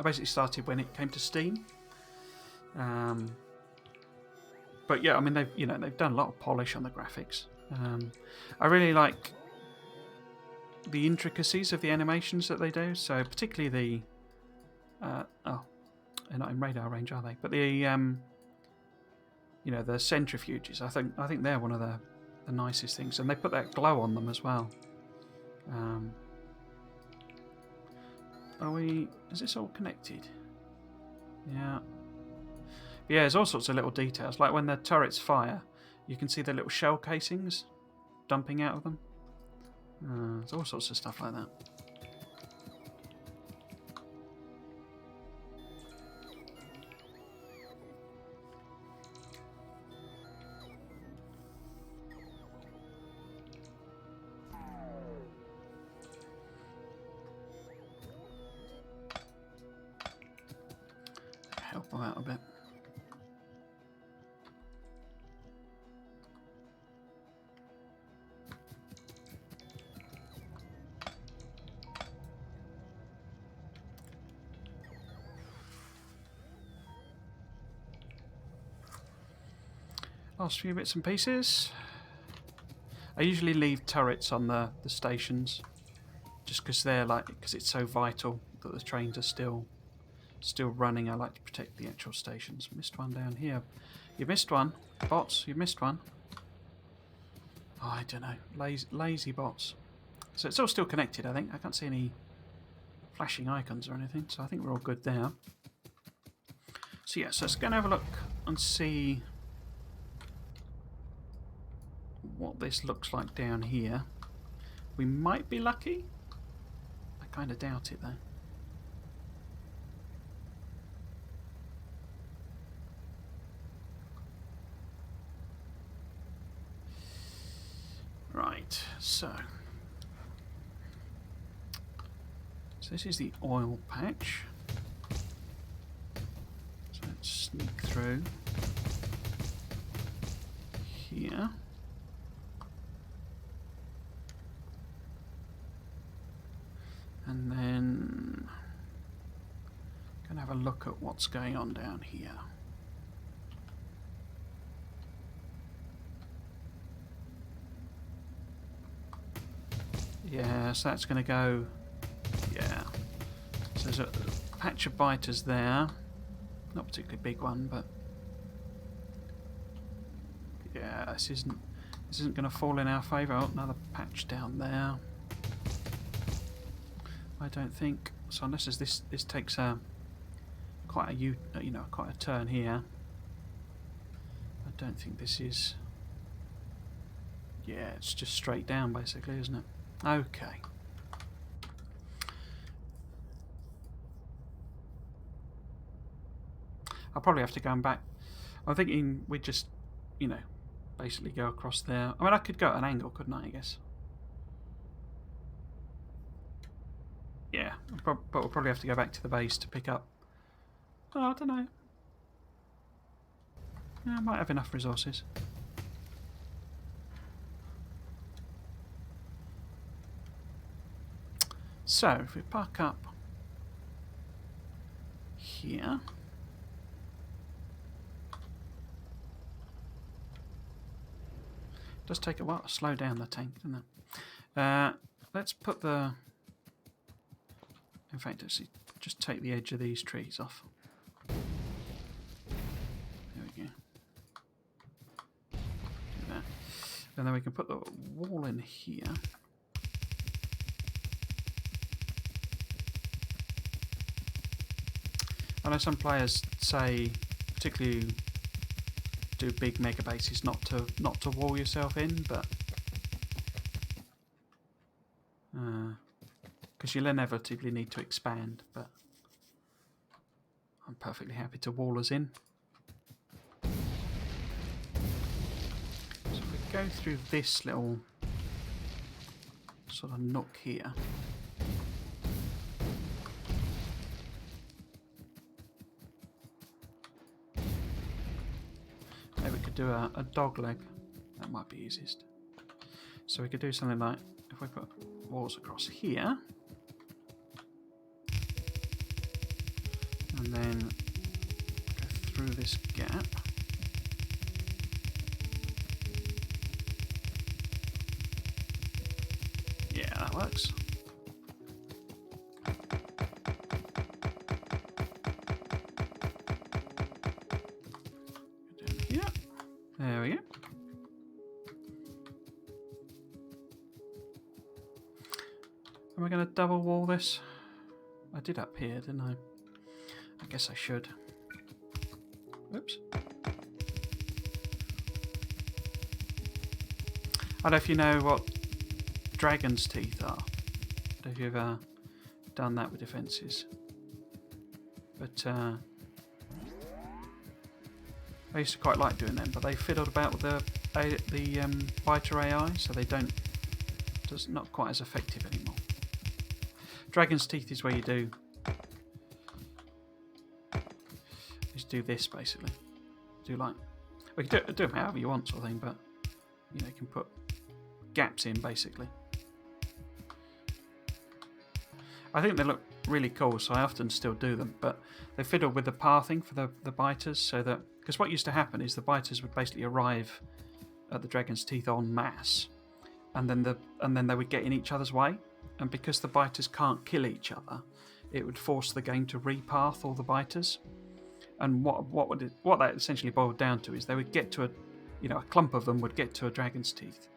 basically started when it came to Steam. But yeah, I mean they've done a lot of polish on the graphics. I really like the intricacies of the animations that they do. So particularly they're not in radar range, are they? But the the centrifuges. I think they're one of the nicest things, and they put that glow on them as well. Is this all connected? Yeah. Yeah, there's all sorts of little details. Like when the turrets fire, you can see the little shell casings dumping out of them. There's all sorts of stuff like that. Help them out a bit. Last few bits and pieces. I usually leave turrets on the stations, just because it's so vital that the trains are still running. I like to protect the actual stations. Missed one down here. You missed one, bots. You missed one. Oh, I don't know, lazy bots. So it's all still connected. I think I can't see any flashing icons or anything, so I think we're all good there. So yeah, so let's go and have a look and see what this looks like down here. We might be lucky. I kind of doubt it though. Right, so this is the oil patch. So let's sneak through here. And then going to have a look at what's going on down here. Yeah, so that's going to go. Yeah. So there's a patch of biters there. Not a particularly big one, but yeah, this isn't going to fall in our favour. Oh, another patch down there. I don't think so, unless this takes quite a turn here. I don't think this is. Yeah, it's just straight down basically, isn't it? Okay. I'll probably have to go back. I'm thinking we just, basically go across there. I mean, I could go at an angle, couldn't I guess? Yeah, but we'll probably have to go back to the base to pick up. Oh, I don't know. Yeah, I might have enough resources. So, if we park up here. It does take a while to slow down the tank, doesn't it? Let's put the... In fact, let's just take the edge of these trees off. There we go. And then we can put the wall in here. I know some players say, particularly do big mega bases, not to wall yourself in, but because you'll inevitably need to expand. But I'm perfectly happy to wall us in. So if we go through this little sort of nook here. Maybe we could do a dog leg. That might be easiest. So we could do something like, if we put walls across here, and then go through this gap. Yeah, that works. Down here. There we go. Am I going to double wall this? I did up here, didn't I? I guess I should. Oops. I don't know if you know what dragon's teeth are. I don't know if you've ever done that with defences. But I used to quite like doing them, but they fiddled about with the biter AI, so they don't. It's not quite as effective anymore. Dragon's teeth is where you do this basically. Do like we can do them however you want, sort of thing, but you know, you can put gaps in basically. I think they look really cool, so I often still do them, but they fiddle with the pathing for the biters, so that because what used to happen is the biters would basically arrive at the dragon's teeth en masse, and then they would get in each other's way, and because the biters can't kill each other, it would force the game to repath all the biters. And what that essentially boiled down to is they would get to a clump of them would get to a dragon's teeth,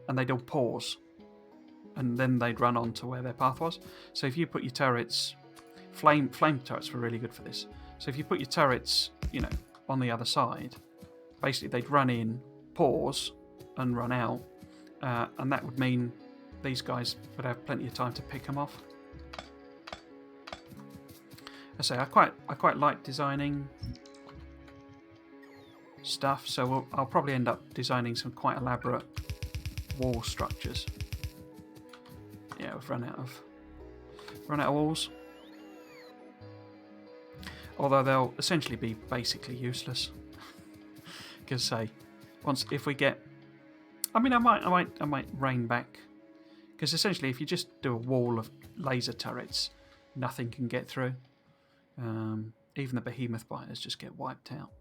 and they'd all pause, and then they'd run on to where their path was. So if you put your turrets, flame turrets were really good for this. So if you put your turrets, on the other side, basically they'd run in, pause, and run out, and that would mean these guys would have plenty of time to pick them off. I say I quite like designing stuff, so I'll probably end up designing some quite elaborate wall structures. Yeah, we've run out of walls. Although they'll essentially be basically useless. Because if we get, I might rein back. Because essentially, if you just do a wall of laser turrets, nothing can get through. Even the behemoth biters just get wiped out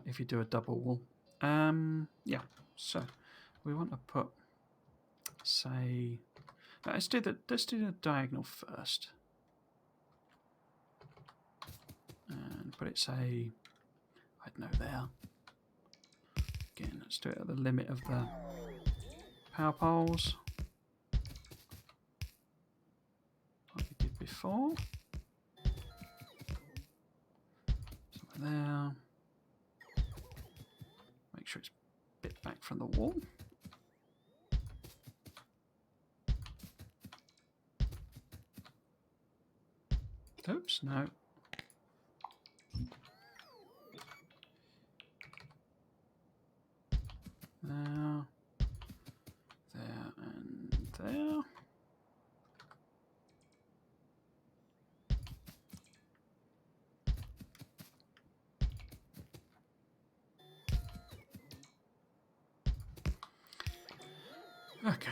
if you do a double wall. Yeah, so we want to put, say, let's do the diagonal first, and put it, say, I don't know, there. Again, let's do it at the limit of the power poles, like we did before. There. Make sure it's a bit back from the wall. Oops, no. There. There and there. Okay.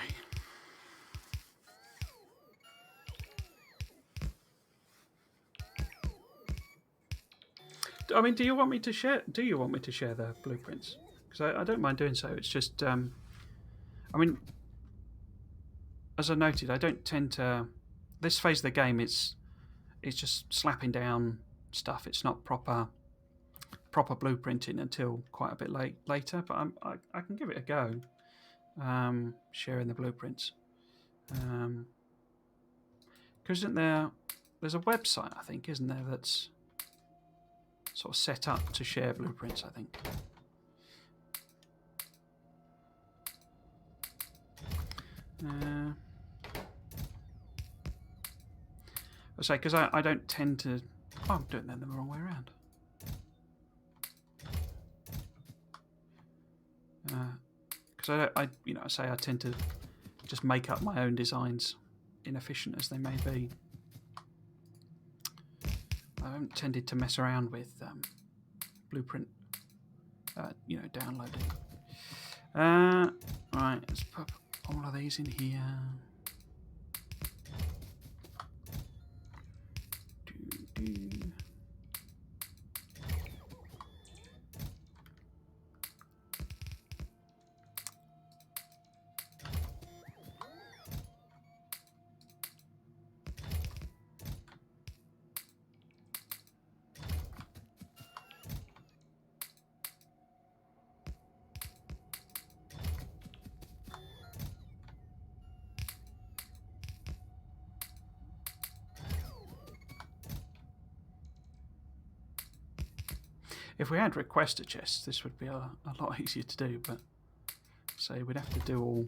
I mean, do you want me to share the blueprints? Because I don't mind doing so. It's just, I mean, as I noted, I don't tend to. This phase of the game, it's just slapping down stuff. It's not proper blueprinting until quite a bit later. But I can give it a go. sharing the blueprints. Because there's a website, I think, isn't there, that's sort of set up to share blueprints, I think. I say, because I don't tend to... Oh, I'm doing them the wrong way around. Because I tend to just make up my own designs, inefficient as they may be. I haven't tended to mess around with blueprint, downloading. Right, let's put all of these in here. If we had requester chests, this would be a lot easier to do, but say we'd have to do all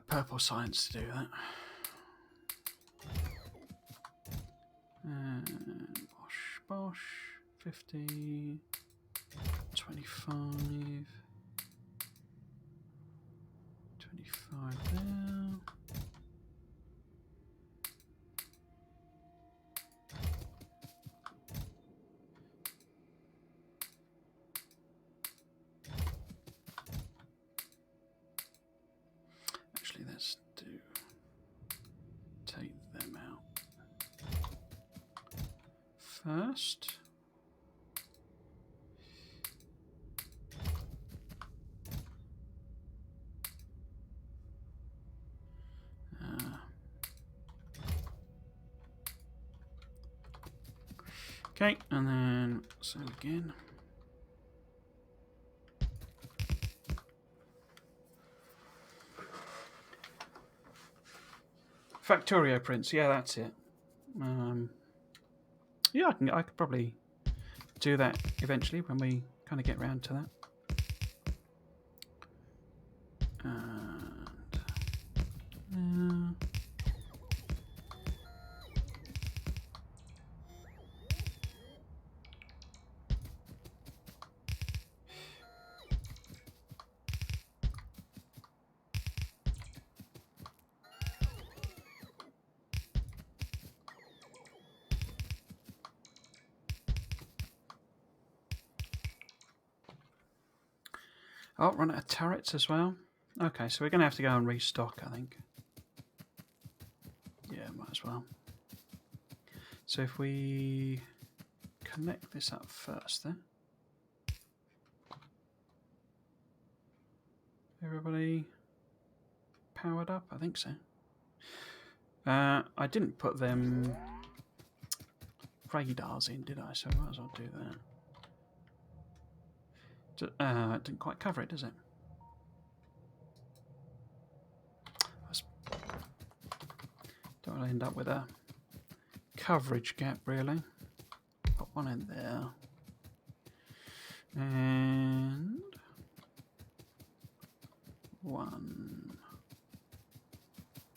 purple science to do that. And bosh, 50, 25, 25 there. Actually, let's take them out first. Okay, and then same again. Factorio prints, yeah, that's it. Yeah, I could probably do that eventually when we kind of get round to that. And oh, run out of turrets as well. Okay, so we're going to have to go and restock, I think. Yeah, might as well. So if we connect this up first then. Everybody powered up? I think so. I didn't put them radars in, did I? So I might as well do that. It didn't quite cover it, does it? Don't want to end up with a coverage gap, really. Put one in there. And one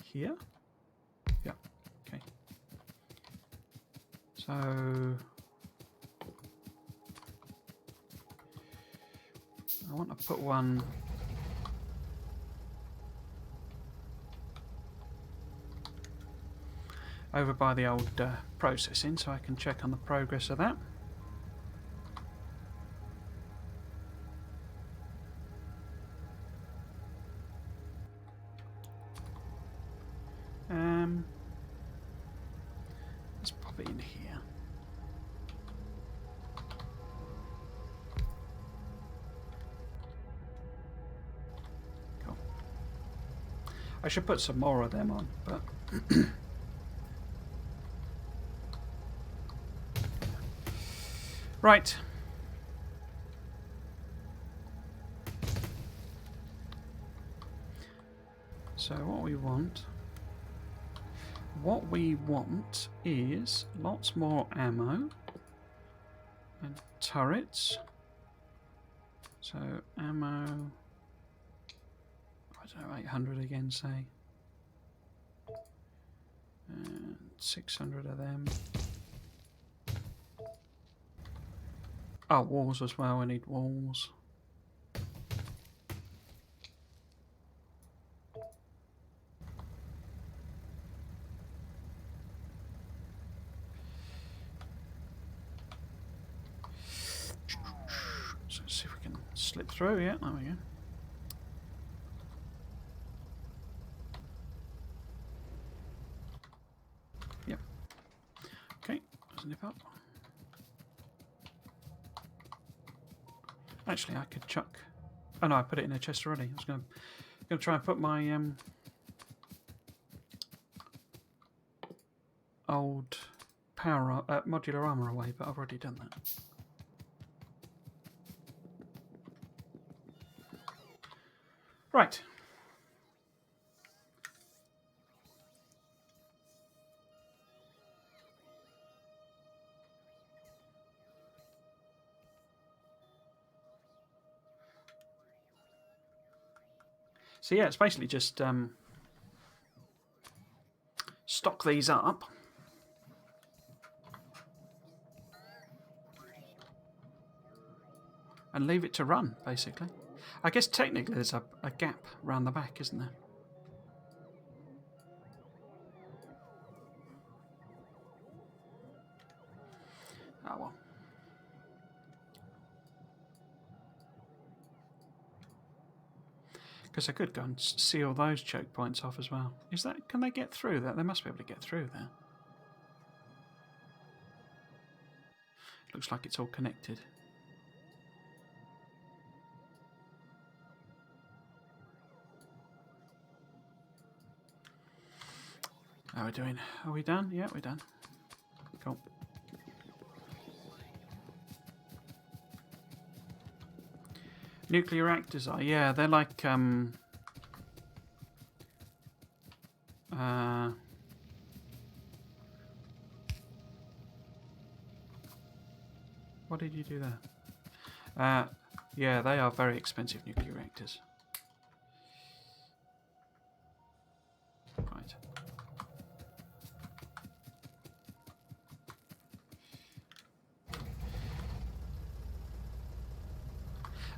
here. Yeah, okay. So I want to put one over by the old processing so I can check on the progress of that. Let's pop it in here. Cool. I should put some more of them on, but right. So what we want is lots more ammo and turrets. So ammo, I don't know, 800 again, say, and 600 of them. Oh, walls as well. I need walls. So let's see if we can slip through. Yeah, there we go. Yep. Okay, let's nip up. Actually, I could chuck. Oh no, I put it in a chest already. I was going to try and put my old modular armour away, but I've already done that. Right. So yeah, it's basically just stock these up. And leave it to run, basically. I guess technically there's a gap around the back, isn't there? Oh well. Because I could go and seal those choke points off as well. Is that? Can they get through that? They must be able to get through there. Looks like it's all connected. How are we doing? Are we done? Yeah, we're done. Cool. Nuclear reactors are, yeah, they're like what did you do there? Yeah, they are very expensive nuclear reactors. Right.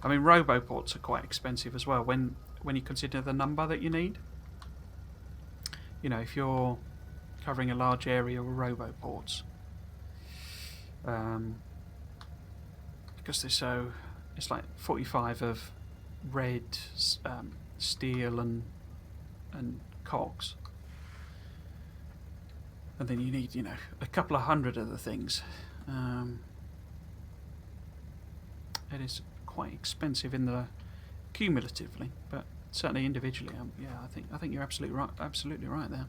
I mean, roboports are quite expensive as well when you consider the number that you need. You know, if you're covering a large area with roboports, because they're so, it's like 45 of red steel and cogs, and then you need, you know, a couple of hundred of the things. It is quite expensive in the cumulatively, but certainly individually, yeah, I think you're absolutely right there.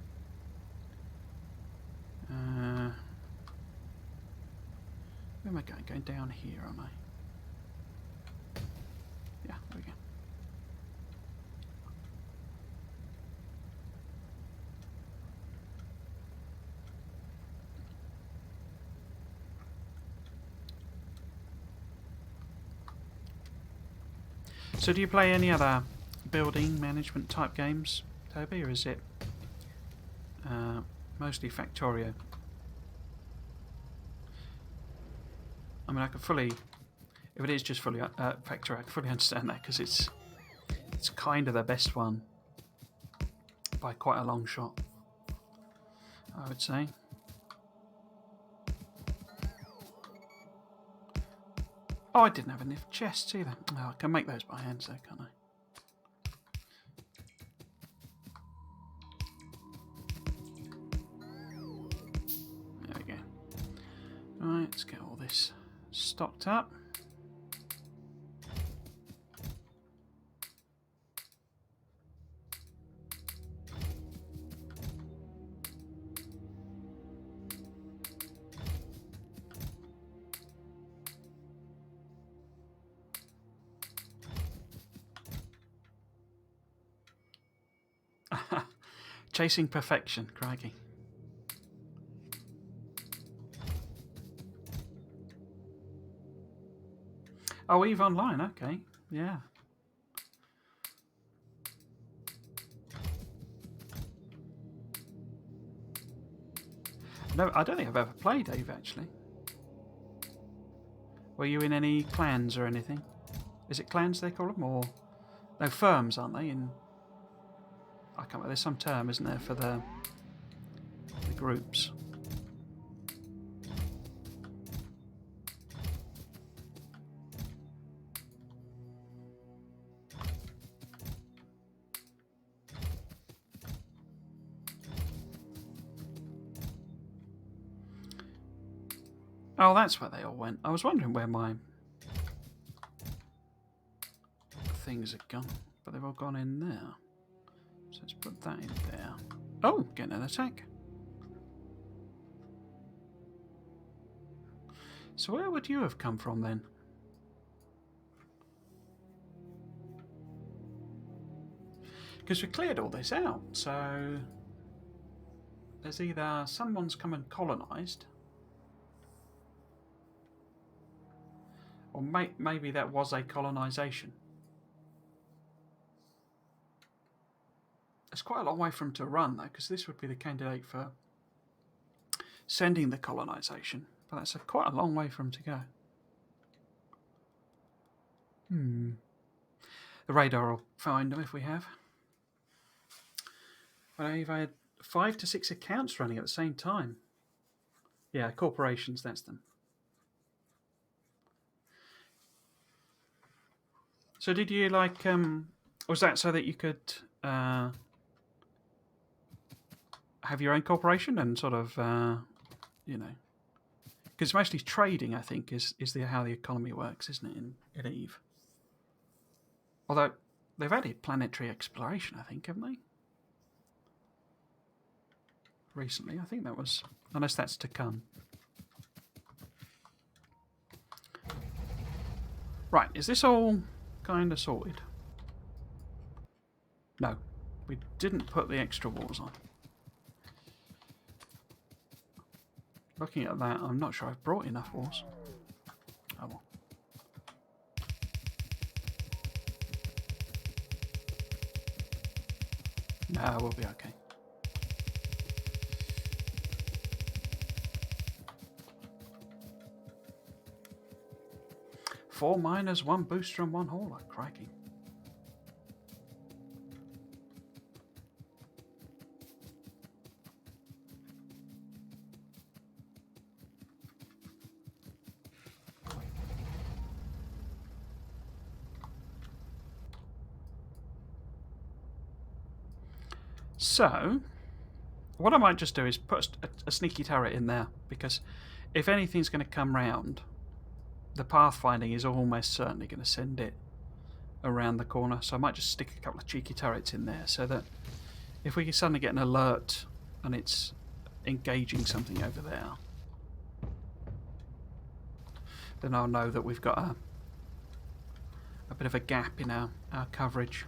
Where am I going? Going down here, aren't I? Yeah, there we go. So do you play any other building management type games, Toby, or is it mostly Factorio? I mean, I could fully, if it is just fully Factorio, I can fully understand that, because it's kind of the best one by quite a long shot, I would say. Oh, I didn't have enough chests either. Oh, I can make those by hand, so can't I? There we go. Right, let's get all this stocked up. Chasing perfection, crikey. Oh, EVE Online, okay. Yeah. No, I don't think I've ever played EVE, actually. Were you in any clans or anything? Is it clans they call them, or... No, firms, aren't they? In... I can't remember, there's some term, isn't there, for the groups. Oh, that's where they all went. I was wondering where my things had gone, but they've all gone in there. So let's put that in there. Oh, getting an attack. So where would you have come from then? Because we cleared all this out, so there's either someone's come and colonised, or maybe that was a colonisation. It's quite a long way for them to run, though, because this would be the candidate for sending the colonisation. But that's quite a long way for them to go. The radar will find them if we have. But I've had 5 to 6 accounts running at the same time. Yeah, corporations, that's them. So did you like, was that so that you could have your own corporation and sort of, you know, because mostly trading, I think, is how the economy works, isn't it, in EVE? Although they've added planetary exploration, I think, haven't they? Recently, I think that was, unless that's to come. Right, is this all kind of sorted? No, we didn't put the extra walls on. Looking at that, I'm not sure I've brought enough walls. Oh well. No, we'll be okay. Four miners, 1 booster and 1 hauler. Crikey. So, what I might just do is put a sneaky turret in there, because if anything's going to come round, the pathfinding is almost certainly going to send it around the corner. So I might just stick a couple of cheeky turrets in there, so that if we suddenly get an alert and it's engaging something over there, then I'll know that we've got a bit of a gap in our coverage.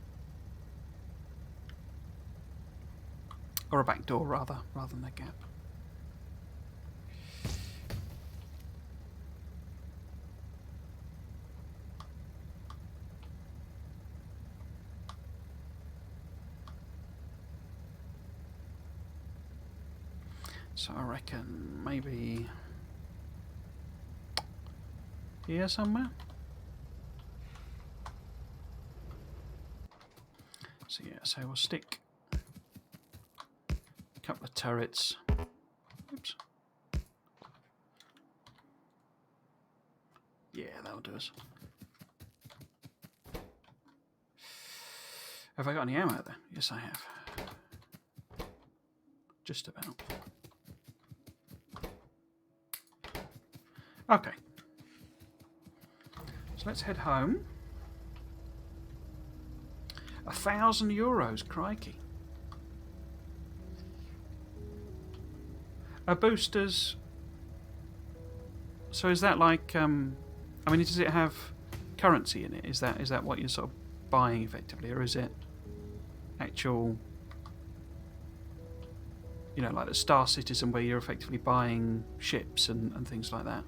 Or a back door, rather than a gap. So I reckon maybe here somewhere. So yeah, so we'll stick a couple of turrets. Oops. Yeah, that'll do us. Have I got any ammo there? Yes, I have. Just about. Okay. So let's head home. €1,000, crikey. Boosters. So is that like? I mean, does it have currency in it? Is that what you're sort of buying effectively, or is it actual You know, like the Star Citizen, where you're effectively buying ships and things like that.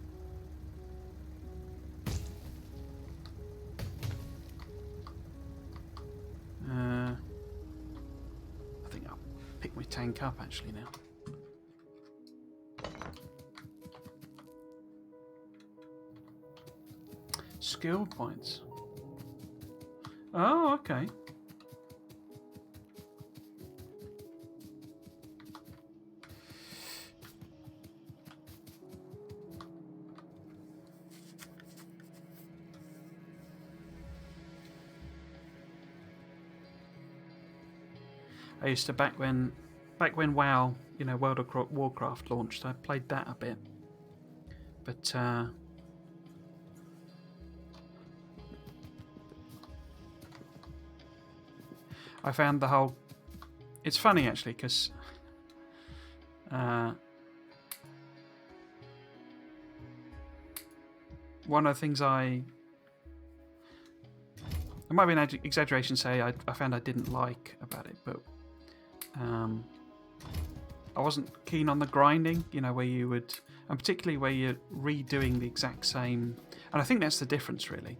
I think I'll pick my tank up actually now. Skill points. Oh, okay. I used to back when WoW, you know, World of Warcraft launched. I played that a bit, but I found the whole. It's funny actually because one of the things it might be an exaggeration to say I found I didn't like about it, but I wasn't keen on the grinding, you know, where you would, and particularly where you're redoing the exact same. And I think that's the difference, really.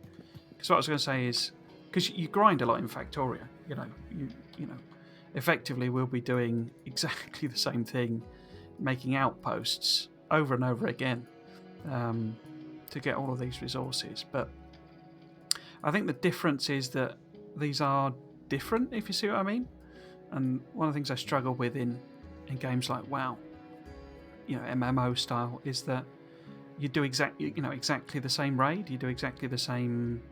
Because what I was going to say is, because you grind a lot in Factorio, you know, effectively we'll be doing exactly the same thing, making outposts over and over again to get all of these resources. But I think the difference is that these are different, if you see what I mean. And one of the things I struggle with in games like WoW, you know, MMO style, is that you do exactly the same raid, you do exactly the same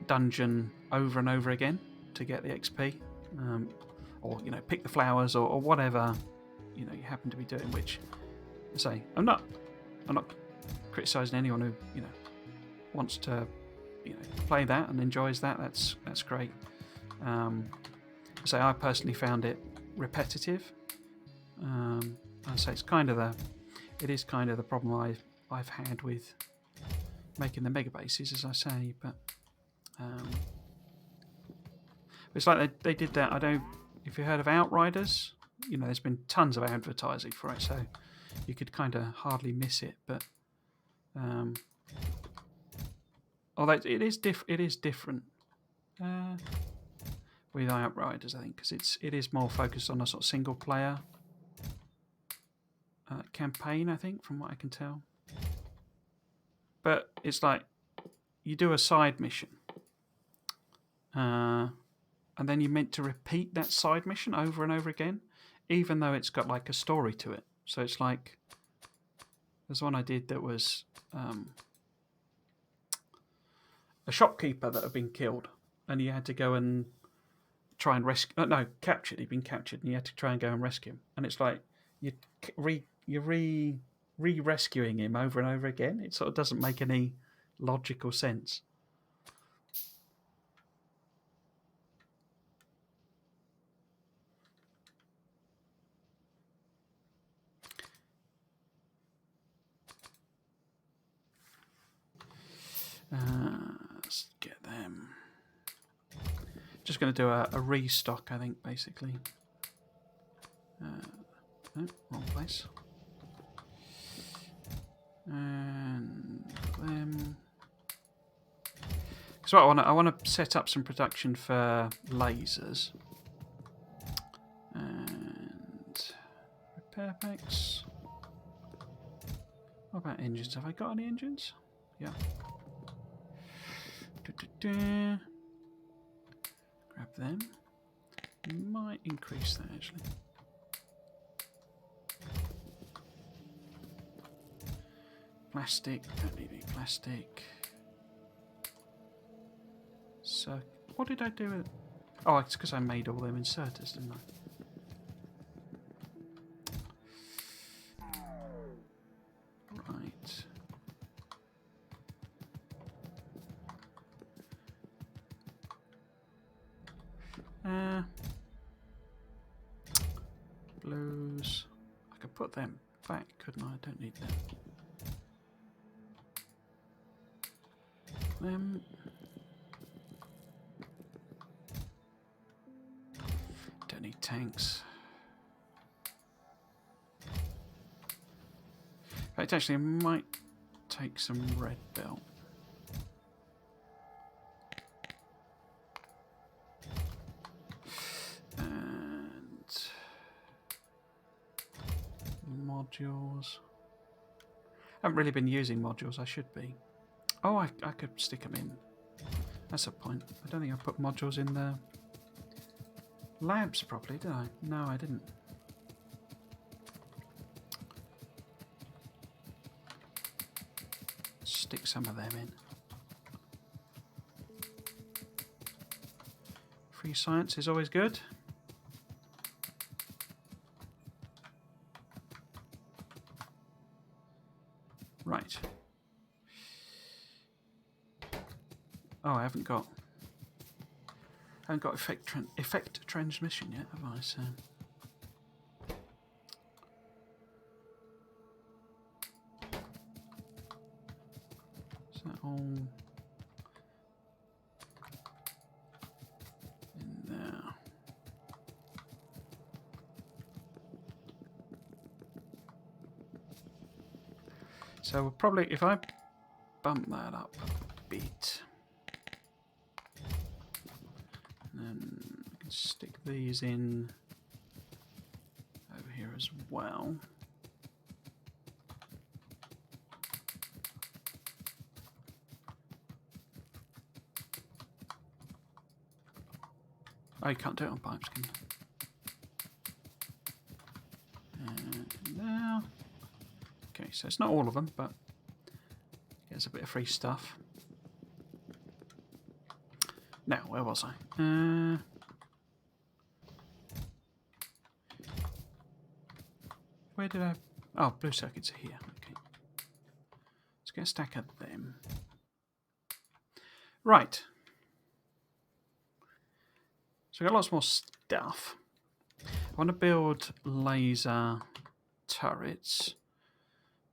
dungeon over and over again to get the XP, or you know, pick the flowers or whatever you know you happen to be doing. Which I say, I'm not criticizing anyone who you know wants to play that and enjoys that. That's great. So I personally found it repetitive. I'd say it is kind of the problem I've had with making the megabases, as I say. But it's like they did that. I don't. If you heard of Outriders, you know, there's been tons of advertising for it, so you could kind of hardly miss it. But although it is different with Outriders, I think, because it is more focused on a sort of single player campaign, I think, from what I can tell. But it's like you do a side mission, and then you're meant to repeat that side mission over and over again, even though it's got like a story to it. So it's like there's one I did that was a shopkeeper that had been killed, and you had to go and try and rescue. No, captured. He'd been captured, and you had to try and go and rescue him. And it's like you're re-rescuing him over and over again. It sort of doesn't make any logical sense. Let's get them. Just going to do a restock, I think, basically. No, wrong place. And them. So I want to set up some production for lasers and repair packs. What about engines? Have I got any engines? Yeah. Grab them. Might increase that actually. Plastic. Don't need any plastic. So, what did I do with it? Oh, it's because I made all them inserters, didn't I? Right. Blues. I could put them back, couldn't I? I don't need them. Don't need tanks. fact, actually, I might take some red belt. And modules. I haven't really been using modules, I should be. Oh, I could stick them in. That's a point. I don't think I put modules in the labs properly, did I? No, I didn't. Stick some of them in. Free science is always good. Right. Oh, I haven't got effect transmission yet, have I? So is that all in there? So we'll probably, if I bump that up a bit, then I can stick these in over here as well. Oh, you can't do it on pipes, can you? And there. Okay, so it's not all of them, but there's a bit of free stuff. Now, where was I? Where did I... Oh, blue circuits are here. Okay. Let's get a stack of them. Right. So we've got lots more stuff. I want to build laser turrets.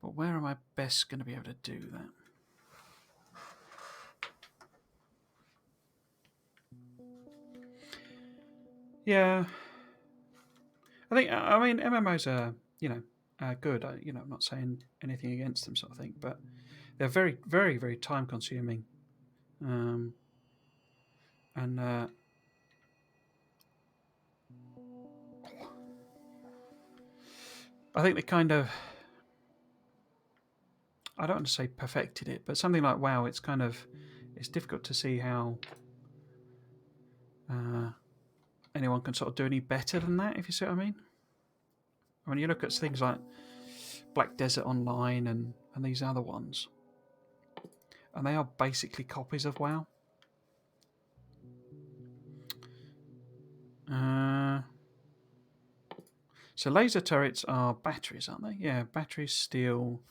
But where am I best going to be able to do that? Yeah. I mean, MMOs are, good. I'm not saying anything against them, sort of thing, but they're very, very, very time consuming. And I think they kind of, I don't want to say perfected it, but something like WoW, it's difficult to see how anyone can sort of do any better than that, if you see what I mean. I mean, you look at things like Black Desert Online and these other ones, and they are basically copies of WoW. So laser turrets are batteries, aren't they? Yeah, batteries, steel,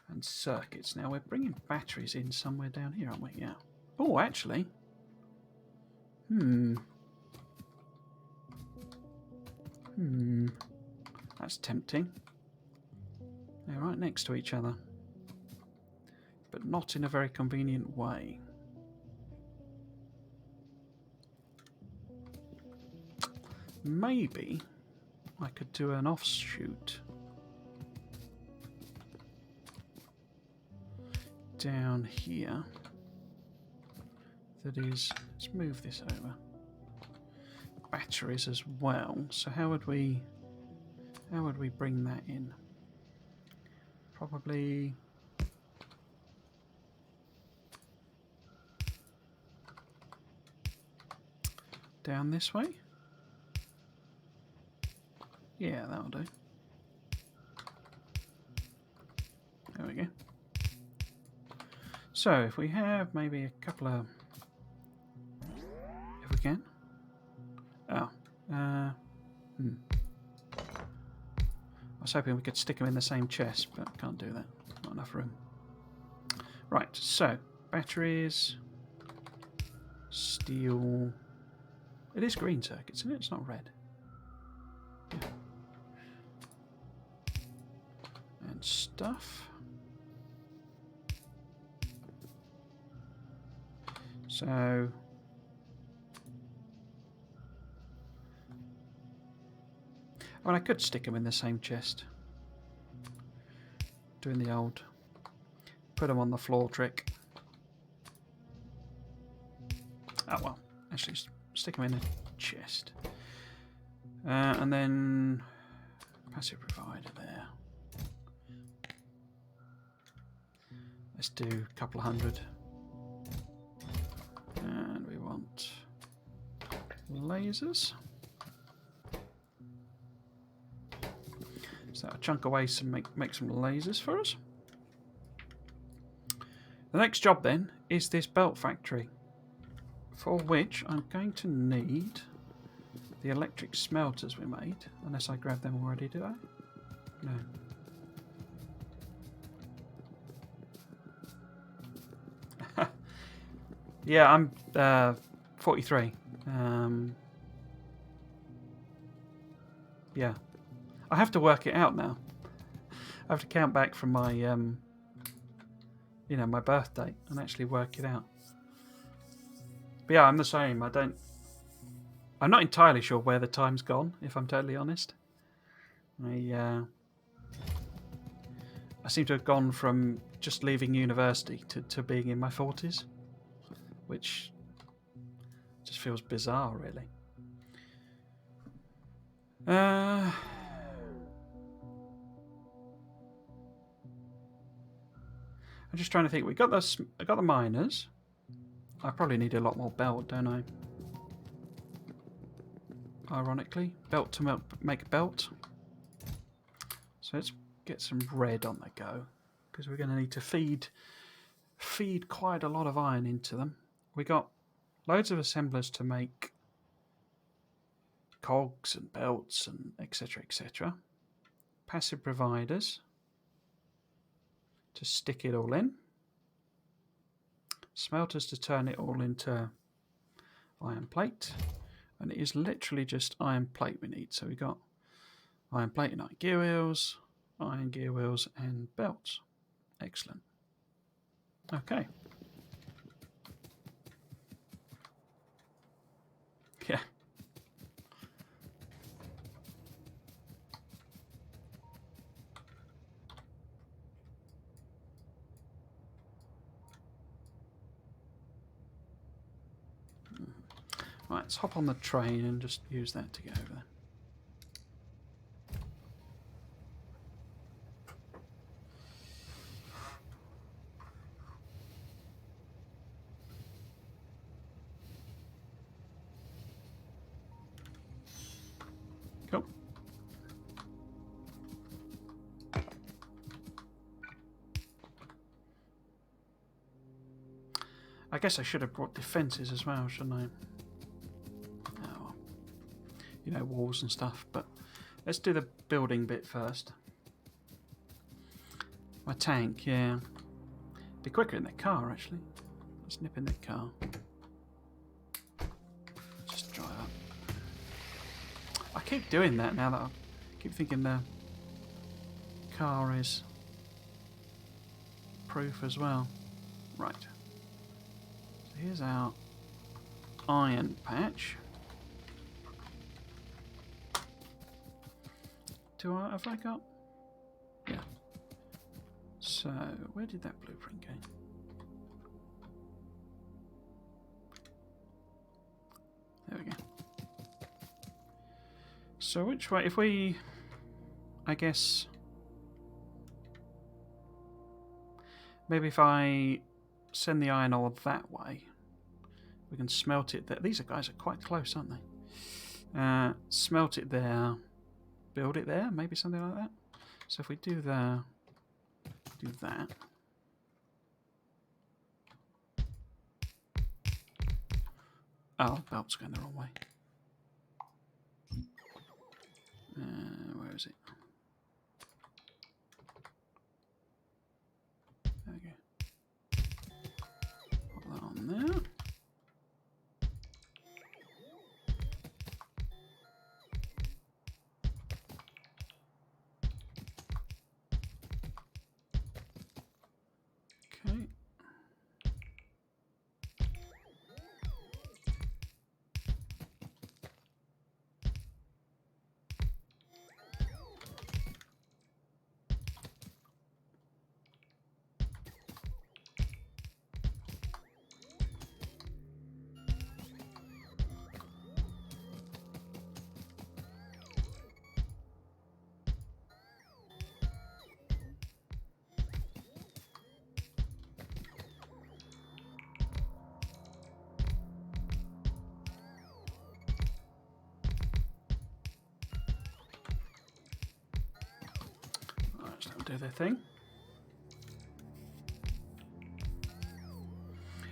and circuits. Now we're bringing batteries in somewhere down here, aren't we? Yeah. Oh, actually. That's tempting. They're right next to each other, but not in a very convenient way. Maybe I could do an offshoot down here. That is, let's move this over. Batteries as well. So how would we bring that in? Probably down this way. Yeah, that'll do. There we go. So if we have maybe a couple of, if we can. Oh, I was hoping we could stick them in the same chest, but can't do that. Not enough room. Right, so batteries, steel. It is green circuits, isn't it? It's not red. Yeah. And stuff. So I mean, I could stick them in the same chest. Doing the old put them on the floor trick. Oh well, actually stick them in a chest. And then passive provider there. Let's do a couple of hundred. And we want lasers. So that'll chunk away some make some lasers for us. The next job then is this belt factory, for which I'm going to need the electric smelters we made, unless I grab them already, did I? No. Yeah, I'm 43. Yeah. I have to work it out now. I have to count back from my, my birth date and actually work it out. But yeah, I'm the same. I'm not entirely sure where the time's gone, if I'm totally honest. I seem to have gone from just leaving university to being in my 40s, which just feels bizarre, really. I'm just trying to think. I got the miners. I probably need a lot more belt, don't I? Ironically, belt to make a belt. So let's get some red on the go, because we're going to need to feed quite a lot of iron into them. We got loads of assemblers to make cogs and belts and etc. etc. Passive providers to stick it all in. Smelters to turn it all into iron plate. And it is literally just iron plate we need. So we got iron plate and iron gear wheels, and belts. Excellent. Okay. Yeah. Right, let's hop on the train and just use that to get over there. Cool. I guess I should have brought defences as well, shouldn't I? Walls and stuff, but let's do the building bit first. My tank, yeah. Be quicker in the car, actually. Let's nip in the car. Just drive up. I keep doing that now that I keep thinking the car is proof as well. Right. So here's our iron patch. Have I got? Yeah. So, where did that blueprint go? There we go. So which way, if we, I guess, maybe if I send the iron ore that way, we can smelt it there. These guys are quite close, aren't they? Smelt it there. Build it there, maybe something like that. So if we do that. Oh, belt's going the wrong way. Where is it? There we go. Put that on there. Okay. do their thing.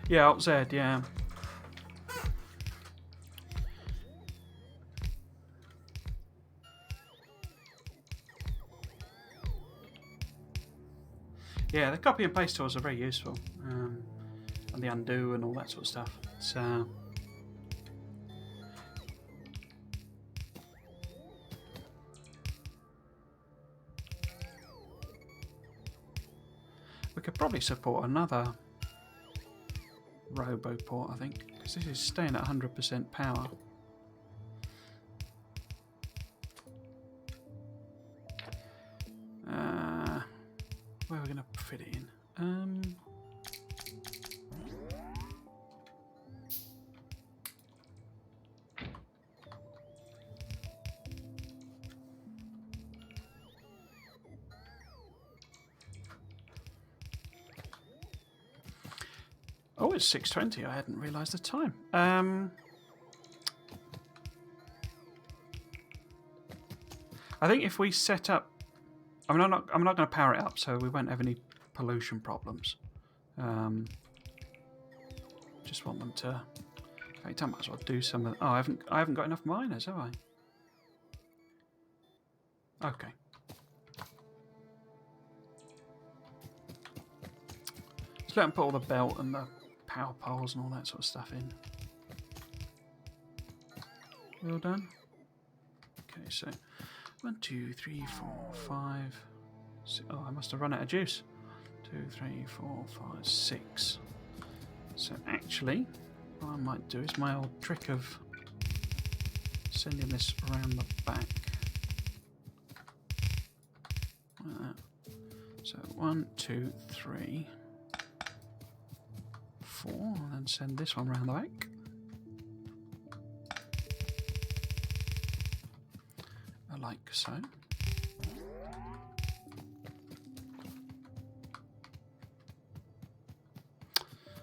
Yeah, Alt Z, yeah. Yeah, the copy and paste tools are very useful. And the undo and all that sort of stuff. So we could probably support another roboport, I think, because this is staying at 100% power. Where are we going to fit it in? Oh, it's 6:20. I hadn't realised the time. I think if we set up, I'm not going to power it up, so we won't have any pollution problems. Just want them to. In fact, I might as well do some of. Oh, I haven't got enough miners, have I? Okay. Just let them put all the belt and the power poles and all that sort of stuff in. Well done. Okay, so 1, 2, 3, 4, 5. 6. Oh, I must have run out of juice. 2, 3, 4, 5, 6. So actually, what I might do is my old trick of sending this around the back. Like that. So 1, 2, 3, 4, and then send this one around the back. Like so.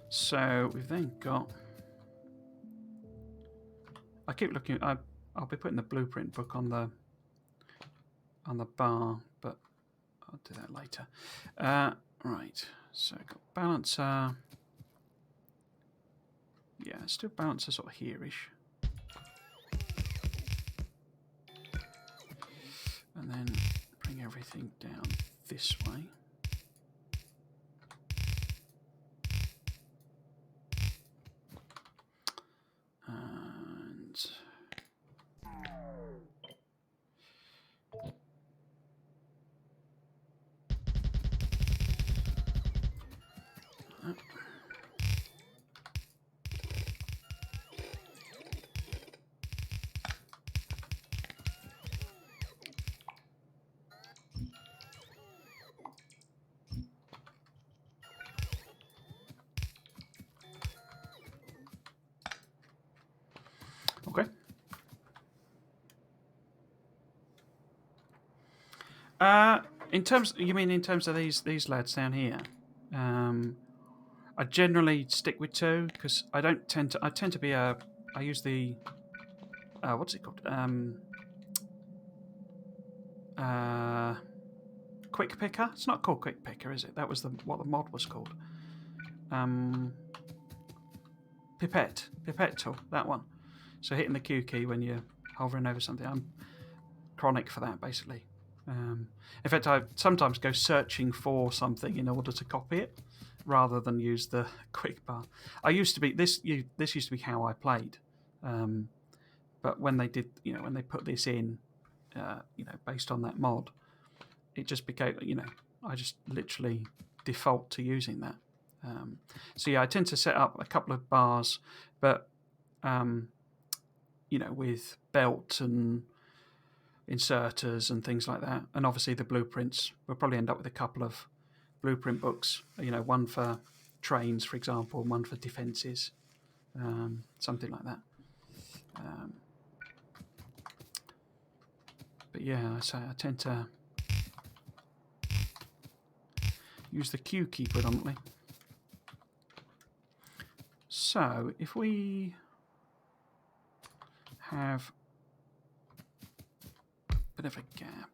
So we've then got. I keep looking. I'll be putting the blueprint book on the bar, but I'll do that later. Right. So I've got balancer. Yeah, let's do balancer sort of here-ish. And then bring everything down this way. And okay. In terms, you mean in terms of these lads down here? I generally stick with 2 because I don't tend to. I tend to be a. I use the. What's it called? Quick picker. It's not called quick picker, is it? That was what the mod was called. Pipette tool. That one. So hitting the Q key when you're hovering over something. I'm chronic for that, basically. In fact, I sometimes go searching for something in order to copy it, rather than use the quick bar. I used to be this used to be how I played, but when they did, when they put this in, based on that mod, it just became, I just literally default to using that. So yeah, I tend to set up a couple of bars, but with belt and inserters and things like that, and obviously the blueprints. We'll probably end up with a couple of blueprint books. One for trains, for example, and one for defences, something like that. But yeah, I tend to use the Q key predominantly. So if we have a bit of a gap,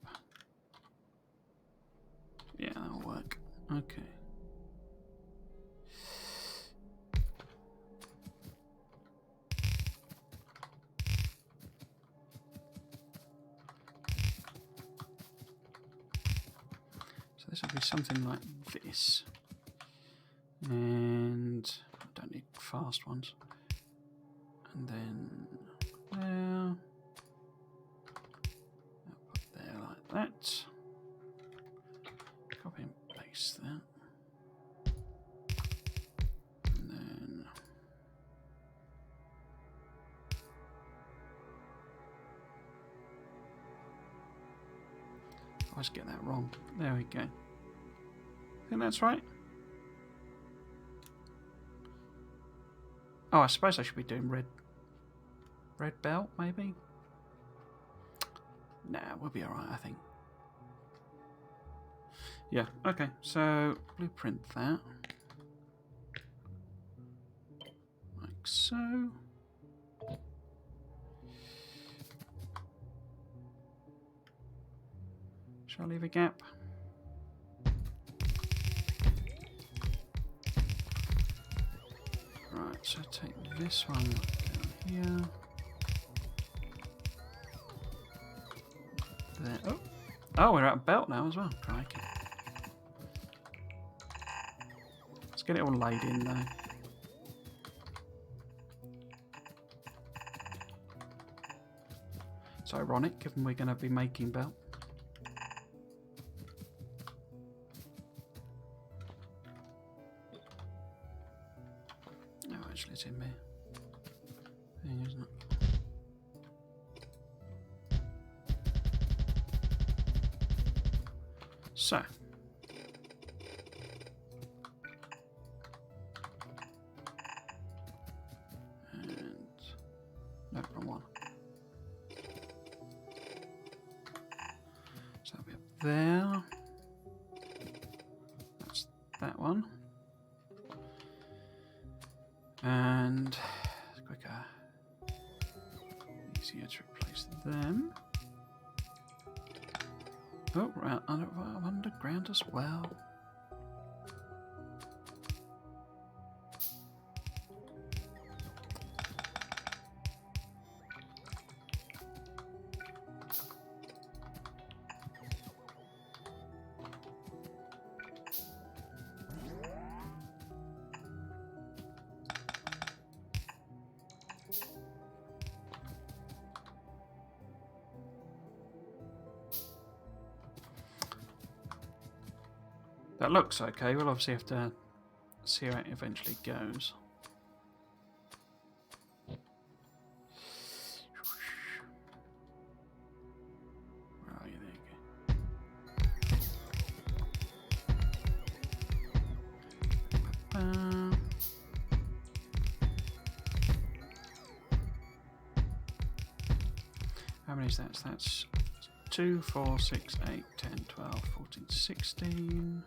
Okay. So this will be something like this. And I don't need fast ones. And then there. I'll put there like that. Copy and paste that. And then I always get that wrong. There we go. I think that's right. Oh, I suppose I should be doing red belt, maybe? Nah, we'll be alright, I think. Yeah, okay, so blueprint that. Like so. Shall I leave a gap? Right, so take this one down here. There. Oh. Oh, we're at belt now as well. Crikey. Let's get it all laid in though. It's ironic given we're going to be making belt. Oh, actually it's in there. Thing, isn't it? So. And no, wrong one. So that'll be up there. That's that one. And quicker, easier to replace them. Oh, right, underground as well. That looks okay. We'll obviously have to see how it eventually goes. Where are you? There you go. How many is that? That's 2, 4, 6, 8, 10, 12, 14, 16.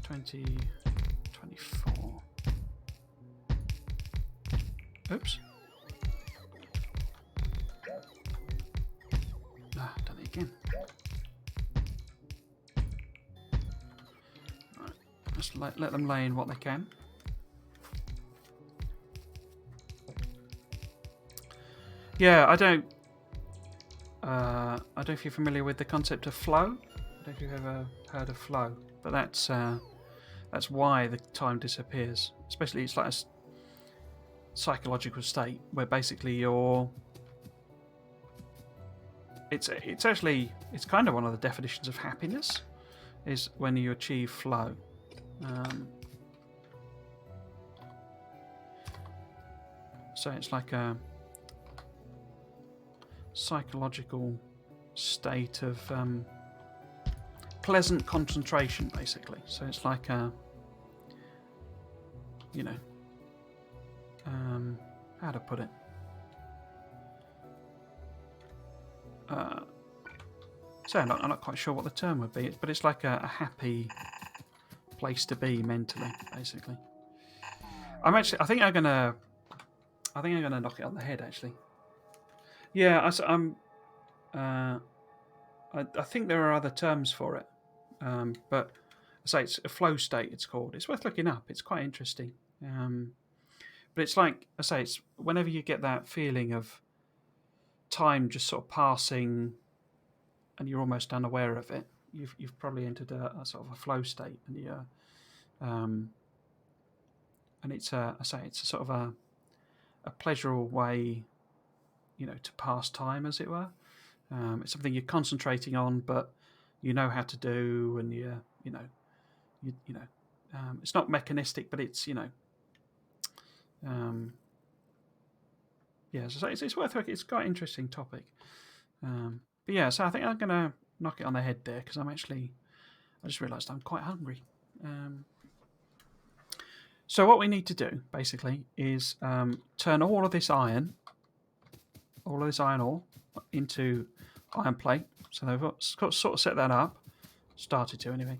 20, 24. Oops. Ah, done it again. Right, just let them lay in what they can. Yeah, I don't know if you're familiar with the concept of flow. I don't know if you've ever heard of flow, but that's why the time disappears. Especially, it's like a psychological state where basically you're. It's kind of one of the definitions of happiness, is when you achieve flow. So it's like a psychological state of pleasant concentration, basically. So it's like a, how to put it? So I'm not quite sure what the term would be, but it's like a happy place to be mentally, basically. I think I'm gonna knock it on the head, actually. Yeah, I think there are other terms for it, but I say it's a flow state. It's called. It's worth looking up. It's quite interesting. But it's like I say, it's whenever you get that feeling of time just sort of passing, and you're almost unaware of it. You've probably entered a sort of a flow state, and it's I say it's a sort of a pleasurable way, to pass time, as it were. It's something you're concentrating on, but you know how to do, and it's not mechanistic, but it's yeah. So it's worth looking. It's quite an interesting topic. But yeah, so I think I'm gonna knock it on the head there because I just realised I'm quite hungry. So what we need to do basically is turn all of this iron ore into iron plate. So they've got sort of set that up, started to anyway,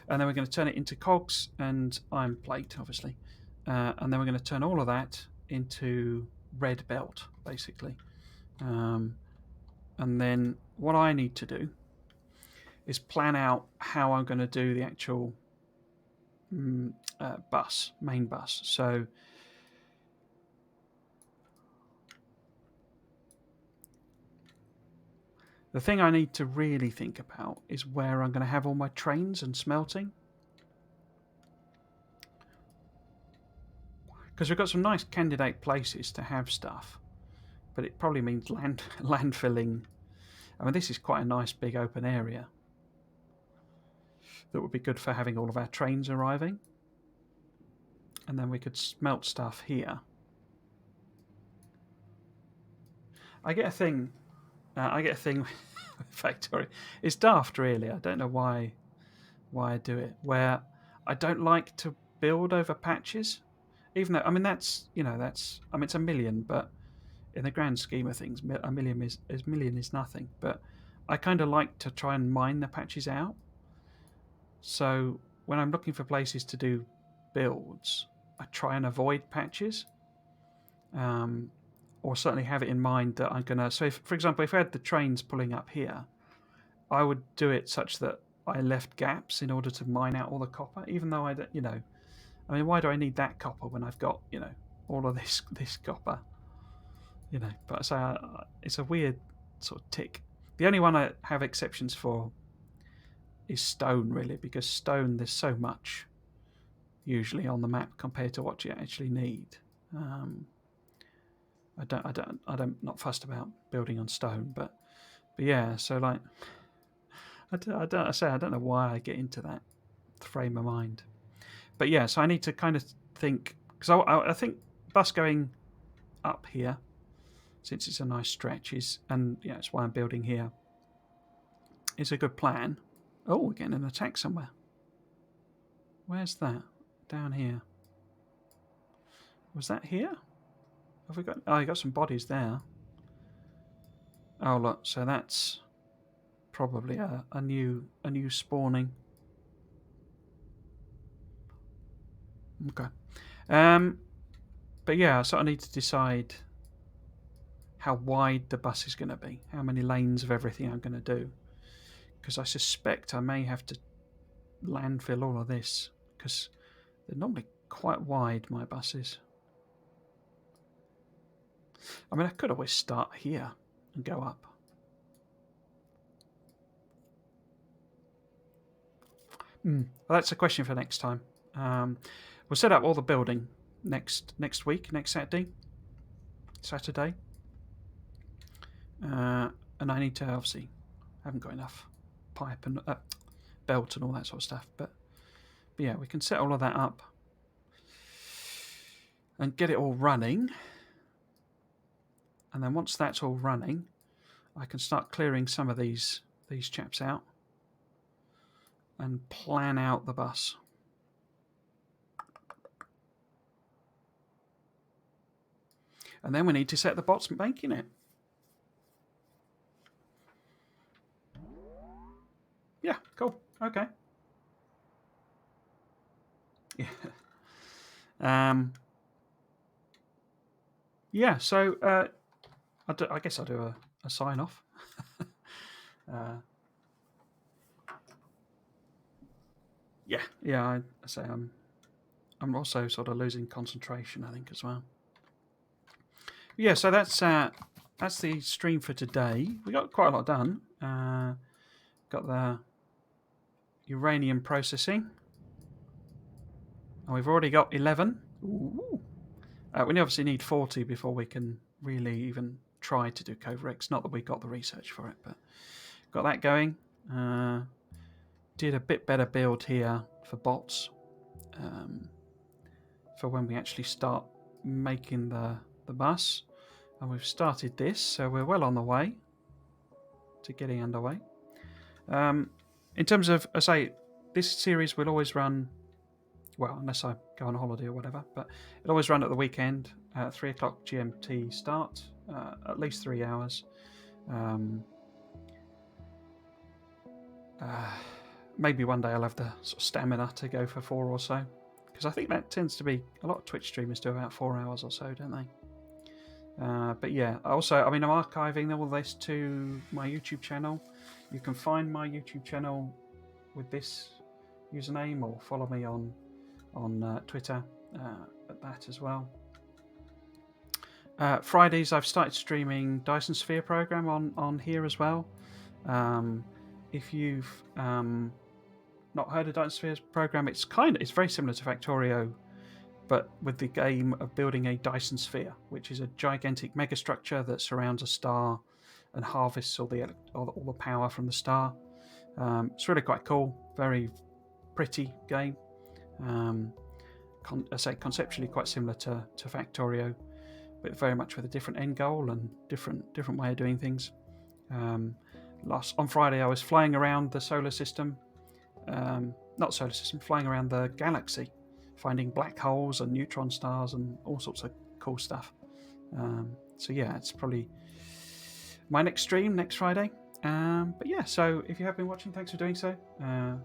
and then we're going to turn it into cogs and iron plate, obviously, and then we're going to turn all of that into red belt, basically. And then what I need to do is plan out how I'm going to do the actual main bus. So the thing I need to really think about is where I'm going to have all my trains and smelting. Because we've got some nice candidate places to have stuff, but it probably means landfilling. I mean, this is quite a nice big open area that would be good for having all of our trains arriving. And then we could smelt stuff here. I get a thing with Factorio. It's daft, really. I don't know why I do it. Where I don't like to build over patches, even though that's it's a million, but in the grand scheme of things, a million is nothing. But I kind of like to try and mine the patches out. So when I'm looking for places to do builds, I try and avoid patches. Or certainly have it in mind that I'm going to. So, for example, if I had the trains pulling up here, I would do it such that I left gaps in order to mine out all the copper, even though why do I need that copper when I've got, all of this copper? But I say it's a weird sort of tick. The only one I have exceptions for is stone, really, because stone, there's so much usually on the map compared to what you actually need. I'm not fussed about building on stone, but yeah. So like, I don't know why I get into that frame of mind, but yeah. So I need to kind of think because I think bus going up here, since it's a nice stretch, it's why I'm building here. Is a good plan. Oh, we're getting an attack somewhere. Where's that? Down here. Was that here? Have we got? Oh, you got some bodies there. Oh look, so that's probably a new spawning. Okay. But yeah, I sort of need to decide how wide the bus is going to be, how many lanes of everything I'm going to do, because I suspect I may have to landfill all of this because they're normally quite wide, my buses. I mean, I could always start here and go up. Well, that's a question for next time. We'll set up all the building next week, next Saturday. And I need to obviously haven't got enough pipe and belt and all that sort of stuff. But yeah, we can set all of that up and get it all running. And then once that's all running, I can start clearing some of these chaps out and plan out the bus. And then we need to set the bots making it. Yeah, cool. Okay. Yeah. Yeah, so I guess I'll do a sign off. Yeah. I say I'm also sort of losing concentration, I think, as well. Yeah, so that's the stream for today. We got quite a lot done. Got the uranium processing, and we've already got 11. Ooh. We obviously need 40 before we can really even try to do Coverex. Not that we got the research for it, but got that going. Did a bit better build here for bots for when we actually start making the bus. And we've started this, so we're well on the way to getting underway. In terms of, I say, this series will always run, well, unless I go on a holiday or whatever, but it'll always run at the weekend, 3 o'clock GMT start, at least 3 hours. Maybe one day I'll have the sort of stamina to go for 4 or so, because I think that tends to be, a lot of Twitch streamers do about 4 hours or so, don't they? But yeah, also, I mean, I'm archiving all this to my YouTube channel. You can find my YouTube channel with this username, or follow me on Twitter at that as well. Fridays, I've started streaming Dyson Sphere program on here as well. If you've not heard of Dyson Sphere's program, it's very similar to Factorio, but with the game of building a Dyson Sphere, which is a gigantic megastructure that surrounds a star and harvests all the power from the star. It's really quite cool, very pretty game. I say conceptually quite similar to Factorio, but very much with a different end goal and different way of doing things. On Friday, I was flying around the solar system, flying around the galaxy, finding black holes and neutron stars and all sorts of cool stuff. So yeah, it's probably my next stream next Friday. But yeah, so if you have been watching, thanks for doing so.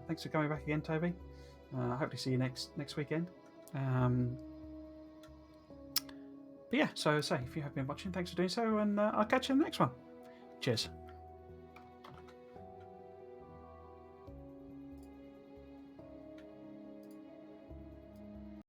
Thanks for coming back again, Toby. I hope to see you next weekend. But yeah, so if you have been watching, thanks for doing so, and I'll catch you in the next one. Cheers.